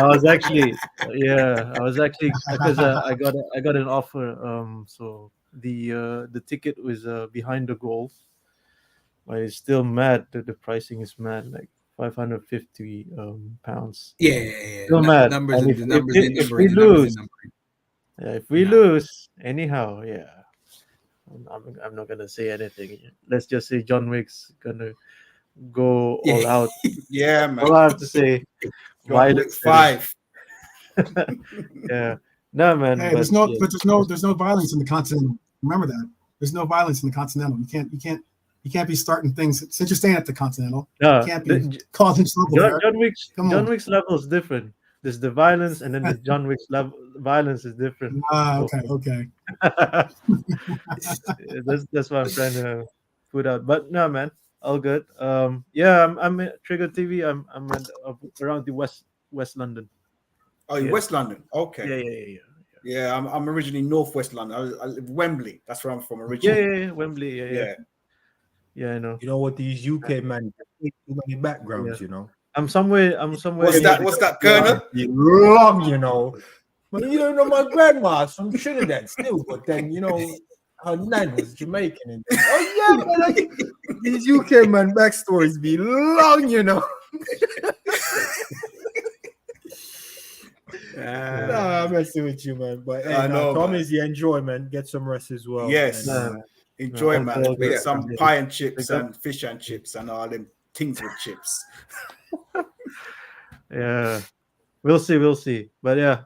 I was actually because I got an offer. So the ticket was behind the goal, but it's still mad. The pricing is mad, like 550 pounds.
Yeah.
Still mad.
Numbers,
And
the numbers,
if we lose, if we lose, anyhow, yeah. I'm not gonna say anything. Let's just say John Wick's gonna go all out.
Yeah, man.
All I have to say,
John Wick 5.
Yeah, no, man.
Hey,
but
there's no violence in the Continental. Remember that. There's no violence in the Continental. You can't be starting things since you're staying at the Continental.
No,
you can't be causing trouble there.
John Wick's level is different. There's the violence, and then the John Wick's level violence is different.
Okay.
That's what I'm trying to put out. But no, man, all good. Yeah, I'm at Trigger TV. I'm around the West London.
Oh, you're West London. Okay.
Yeah.
I'm originally Northwest London. I live Wembley. That's where I'm from originally.
Yeah, Wembley. Yeah, I know.
You know what, these UK men too many backgrounds, you know.
I'm somewhere.
What's that, Colonel?
Long, you know. But you don't know, my grandma's from Trinidad still, but then you know her nan was Jamaican. And these UK man backstories be long, you know. I'm messing with you, man. But hey, Thomas, you enjoy, man. Get some rest as well.
Yes. Enjoy, man. With some pie and chips and fish and chips and all them things with chips.
Yeah, we'll see. But yeah,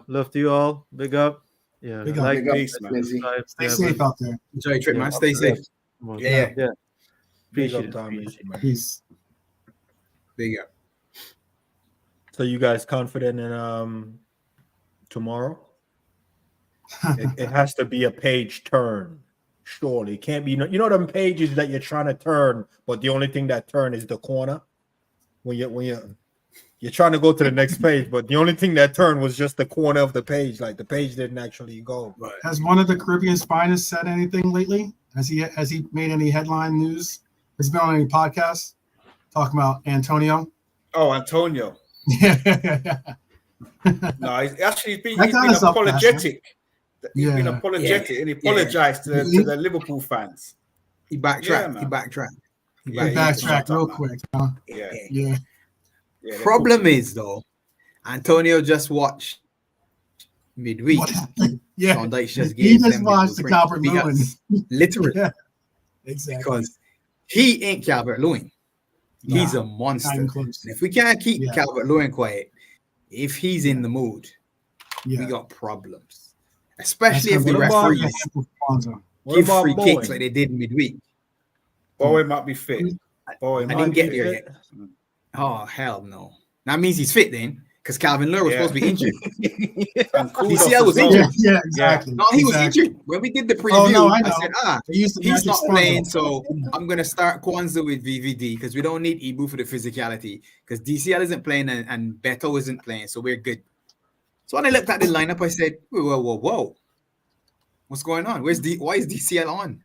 love to you all. Big up. Yeah,
big up.
Peace, man.
Stay safe out there.
Enjoy your trip, man. Stay safe. Yeah.
Appreciate
it.
Peace.
Big up.
So you guys confident in tomorrow? it has to be a page turn. Surely it can't be. You know them pages that you're trying to turn, but the only thing that turn is the corner. When you're trying to go to the next page, but the only thing that turned was just the corner of the page. Like the page didn't actually go.
Right. Has one of the Caribbean's finest said anything lately? Has he made any headline news? Has he been on any podcasts talking about Antonio?
Oh, Antonio.
Yeah.
No, he's been apologetic. He's been apologetic, and he apologized to the Liverpool fans. He backtracked. He
backtracked real quick. Huh? Yeah.
Problem is though, Antonio just watched midweek.
Yeah,
Sean Dyche just
he just watched the Calvert-Lewin.
Literally,
yeah, exactly.
Because he ain't Calvert-Lewin. He's a monster. And if we can't keep Calvert-Lewin quiet, if he's in the mood, we got problems. Especially if the referees give free kicks like they did midweek. Bowen might be fit. I didn't get there yet. Oh, hell no. That means he's fit then, because Calvin Lewin was supposed to be injured. DCL was injured.
Yeah, exactly.
No, he was injured. When we did the preview, I said, he's not playing, so I'm going to start Kwanzaa with VVD because we don't need Ibu for the physicality because DCL isn't playing and Beto isn't playing, so we're good. So when I looked at the lineup, I said, whoa. What's going on? Why is DCL on?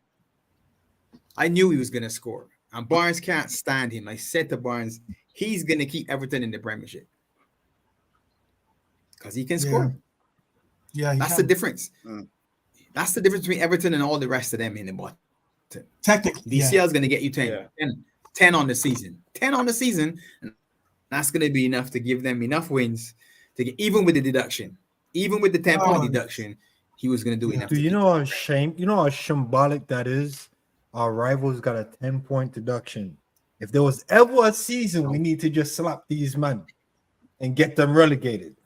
I knew he was going to score. And Barnes can't stand him. I said to Barnes, he's going to keep Everton in the Premiership. because he can score.
Yeah,
that's the difference. That's the difference between Everton and all the rest of them in the bottom.
Technically,
DCL is going to get you 10 on the season. 10 on the season, and that's going to be enough to give them enough wins to get, even with the deduction, even with the 10-point deduction, he was going to do enough.
Do you know how symbolic that is? Our rivals got a 10-point deduction. If there was ever a season we need to just slap these men and get them relegated.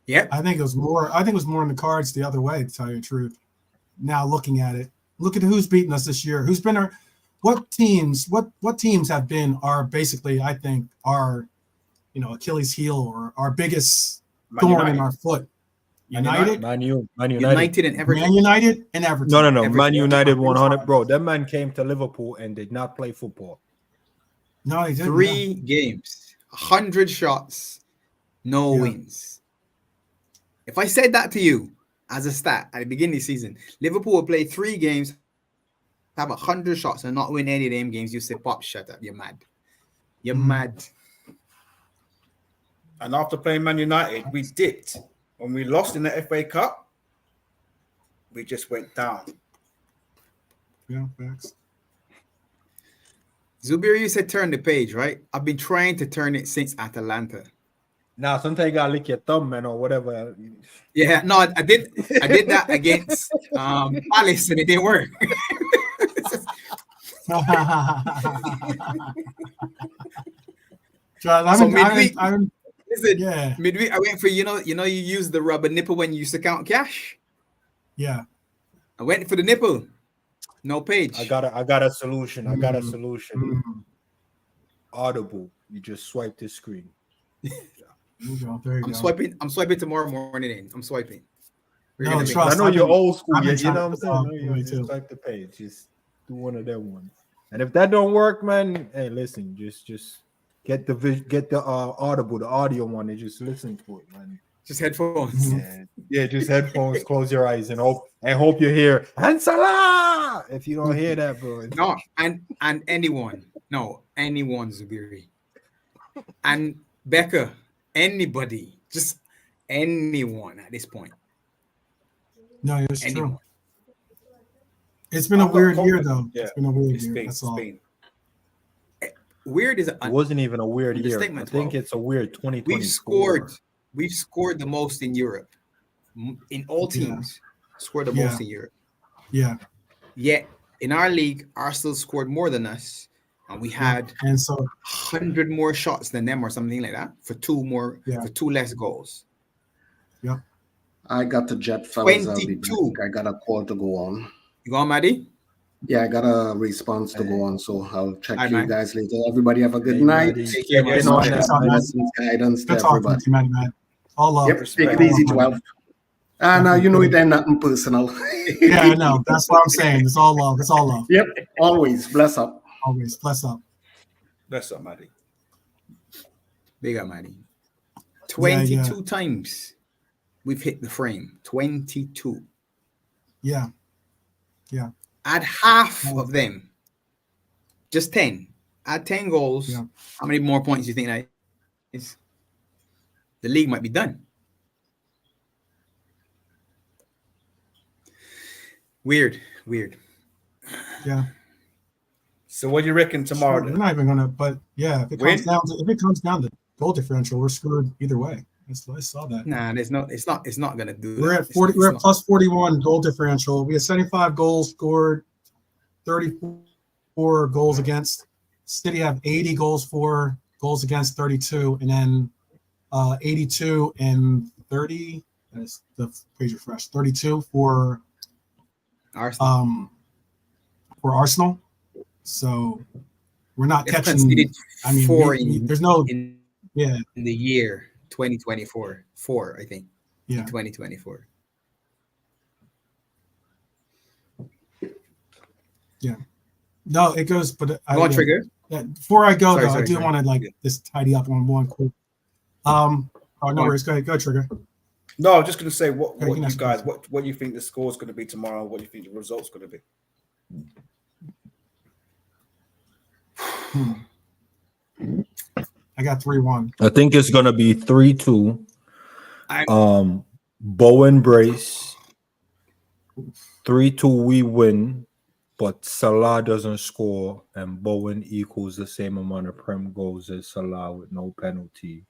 Yep.
I think it was more in the cards the other way, to tell you the truth. Now looking at it, look at who's beaten us this year. Who's been what teams have been basically, I think, our Achilles heel or our biggest thorn in our foot. United,
Man United
and Everton.
Man United and Everton.
No.
Everton.
Man United 100, bro. That man came to Liverpool and did not play football.
No, he didn't.
3 games, 100 shots, no wins. If I said that to you as a stat at the beginning of the season, Liverpool will play 3 games, have 100 shots, and not win any of them games, you say, "Pop, shut up. You're mad. You're mad."
And after playing Man United, we dipped. When we lost in the FA Cup, we just went down.
Yeah, facts.
Zubir, you said turn the page, right? I've been trying to turn it since Atalanta.
Nah, sometimes you gotta lick your thumb, man, or whatever.
Yeah, no, I did that against Palace and it didn't work. Midweek, I went for you use the rubber nipple when you used to count cash.
Yeah,
I went for the nipple. No page.
I got a solution. I got a solution. Audible. You just swipe the screen.
There you go.
I'm swiping tomorrow morning. I'm swiping.
No, trust, I know you're old school. You know what I'm saying? You just swipe the page. Just do one of them ones. And if that don't work, man, hey, listen, just get the Audible, the audio one, and just listen to it, man.
Just headphones.
Yeah, just headphones. Close your eyes and hope you hear Hansala. If you don't hear that, bro.
No, and anyone, Zubiri. And Becca, anybody, just anyone at this point.
No, it's true. It's been a weird year, though. Yeah. It's been a weird year. That's all.
Weird is
it wasn't even a weird year. I think it's a weird 2024.
We've scored the most in Europe. In all teams, scored the most in Europe.
Yeah.
Yet in our league, Arsenal scored more than us, and we had 100 more shots than them, or something like that, for 2 less goals.
Yeah.
I got the jet, fellas. 22. I got a call to go on.
You go on, Maddie?
Yeah, I got a response to go on, so I'll check you guys later. Everybody have a good night. Take care. Guidance to everybody.
All love.
Yep, take it easy, 12. And you know it ain't nothing personal.
Yeah, I know. That's what I'm saying. It's all love. It's all love.
Yep, always. Bless up.
Always. Bless up.
Bless up, Maddie.
Big up, Maddie. 22 times we've hit the frame. 22.
Yeah. Yeah.
Add half of them. Just 10. Add 10 goals.
Yeah.
How many more points do you think that is? The league might be done. Weird.
Yeah.
So what do you reckon tomorrow?
We're not even gonna, but yeah, if it comes down to goal differential, we're screwed either way. I saw that.
Nah, it's not gonna do.
We're at 40. We're at plus 41 goal differential. We have 75 goals scored, 34 goals against. City have 80 goals against, 32, and then 82 and 30. That's the page refresh. 32 for
Arsenal.
For Arsenal. So we're not catching. I mean, there's no.
In the year 2024, 4, I think. Yeah. 2024.
Yeah. No, it goes, but
go on, Trigger.
Yeah, before I go, I do want to just tidy up on one quick. No worries. Go ahead. Go, Trigger.
No, I'm just going to say what you think the score is going to be tomorrow. What do you think the result's going to be?
I got 3-1.
I think it's going to be 3-2. Bowen brace. 3-2 we win, but Salah doesn't score, and Bowen equals the same amount of Prem goals as Salah with no penalty.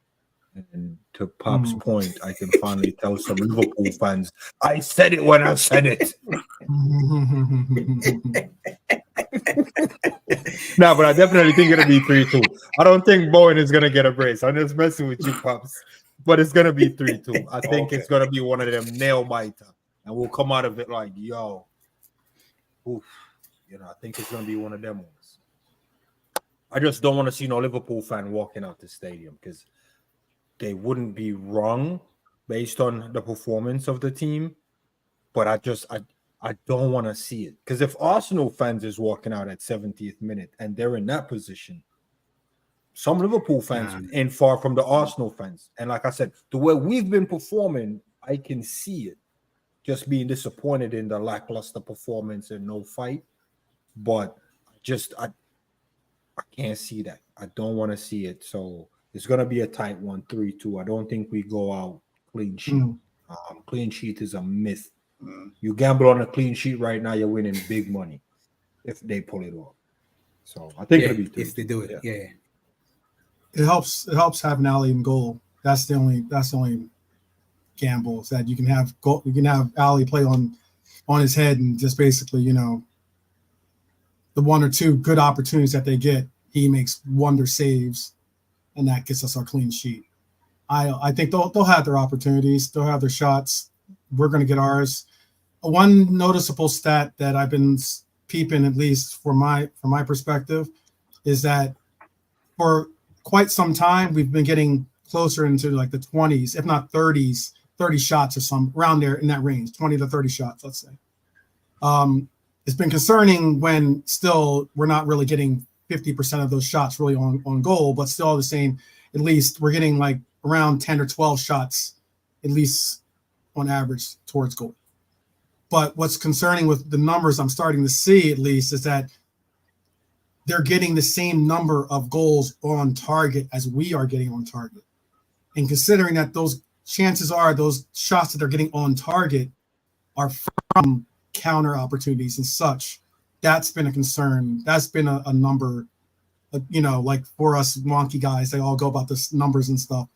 And to Pop's point, I can finally tell some Liverpool fans, I said it when I said it. No, but I definitely think it'll be 3-2. I don't think Bowen is gonna get a brace. I'm just messing with you, Pops. But it's gonna be 3-2. I think it's gonna be one of them nail biter, and we'll come out of it like, yo, oof. I think it's gonna be one of them ones. I just don't want to see no Liverpool fan walking out the stadium because they wouldn't be wrong based on the performance of the team, but I don't want to see it. Because if Arsenal fans is walking out at 70th minute and they're in that position, some Liverpool fans ain't far from the Arsenal fans. And like I said, the way we've been performing, I can see it. Just being disappointed in the lackluster performance and no fight. But I can't see that. I don't want to see it. So it's going to be a tight one, 3-2. I don't think we go out clean sheet. Clean sheet is a myth. You gamble on a clean sheet right now, you're winning big money if they pull it off. So I think it'll be 3-2.
If they do it. Yeah.
It helps having Ali in goal. That's the only gamble is that you can have Ali play on his head and just basically, the one or two good opportunities that they get, he makes wonder saves, and that gets us our clean sheet. I think they'll have their opportunities, they'll have their shots. We're going to get ours. One noticeable stat that I've been peeping, at least from my perspective, is that for quite some time we've been getting closer into like the 20s, if not 30s, 30 shots or some around there in that range, 20 to 30 shots, let's say. It's been concerning when still we're not really getting 50% of those shots really on goal, but still the same. At least we're getting like around 10 or 12 shots, at least on average, towards goal. But what's concerning with the numbers I'm starting to see, at least, is that they're getting the same number of goals on target as we are getting on target. And considering that those chances are those shots that they're getting on target are from counter opportunities and such, that's been a concern. That's been a number, like for us wonky guys, they all go about the numbers and stuff.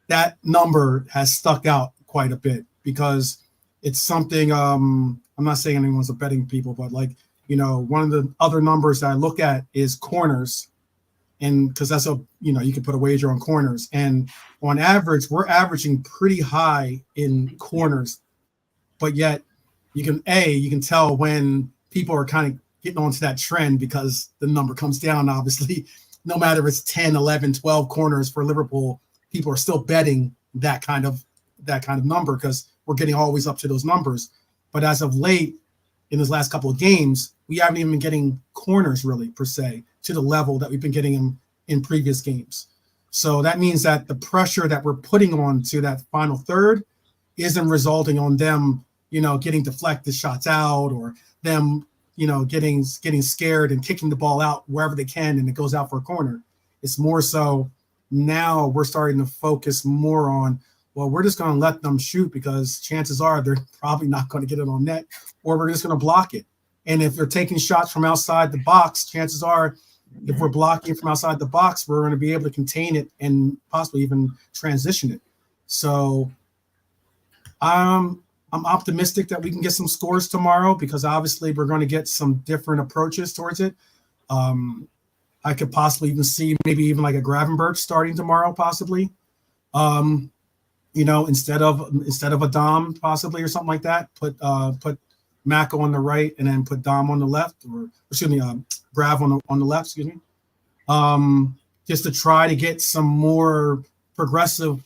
That number has stuck out quite a bit because it's something, I'm not saying anyone's a betting people, but one of the other numbers that I look at is corners. And because that's you can put a wager on corners. And on average, we're averaging pretty high in corners, but yet you can tell when people are kind of getting onto that trend because the number comes down, obviously. No matter if it's 10, 11, 12 corners for Liverpool, people are still betting that kind of number because we're getting always up to those numbers. But as of late, in this last couple of games, we haven't even been getting corners really per se to the level that we've been getting in previous games. So that means that the pressure that we're putting on to that final third isn't resulting on them, getting deflected shots out or them, getting scared and kicking the ball out wherever they can and it goes out for a corner. It's more so now we're starting to focus more on, well, we're just going to let them shoot because chances are they're probably not going to get it on net, or we're just going to block it. And if they're taking shots from outside the box, chances are if we're blocking from outside the box, we're going to be able to contain it and possibly even transition it. So I'm optimistic that we can get some scores tomorrow because obviously we're going to get some different approaches towards it. I could possibly even see maybe even like a Gravenberch starting tomorrow, possibly. Instead of a Dom possibly or something like that, put Mako on the right and then put Dom on the left, or excuse me, Grav on the left, excuse me. Just to try to get some more progressive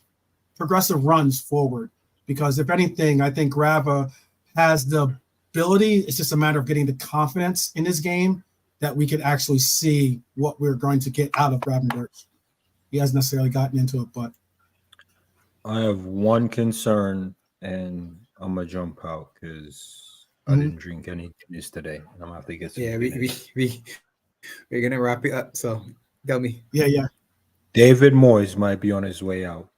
runs forward. Because if anything, I think Grava has the ability. It's just a matter of getting the confidence in his game that we could actually see what we're going to get out of Gravenberch. He hasn't necessarily gotten into it, but
I have one concern, and I'm gonna jump out because I didn't drink any Guinness today, and I'm gonna have to get some.
Yeah,
Guinness.
we're gonna wrap it up. So tell me.
Yeah.
David Moyes might be on his way out.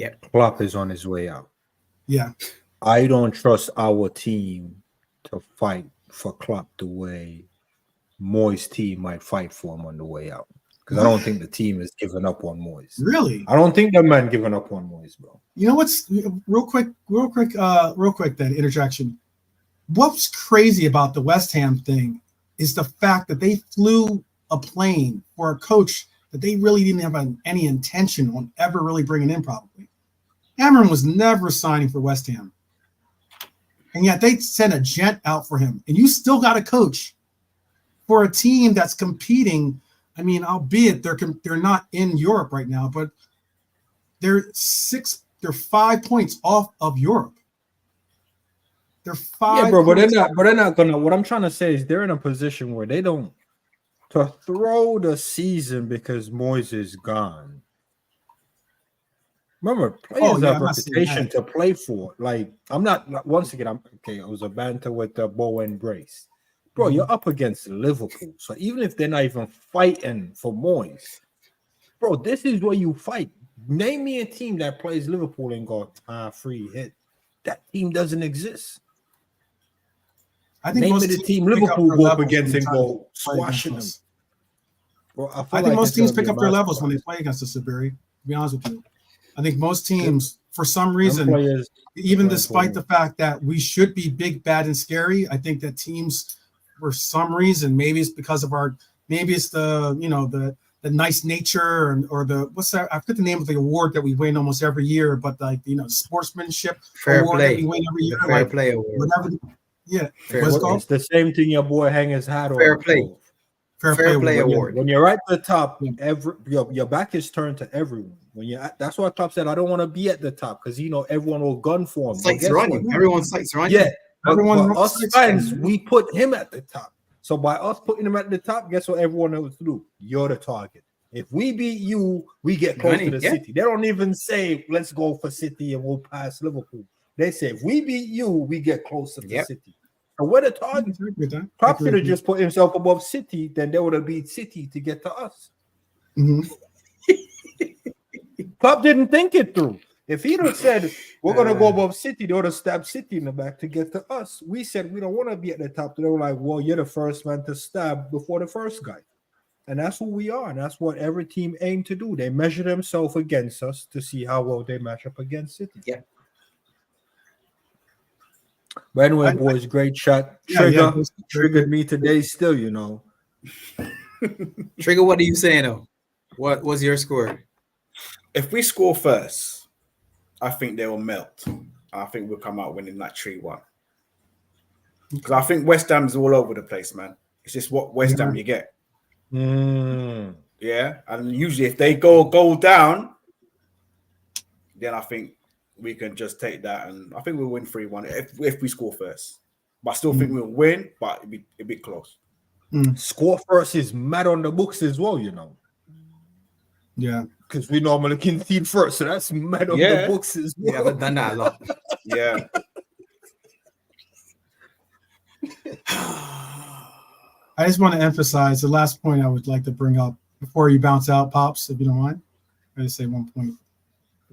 Yeah.
Klopp is on his way out.
Yeah.
I don't trust our team to fight for Klopp the way Moyes' team might fight for him on the way out. Because I don't think the team is giving up on Moyes.
Really?
I don't think the man giving up on Moyes, bro.
You know what's real quick, then interjection. What's crazy about the West Ham thing is the fact that they flew a plane for a coach that they really didn't have any intention on ever really bringing in, probably. Cameron was never signing for West Ham. And yet they sent a jet out for him. And you still got a coach for a team that's competing. I mean, albeit they're not in Europe right now, but they're 5 points off of Europe. They're 5.
Yeah, bro, but they're not gonna. What I'm trying to say is they're in a position where they don't to throw the season because Moyes is gone. Remember, players have reputation to play for. Like, I'm not. Once again, it was a banter with Bo and Brace, bro. You're up against Liverpool, so even if they're not even fighting for Moyes, bro, this is where you fight. Name me a team that plays Liverpool and go free hit. That team doesn't exist.
I think
name me the team Liverpool go up against and go squashing them. Bro,
I think most teams pick up their levels when they play against us, Sabiri. To be honest with you, I think most teams, for some reason, even despite the fact that we should be big, bad, and scary, I think that teams, for some reason, maybe it's because of maybe it's the nice nature or the what's that? I forget the name of the award that we win almost every year, but sportsmanship
fair
award
play
that we win every year,
fair play award.
Whatever. Yeah,
it's the same thing your boy hang his hat on.
Fair play. Fair play award.
When you're at the top, your back is turned to everyone. That's why Klopp said, I don't want to be at the top because everyone will gun for him.
Sights are on you. Everyone's sights are on you.
Yeah, but us fans, we put him at the top. So by us putting him at the top, guess what everyone knows to do? You're the target. If we beat you, we get close to the City. They don't even say, let's go for City and we'll pass Liverpool. They say, if we beat you, we get close to the City. So we're the target. Klopp should have just put himself above City, then they would have beat City to get to us.
Mm-hmm.
Klopp didn't think it through. If he'd have said, we're going to go above City, they would have stabbed City in the back to get to us. We said, we don't want to be at the top. They were like, well, you're the first man to stab before the first guy. And that's who we are. And that's what every team aimed to do. They measure themselves against us to see how well they match up against City.
Yeah.
But anyway, boys, great shot. Triggered me today still,
Trigger, what are you saying, though? What was your score?
If we score first, I think they will melt. I think we'll come out winning that 3-1. Because I think West Ham's all over the place, man. It's just what West Ham you get. Yeah. And usually if they go down, then I think we can just take that. And I think we'll win 3-1 if we score first. But I still think we'll win, but it'd be close.
Score first is mad on the books as well,
Yeah.
Because we normally concede first, so that's mad on the books as well.
We haven't done that a lot.
Yeah.
I just want to emphasize the last point I would like to bring up before you bounce out, Pops, if you don't mind. I just say one point.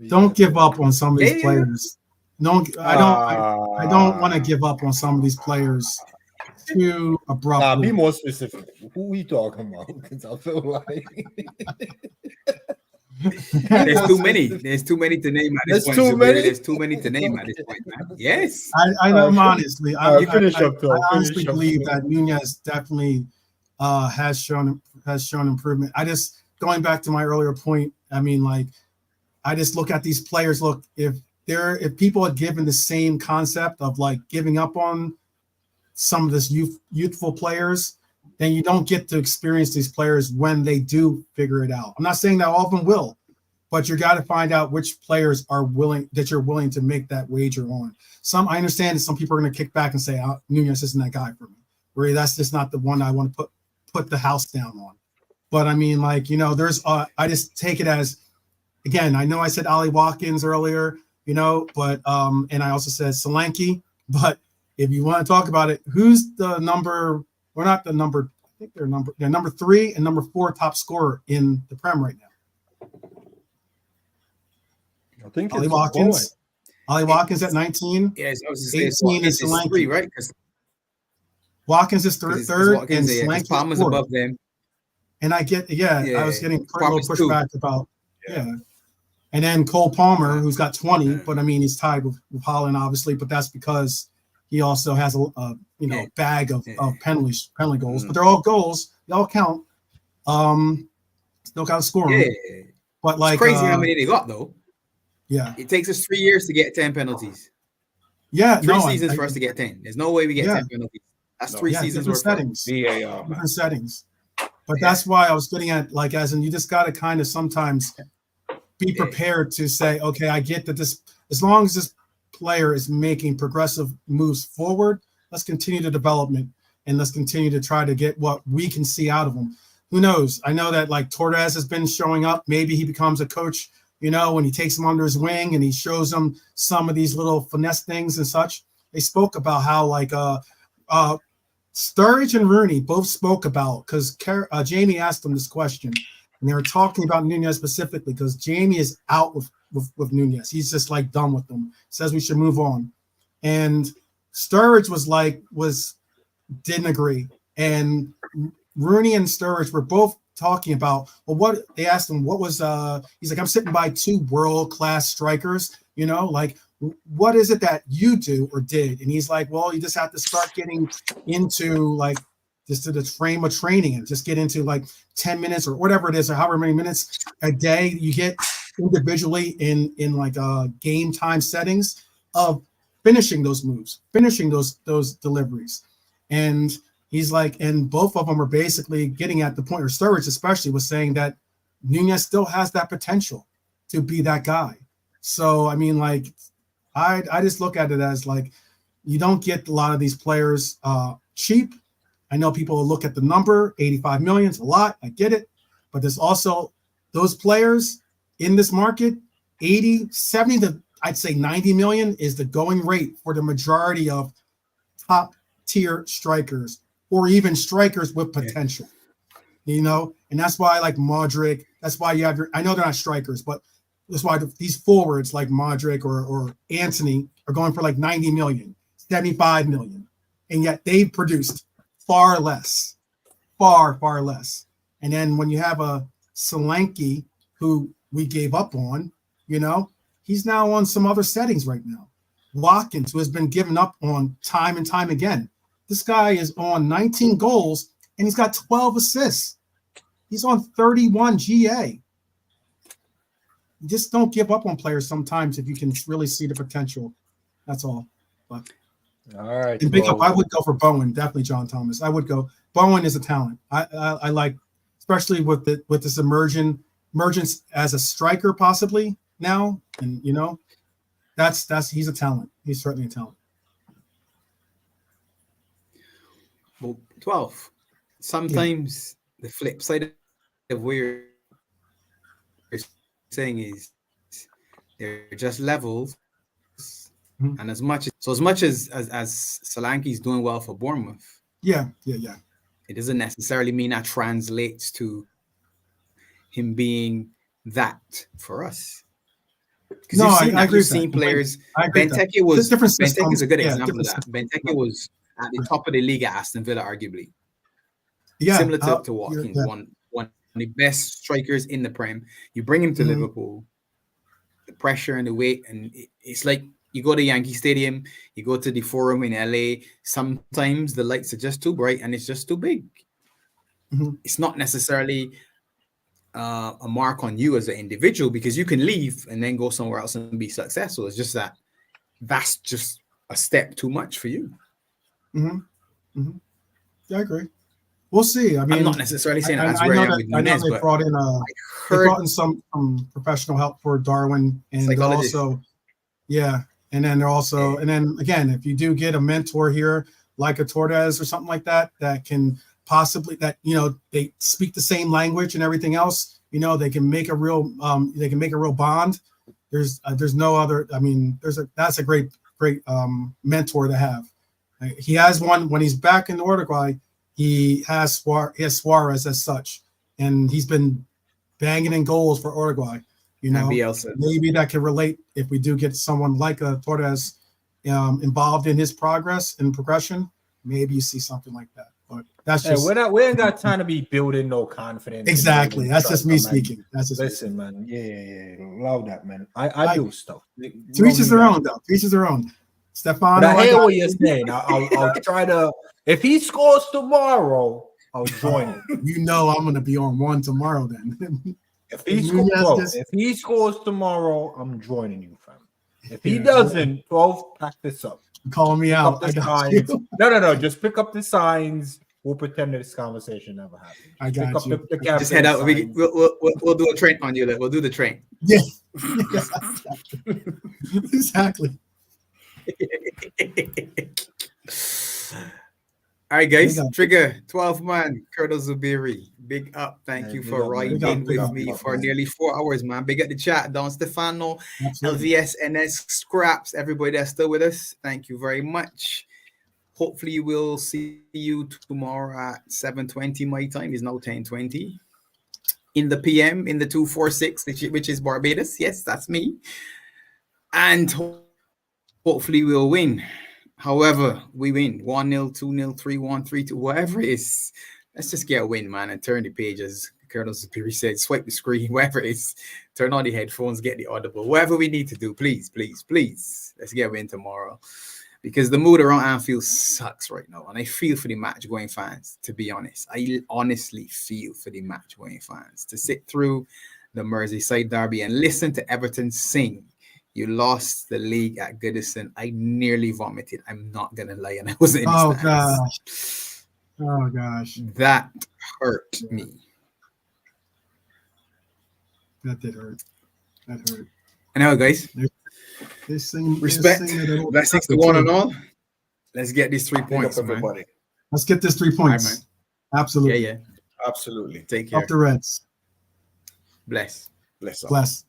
Don't give up on some of these players. I don't want to give up on some of these players too abruptly.
Be more specific. Who we talking about? Because I feel like
there's too many. There's too many to name at this point. There's too many to name at this point, man. Yes.
I know. Honestly, I honestly believe
that
Nunez definitely has shown improvement. I just going back to my earlier point. I mean, I just look at these players. Look, if people had given the same concept of giving up on some of this youthful players, then you don't get to experience these players when they do figure it out. I'm not saying that all of them will, but you got to find out which players are willing to make that wager on. I understand that some people are going to kick back and say, Nunez isn't that guy for me. Where that's just not the one I want to put the house down on. But I mean, there's I just take it as, again, I know I said Ollie Watkins earlier, but and I also said Solanke, but if you want to talk about it, who's the number? We're not the number. I think they're number 3 and number 4 top scorer in the Prem right now.
I think
Ollie
it's
Watkins. Ollie Watkins at 19.
Yes, I was just
18
saying,
is
is 3,
Solanke.
right? Because
Watkins is third,
Watkins,
and
because
Solanke is
Palmer's
fourth.
above them.
And I get, I was getting a little
Palmer's 2.
pushback about, And then Cole Palmer, who's got 20, but I mean, he's tied with Holland, obviously, but that's because he also has a bag of penalty goals. But they're all goals. They all count. Still got to score them.
Yeah.
But like,
it's crazy how many they got, though.
Yeah.
It takes us 3 years to get 10 penalties.
Yeah.
3 seasons for us to get 10. There's no way we get 10 penalties. That's 3 seasons worth
settings.
VAR.
Different settings. But that's why I was getting at, like, as in you just got to kind of sometimes be prepared to say, okay, I get that this, as long as this player is making progressive moves forward, let's continue the development and let's continue to try to get what we can see out of him. Who knows? I know that like Torres has been showing up. Maybe he becomes a coach, when he takes him under his wing and he shows him some of these little finesse things and such. They spoke about how like Sturridge and Rooney both spoke about, because Jamie asked them this question, and they were talking about Nunez specifically because Jamie is out with Nunez. He's just like done with them. Says we should move on. And Sturridge didn't agree. And Rooney and Sturridge were both talking about, well, what they asked him, what was he's like, I'm sitting by 2 world-class strikers, like what is it that you do or did? And he's like, well, you just have to start getting into like just to the frame of training and just get into like 10 minutes or whatever it is, or however many minutes a day you get individually in like game time settings of finishing those moves, finishing those deliveries. And he's like, and both of them are basically getting at the point, or Sturridge especially was saying that Nunez still has that potential to be that guy. So, I mean, like, I just look at it as like, you don't get a lot of these players cheap. I know people will look at the number, 85 million is a lot. I get it. But there's also those players in this market, 80, 70 to I'd say 90 million is the going rate for the majority of top tier strikers or even strikers with potential, and that's why I like Modric. That's why you have I know they're not strikers, but that's why these forwards like Modric or Anthony are going for like 90 million, 75 million. And yet they've produced far less. And then when you have a Solanke who we gave up on, he's now on some other settings right now. Watkins, who has been given up on time and time again. This guy is on 19 goals and he's got 12 assists. He's on 31 GA. You just don't give up on players sometimes if you can really see the potential. That's all. But
all right.
And big up, I would go for Bowen, definitely John Thomas. I would go. Bowen is a talent. I like, especially with this emergence as a striker possibly now, and that's he's a talent. He's certainly a talent.
Well, 12. Sometimes the flip side of where you're saying is they're just levels. Mm-hmm. And as much as Solanke's doing well for Bournemouth,
it
doesn't necessarily mean that translates to him being that for us. Because I agree. You've seen players. Benteke is a good example of that. Benteke was at the top of the league at Aston Villa, arguably. Similar to Watkins, one of the best strikers in the Prem. You bring him to Liverpool, the pressure and the weight, and it's like you go to Yankee Stadium, you go to the Forum in LA. Sometimes the lights are just too bright and it's just too big. Mm-hmm. It's not necessarily a mark on you as an individual, because you can leave and then go somewhere else and be successful. It's just that's just a step too much for you.
Mm-hmm. Mm-hmm. Yeah, I agree. We'll see. I mean,
I'm not necessarily saying that's where I am with Nunez,
they brought in some professional help for Darwin, and also, and then they're also, and then again, if you do get a mentor here like a Torres or something like that, that can possibly they speak the same language and everything else, they can make a real bond. There's no other. I mean, that's a great mentor to have. He has one when he's back in Uruguay. He has Suarez as such, and he's been banging in goals for Uruguay. You know,
Bielsa.
maybe that can relate if we do get someone like a Torres involved in his progress and progression. Maybe you see something like that. But that's just
we ain't got time to be building no confidence.
Exactly. That's just me speaking. That's just
listen, man. Yeah. Love that, man. I do stuff.
To each is their own, though. To each is their own. Stefano,
but I hear what you're saying. I'll try to. If he scores tomorrow, I'll join him.
You know, I'm gonna be on one tomorrow then.
If he scores tomorrow, I'm joining you, fam. If he doesn't, 12, pack this up.
Calling me out. I got you.
No. Just pick up the signs. We'll pretend that this conversation never happened.
I got you.
Just head out. We'll do a train on you. We'll do the train.
Yeah. Exactly.
All right, guys. Trigger 12 man. Curtis Zubiri. Big up. Thank you for riding with me for nearly 4 hours, man. Big up the chat. Don Stefano, LVS, NS, Scraps, everybody that's still with us. Thank you very much. Hopefully, we'll see you tomorrow at 7:20 my time. It's now 10:20 in the PM in the 246, which is Barbados. Yes, that's me. And hopefully, we'll win. However, we win 1-0, 2-0, 3-1, 3-2, whatever it is. Let's just get a win, man, and turn the pages. Colonel Superi said, swipe the screen, whatever it is. Turn on the headphones, get the audible. Whatever we need to do, please. Let's get a win tomorrow. Because the mood around Anfield sucks right now. And I feel for the match-going fans, to be honest. I honestly feel for the match-going fans. To sit through the Merseyside derby and listen to Everton sing, you lost the league at Goodison. I nearly vomited. I'm not going to lie. And I wasn't in the stands.
Oh, gosh.
That hurt me.
That did hurt. That hurt.
And now, guys, respect, blessings to one and all. Let's get these 3 points, everybody.
Let's get this 3 points. Right, absolutely.
Yeah. Absolutely.
Take care. Up the Reds.
Bless.
Bless.